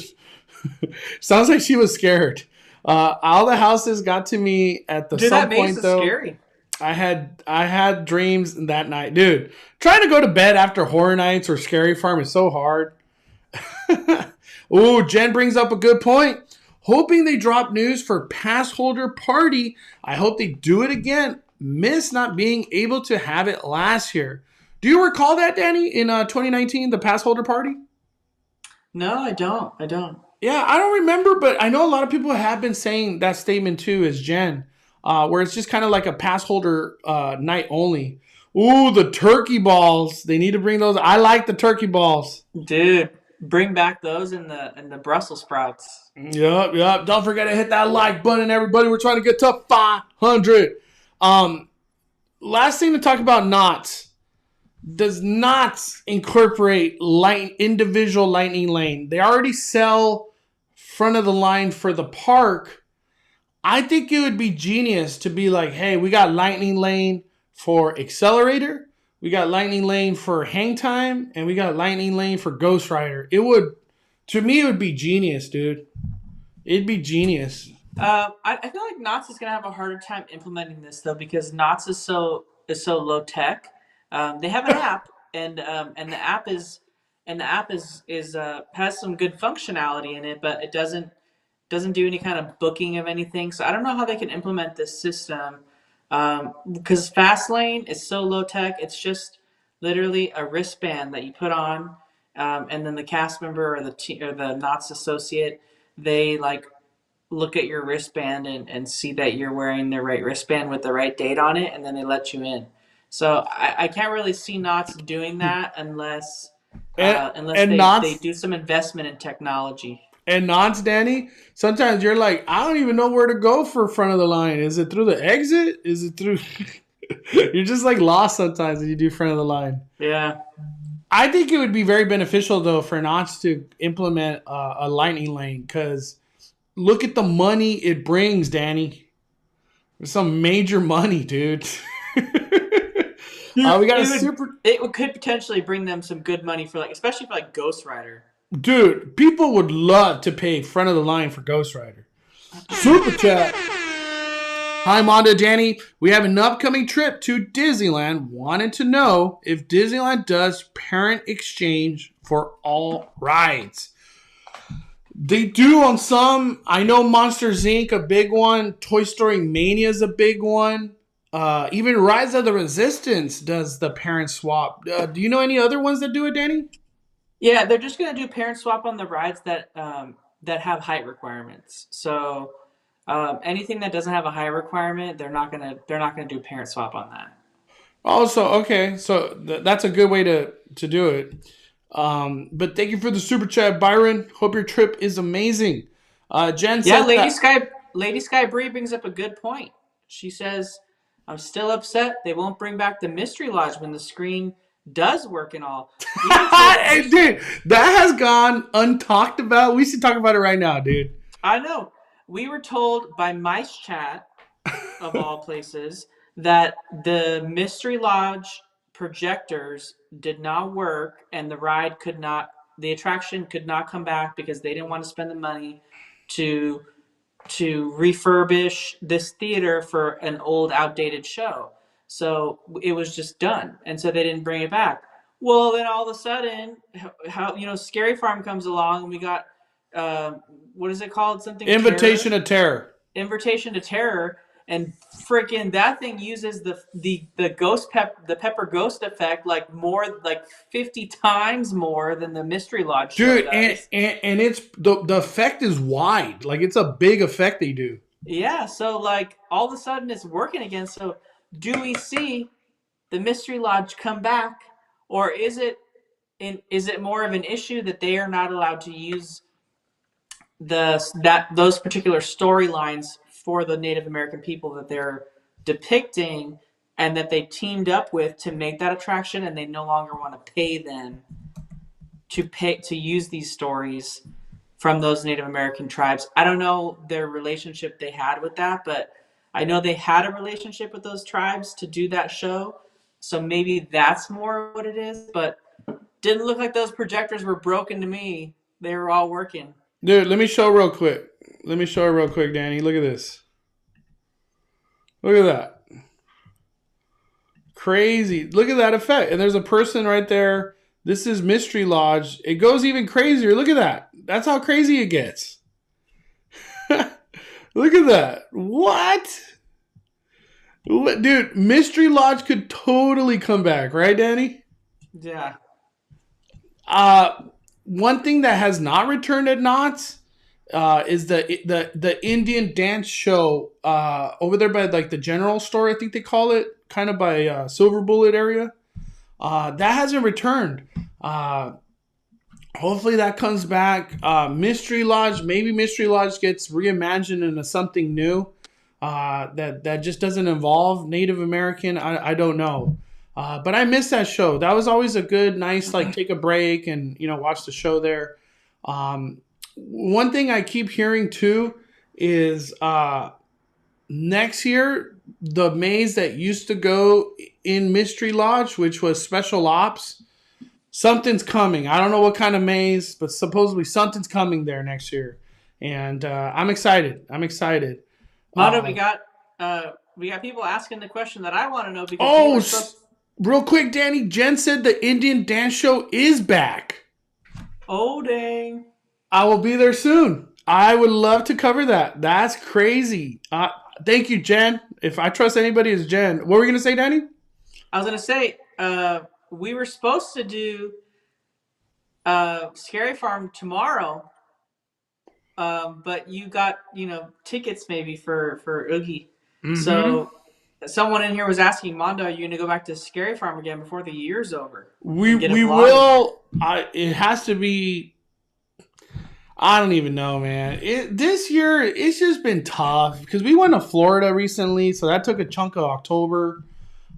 sounds like she was scared. All the houses got to me at the some point though. Scary. I had dreams that night, dude. Trying to go to bed after Horror Nights or Scary Farm is so hard. Ooh, Jen brings up a good point. Hoping they drop news for pass holder party. I hope they do it again. Miss not being able to have it last year. Do you recall that, Danny, in 2019, the pass holder party? No, I don't. Yeah, I don't remember, but I know a lot of people have been saying that statement too, as Jen, where it's just kind of like a pass holder night only. Ooh, the turkey balls. They need to bring those. I like the turkey balls. Dude, bring back those in the Brussels sprouts. Yep. Don't forget to hit that like button, everybody. We're trying to get to 500. Last thing to talk about Knott's. Does not incorporate individual lightning lane. They already sell front of the line for the park. I think it would be genius to be like, hey, we got lightning lane for Accelerator, we got lightning lane for Hang Time, and we got lightning lane for Ghost Rider. It would be genius, dude. It'd be genius. I feel like Knott's is gonna have a harder time implementing this though, because Knott's is so low tech. They have an app, and the app is has some good functionality in it, but it doesn't do any kind of booking of anything. So I don't know how they can implement this system, because Fastlane is so low tech. It's just literally a wristband that you put on, and then the cast member or the Knott's associate, they like look at your wristband and see that you're wearing the right wristband with the right date on it, and then they let you in. So I can't really see Knott's doing that unless they do some investment in technology. And Knott's, Danny, sometimes you're like, I don't even know where to go for front of the line. Is it through the exit? Is it through... You're just like lost sometimes when you do front of the line. Yeah. I think it would be very beneficial, though, for Knott's to implement a lightning lane, because look at the money it brings, Danny. There's some major money, dude. It could potentially bring them some good money for especially for Ghost Rider. Dude, people would love to pay front of the line for Ghost Rider. Super chat. Hi, Monda, Danny. We have an upcoming trip to Disneyland. Wanted to know if Disneyland does parent exchange for all rides. They do on some. I know Monsters Inc. a big one. Toy Story Mania is a big one. Even Rise of the Resistance does the parent swap. Do you know any other ones that do it, Danny? Yeah, they're just gonna do parent swap on the rides that have height requirements. So anything that doesn't have a height requirement, they're not gonna do parent swap on that. Also, okay, so that's a good way to do it. But thank you for the super chat, Byron. Hope your trip is amazing. Jen Yeah, says that. Lady Sky Bree brings up a good point. She says, "I'm still upset they won't bring back the Mystery Lodge when the screen does work and all." We were told Hey, dude, that has gone untalked about. We should talk about it right now, dude. I know. We were told by Mice Chat, of all places, that the Mystery Lodge projectors did not work and the attraction could not come back because they didn't want to spend the money to refurbish this theater for an old outdated show. So it was just done. And so they didn't bring it back. Well, then all of a sudden, how Scary Farm comes along and we got uh, what is it called? Something terror. Invitation of Terror. Invitation to Terror, and freaking that thing uses the the pepper ghost effect like 50 times more than the Mystery Lodge show Dude, does. and it's the effect is wide. Like it's a big effect they do. Yeah, so like all of a sudden it's working again. So do we see the Mystery Lodge come back, or is it more of an issue that they are not allowed to use those particular storylines for the Native American people that they're depicting and that they teamed up with to make that attraction, and they no longer want to pay them to use these stories from those Native American tribes. I don't know their relationship they had with that, but I know they had a relationship with those tribes to do that show. So maybe that's more what it is, but didn't look like those projectors were broken to me. They were all working. Dude, let me show real quick. Let me show it real quick, Danny. Look at this. Look at that. Crazy. Look at that effect. And there's a person right there. This is Mystery Lodge. It goes even crazier. Look at that. That's how crazy it gets. Look at that. What? Dude, Mystery Lodge could totally come back, right, Danny? Yeah. One thing that has not returned at Knott's is the Indian dance show over there by like the general store, I think they call it, kind of by Silver Bullet area. That hasn't returned. Hopefully that comes back. Mystery Lodge, maybe Mystery Lodge gets reimagined into something new that just doesn't involve Native American. I don't know. But I miss that show. That was always a good, nice, like take a break and, watch the show there. One thing I keep hearing too is next year, the maze that used to go in Mystery Lodge, which was Special Ops, something's coming. I don't know what kind of maze, but supposedly something's coming there next year. And I'm excited. Motto, we got people asking the question that I want to know because real quick, Danny. Jen said the Indian dance show is back. Oh dang! I will be there soon. I would love to cover that. That's crazy. Thank you, Jen. If I trust anybody, it's Jen. What were we gonna say, Danny? I was gonna say we were supposed to do Scary Farm tomorrow, but you got tickets maybe for Oogie. Mm-hmm. So someone in here was asking Mondo, are you gonna go back to Scary Farm again before the year's over? We will. It has to be. I don't even know, man. This year, it's just been tough because we went to Florida recently, so that took a chunk of October.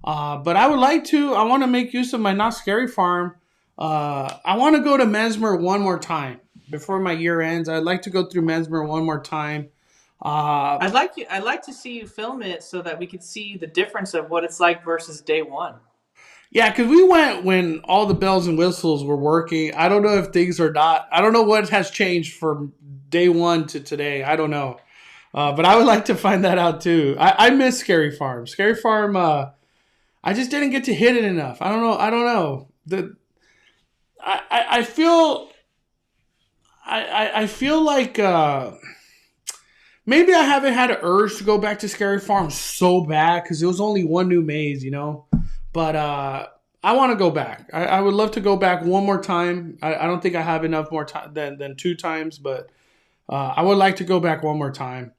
But I would like to. I want to make use of my Not Scary Farm. I want to go to Mesmer one more time before my year ends. I'd like to go through Mesmer one more time. I'd like to see you film it so that we could see the difference of what it's like versus day one. Yeah, because we went when all the bells and whistles were working. I don't know if things are not. I don't know what has changed from day one to today. I don't know. But I would like to find that out too. I miss Scary Farm. Scary Farm. I just didn't get to hit it enough. I don't know. I feel. I feel like maybe I haven't had an urge to go back to Scary Farm so bad because it was only one new maze, But I want to go back. I would love to go back one more time. I don't think I have enough more time than 2 times, but I would like to go back one more time.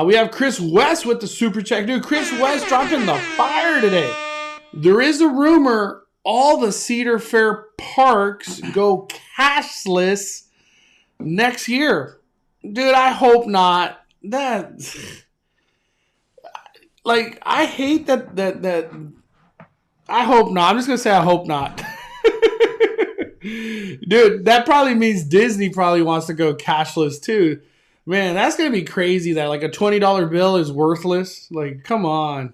We have Chris West with the super check. Dude, Chris West dropping the fire today. There is a rumor all the Cedar Fair parks go cashless next year. Dude, I hope not. I hate that I hope not. I'm just going to say I hope not. Dude, that probably means Disney probably wants to go cashless too. Man, that's going to be crazy that like a $20 bill is worthless. Like, come on.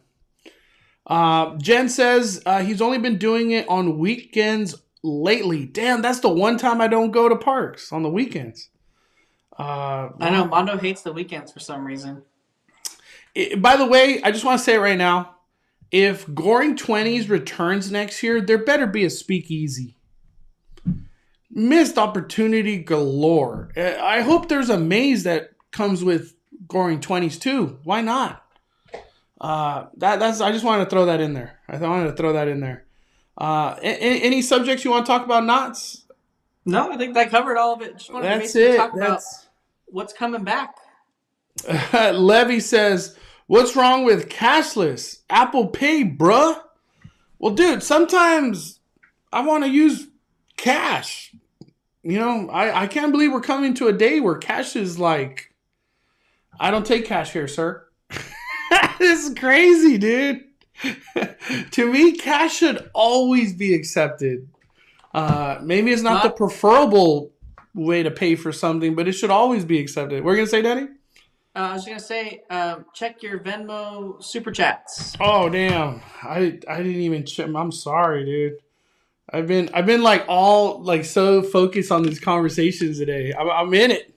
Jen says he's only been doing it on weekends lately. Damn, that's the one time I don't go to parks, on the weekends. I know Mondo hates the weekends for some reason. By the way, I just want to say it right now. If Goring 20s returns next year, there better be a speakeasy. Missed opportunity galore. I hope there's a maze that comes with Goring 20s too. Why not? I just wanted to throw that in there. Any subjects you want to talk about, Knots? No, I think that covered all of it. Just wanted to basically talk about what's coming back. Levy says, what's wrong with cashless? Apple Pay, bruh? Well, dude, sometimes I want to use cash. I can't believe we're coming to a day where cash is like, I don't take cash here, sir. This is crazy, dude. To me, cash should always be accepted. Maybe it's not the preferable way to pay for something, but it should always be accepted. What are you going to say, Danny? I was going to say, check your Venmo super chats. Oh, damn. I didn't even check. I'm sorry, dude. I've been like all like so focused on these conversations today. I'm in it.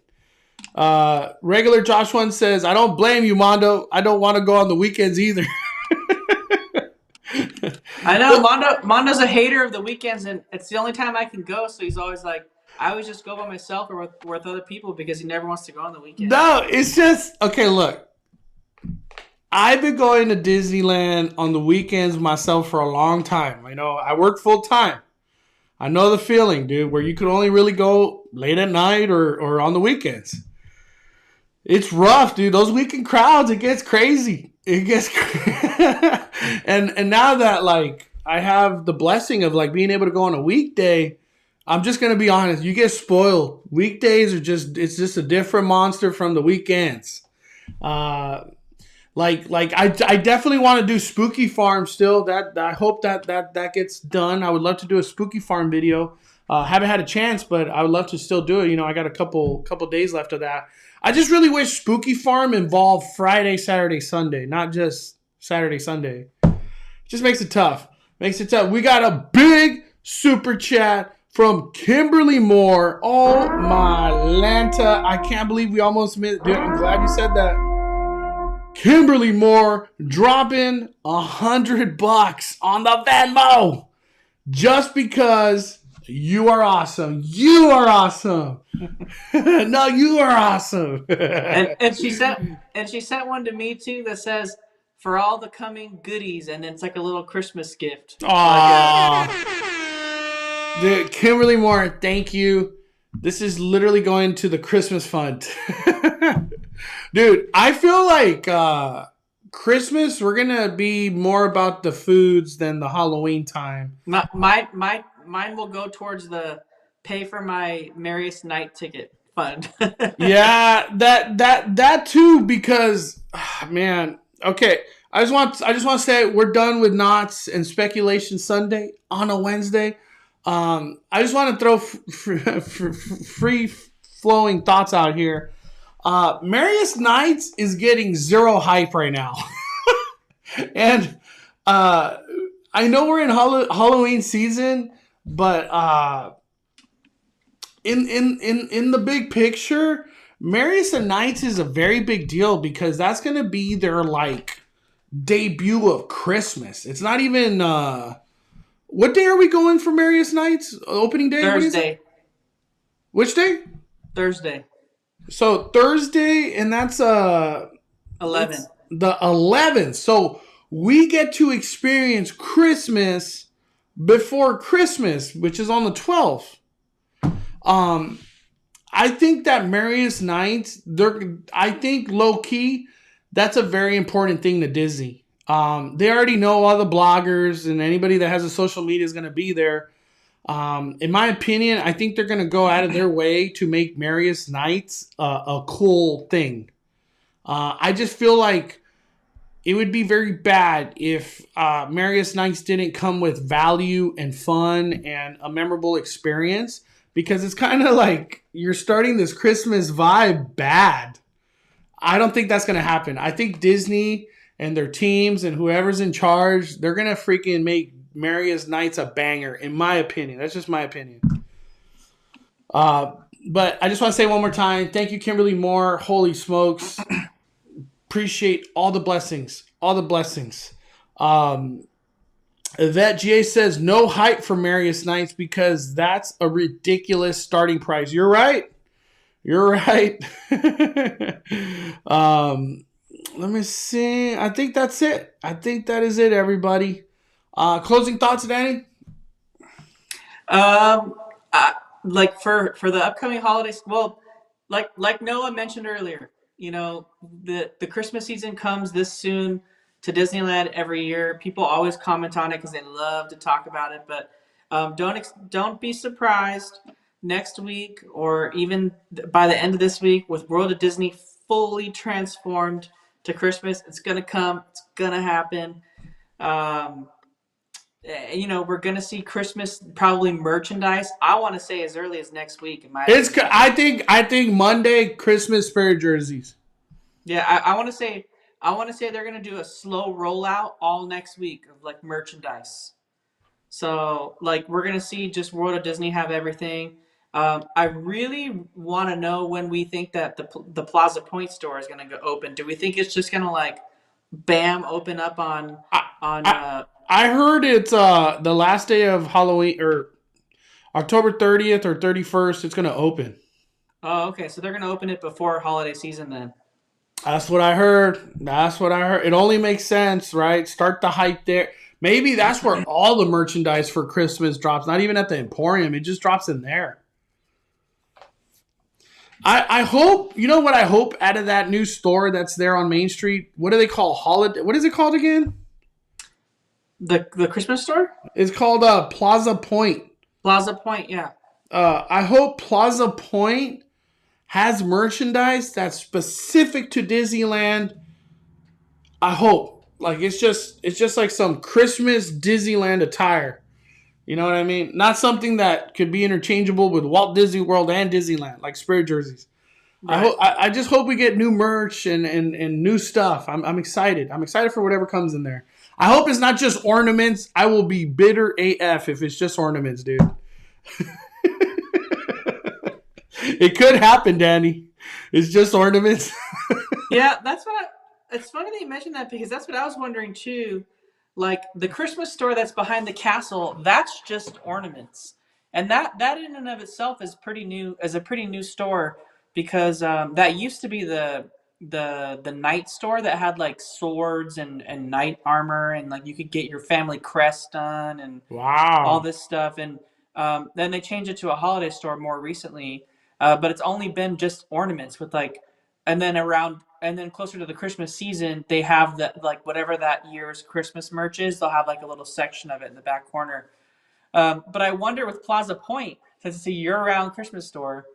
Regular Josh One says, I don't blame you, Mondo. I don't want to go on the weekends either. I know Mondo's a hater of the weekends, and it's the only time I can go. So he's always like, I always just go by myself or with other people because he never wants to go on the weekend. No, it's just okay. Look, I've been going to Disneyland on the weekends myself for a long time. I work full time. I know the feeling, dude, where you could only really go late at night or on the weekends. It's rough, dude. Those weekend crowds, it gets crazy. And now that like I have the blessing of like being able to go on a weekday, I'm just gonna be honest. You get spoiled. Weekdays are it's just a different monster from the weekends. I definitely want to do Spooky Farm still. That I hope that gets done. I would love to do a Spooky Farm video. Haven't had a chance, but I would love to still do it. I got a couple days left of that. I just really wish Spooky Farm involved Friday, Saturday, Sunday, not just Saturday, Sunday. Just makes it tough. We got a big super chat from Kimberly Moore. Oh my Lanta. I can't believe we almost missed. Dude, I'm glad you said that. Kimberly Moore dropping $100 on the Venmo just because you are awesome. You are awesome. No, you are awesome. and she sent one to me too that says, for all the coming goodies, and then it's like a little Christmas gift. Aww. Dude, Kimberly Moore, thank you. This is literally going to the Christmas fund. Dude, I feel like Christmas, we're going to be more about the foods than the Halloween time. Mine will go towards the pay for my Merriest Night ticket fund. Yeah, that too, because, man, okay. I just want to say we're done with Knots and Speculation Sunday on a Wednesday. I just want to throw free-flowing thoughts out here. Merriest Nights is getting zero hype right now. And I know we're in Halloween season, but in the big picture, Marius and Knights is a very big deal because that's going to be their like debut of Christmas. It's not even what day are we going for Marius Knights? Opening day? Thursday. Which day? Thursday. So Thursday, and that's 11. The 11th. So we get to experience Christmas before Christmas, which is on the 12th. I think that Marius Knights, I think low key, that's a very important thing to Disney. They already know all the bloggers and anybody that has a social media is going to be there. In my opinion, I think they're going to go out of their way to make Marius Knights a cool thing. I just feel like it would be very bad if Marius Knights didn't come with value and fun and a memorable experience, because it's kind of like you're starting this Christmas vibe bad. I don't think that's going to happen. I think Disney and their teams and whoever's in charge, they're going to freaking make Marius Knights a banger, in my opinion. That's just my opinion. But I just want to say one more time, thank you, Kimberly Moore. Holy smokes. Appreciate all the blessings. All the blessings. That GA says no hype for Marius Knights because that's a ridiculous starting price. You're right. You're right. Let me see. I think that's it. I think that is it, everybody. Closing thoughts, Danny? Like for the upcoming holidays, well, like Noah mentioned earlier, you know, the Christmas season comes this soon to Disneyland every year. People always comment on it because they love to talk about it. But don't be surprised next week or even by the end of this week with World of Disney fully transformed to Christmas. It's gonna come. It's gonna happen. You know, we're gonna see Christmas probably merchandise. I want to say as early as next week. In my opinion. I think Monday Christmas spirit jerseys. Yeah, I want to say they're gonna do a slow rollout all next week of like merchandise. So like we're gonna see just World of Disney have everything. I really want to know when we think that the Plaza Point store is gonna go open. Do we think it's just gonna like, bam, open up on? I heard it's the last day of Halloween or October 30th or 31st. It's gonna open. Oh, okay. So they're gonna open it before holiday season then. That's what I heard. It only makes sense, right? Start the hype there. Maybe that's where all the merchandise for Christmas drops. Not even at the Emporium. It just drops in there. I hope, you know what I hope out of that new store that's there on Main Street? What do they call holiday? What is it called again? The Christmas store? It's called Plaza Point. Plaza Point, yeah. I hope Plaza Point has merchandise that's specific to Disneyland. I hope. Like it's just like some Christmas Disneyland attire. You know what I mean? Not something that could be interchangeable with Walt Disney World and Disneyland, like spirit jerseys. Right. I just hope we get new merch and new stuff. I'm excited. I'm excited for whatever comes in there. I hope it's not just ornaments. I will be bitter AF if it's just ornaments, dude. It could happen, Danny. It's just ornaments. Yeah, it's funny that you mentioned that because that's what I was wondering too. Like the Christmas store that's behind the castle, that's just ornaments, and that in and of itself is pretty new. As a pretty new store because that used to be the knight store that had like swords and knight armor and like you could get your family crest done and all this stuff. And then they changed it to a holiday store more recently, but it's only been just ornaments with like, and then closer to the Christmas season, they have the like whatever that year's Christmas merch is. They'll have like a little section of it in the back corner. But I wonder with Plaza Point, since it's a year-round Christmas store,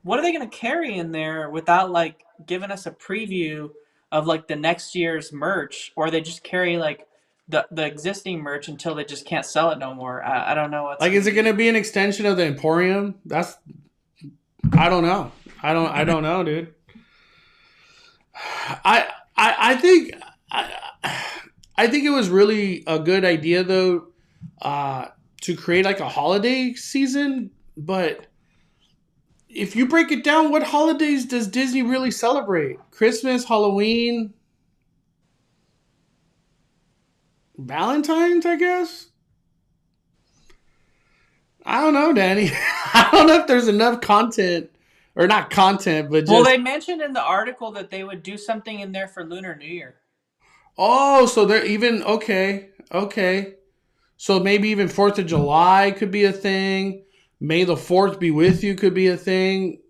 what are they going to carry in there without like giving us a preview of like the next year's merch, or they just carry like the existing merch until they just can't sell it no more? I don't know. Is it going to be an extension of the Emporium? I don't know. I don't know, dude. I think it was really a good idea though to create like a holiday season, but if you break it down, what holidays does Disney really celebrate? Christmas, Halloween, Valentine's, I guess? I don't know, Danny. I don't know if there's enough content, or not content, but just... Well, they mentioned in the article that they would do something in there for Lunar New Year. Oh, so they're even... Okay. So maybe even 4th of July could be a thing. May the 4th be with you could be a thing.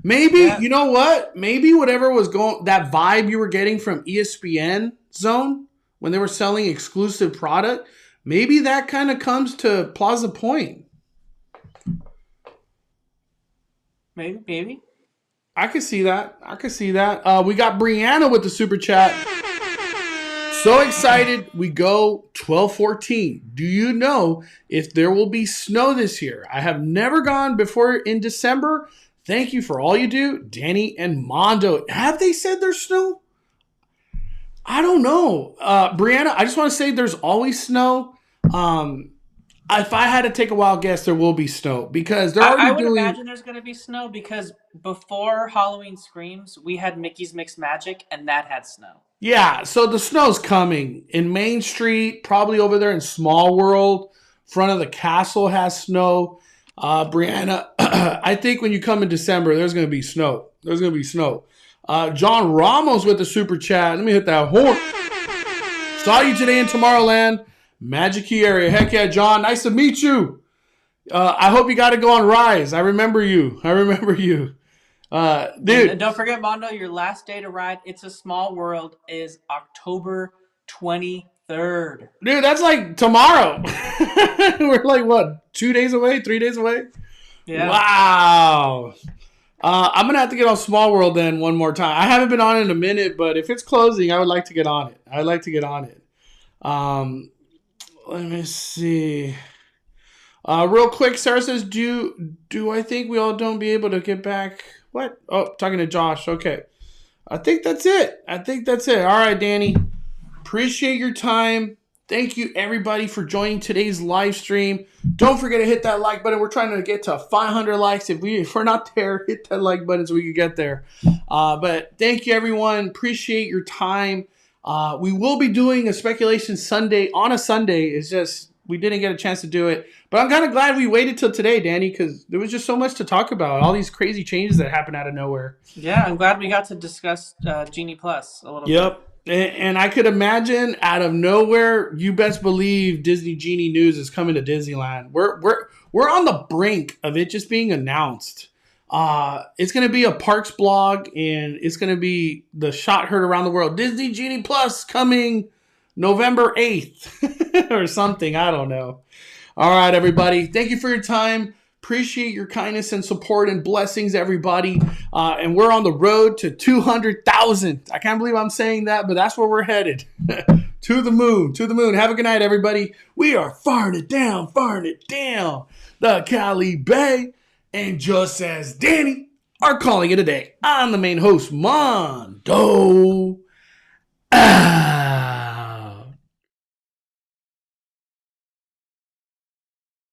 Maybe, you know what? Maybe whatever was going... That vibe you were getting from ESPN Zone when they were selling exclusive product, maybe that kind of comes to Plaza Point. Maybe. I could see that. We got Brianna with the super chat. So excited. We go 12/14. Do you know if there will be snow this year? I have never gone before in December. Thank you for all you do, Danny and Mondo. Have they said there's snow? I don't know. Brianna, I just want to say there's always snow. If I had to take a wild guess, there will be snow because they're already I would imagine there's going to be snow because before Halloween Screams, we had Mickey's Mixed Magic, and that had snow. Yeah, so the snow's coming. In Main Street, probably over there in Small World, front of the castle has snow. Brianna, I think when you come in December, there's going to be snow. John Ramos with the super chat. Let me hit that horn. Saw you today in Tomorrowland. Magic Key area. Heck yeah, John. Nice to meet you. I hope you got to go on Rise. I remember you. Dude. And don't forget, Mondo, your last day to ride It's a Small World is October 23rd. Dude, that's like tomorrow. We're like, what, 2 days away? 3 days away? Yeah. Wow. I'm going to have to get on Small World then one more time. I haven't been on it in a minute, but if it's closing, I would like to get on it. Let me see. Real quick, Sarah says, do I think we all don't be able to get back? What? Oh, talking to Josh. Okay. I think that's it. All right, Danny. Appreciate your time. Thank you, everybody, for joining today's live stream. Don't forget to hit that like button. We're trying to get to 500 likes. If we're not there, hit that like button so we can get there. But thank you, everyone. Appreciate your time. We will be doing a Speculation Sunday on a Sunday. It's just we didn't get a chance to do it. But I'm kind of glad we waited till today, Danny, because there was just so much to talk about. All these crazy changes that happened out of nowhere. Yeah, I'm glad we got to discuss Genie Plus a little bit. Yep. And I could imagine out of nowhere, you best believe Disney Genie news is coming to Disneyland. We're on the brink of it just being announced. It's going to be a Parks blog, and it's going to be the shot heard around the world. Disney Genie Plus coming November 8th or something. I don't know. All right, everybody. Thank you for your time. Appreciate your kindness and support and blessings, everybody. And we're on the road to 200,000. I can't believe I'm saying that, but that's where we're headed. To the moon. Have a good night, everybody. We are firing it down. The Cali Bay. And just as Danny are calling it a day, I'm the main host, Mondo.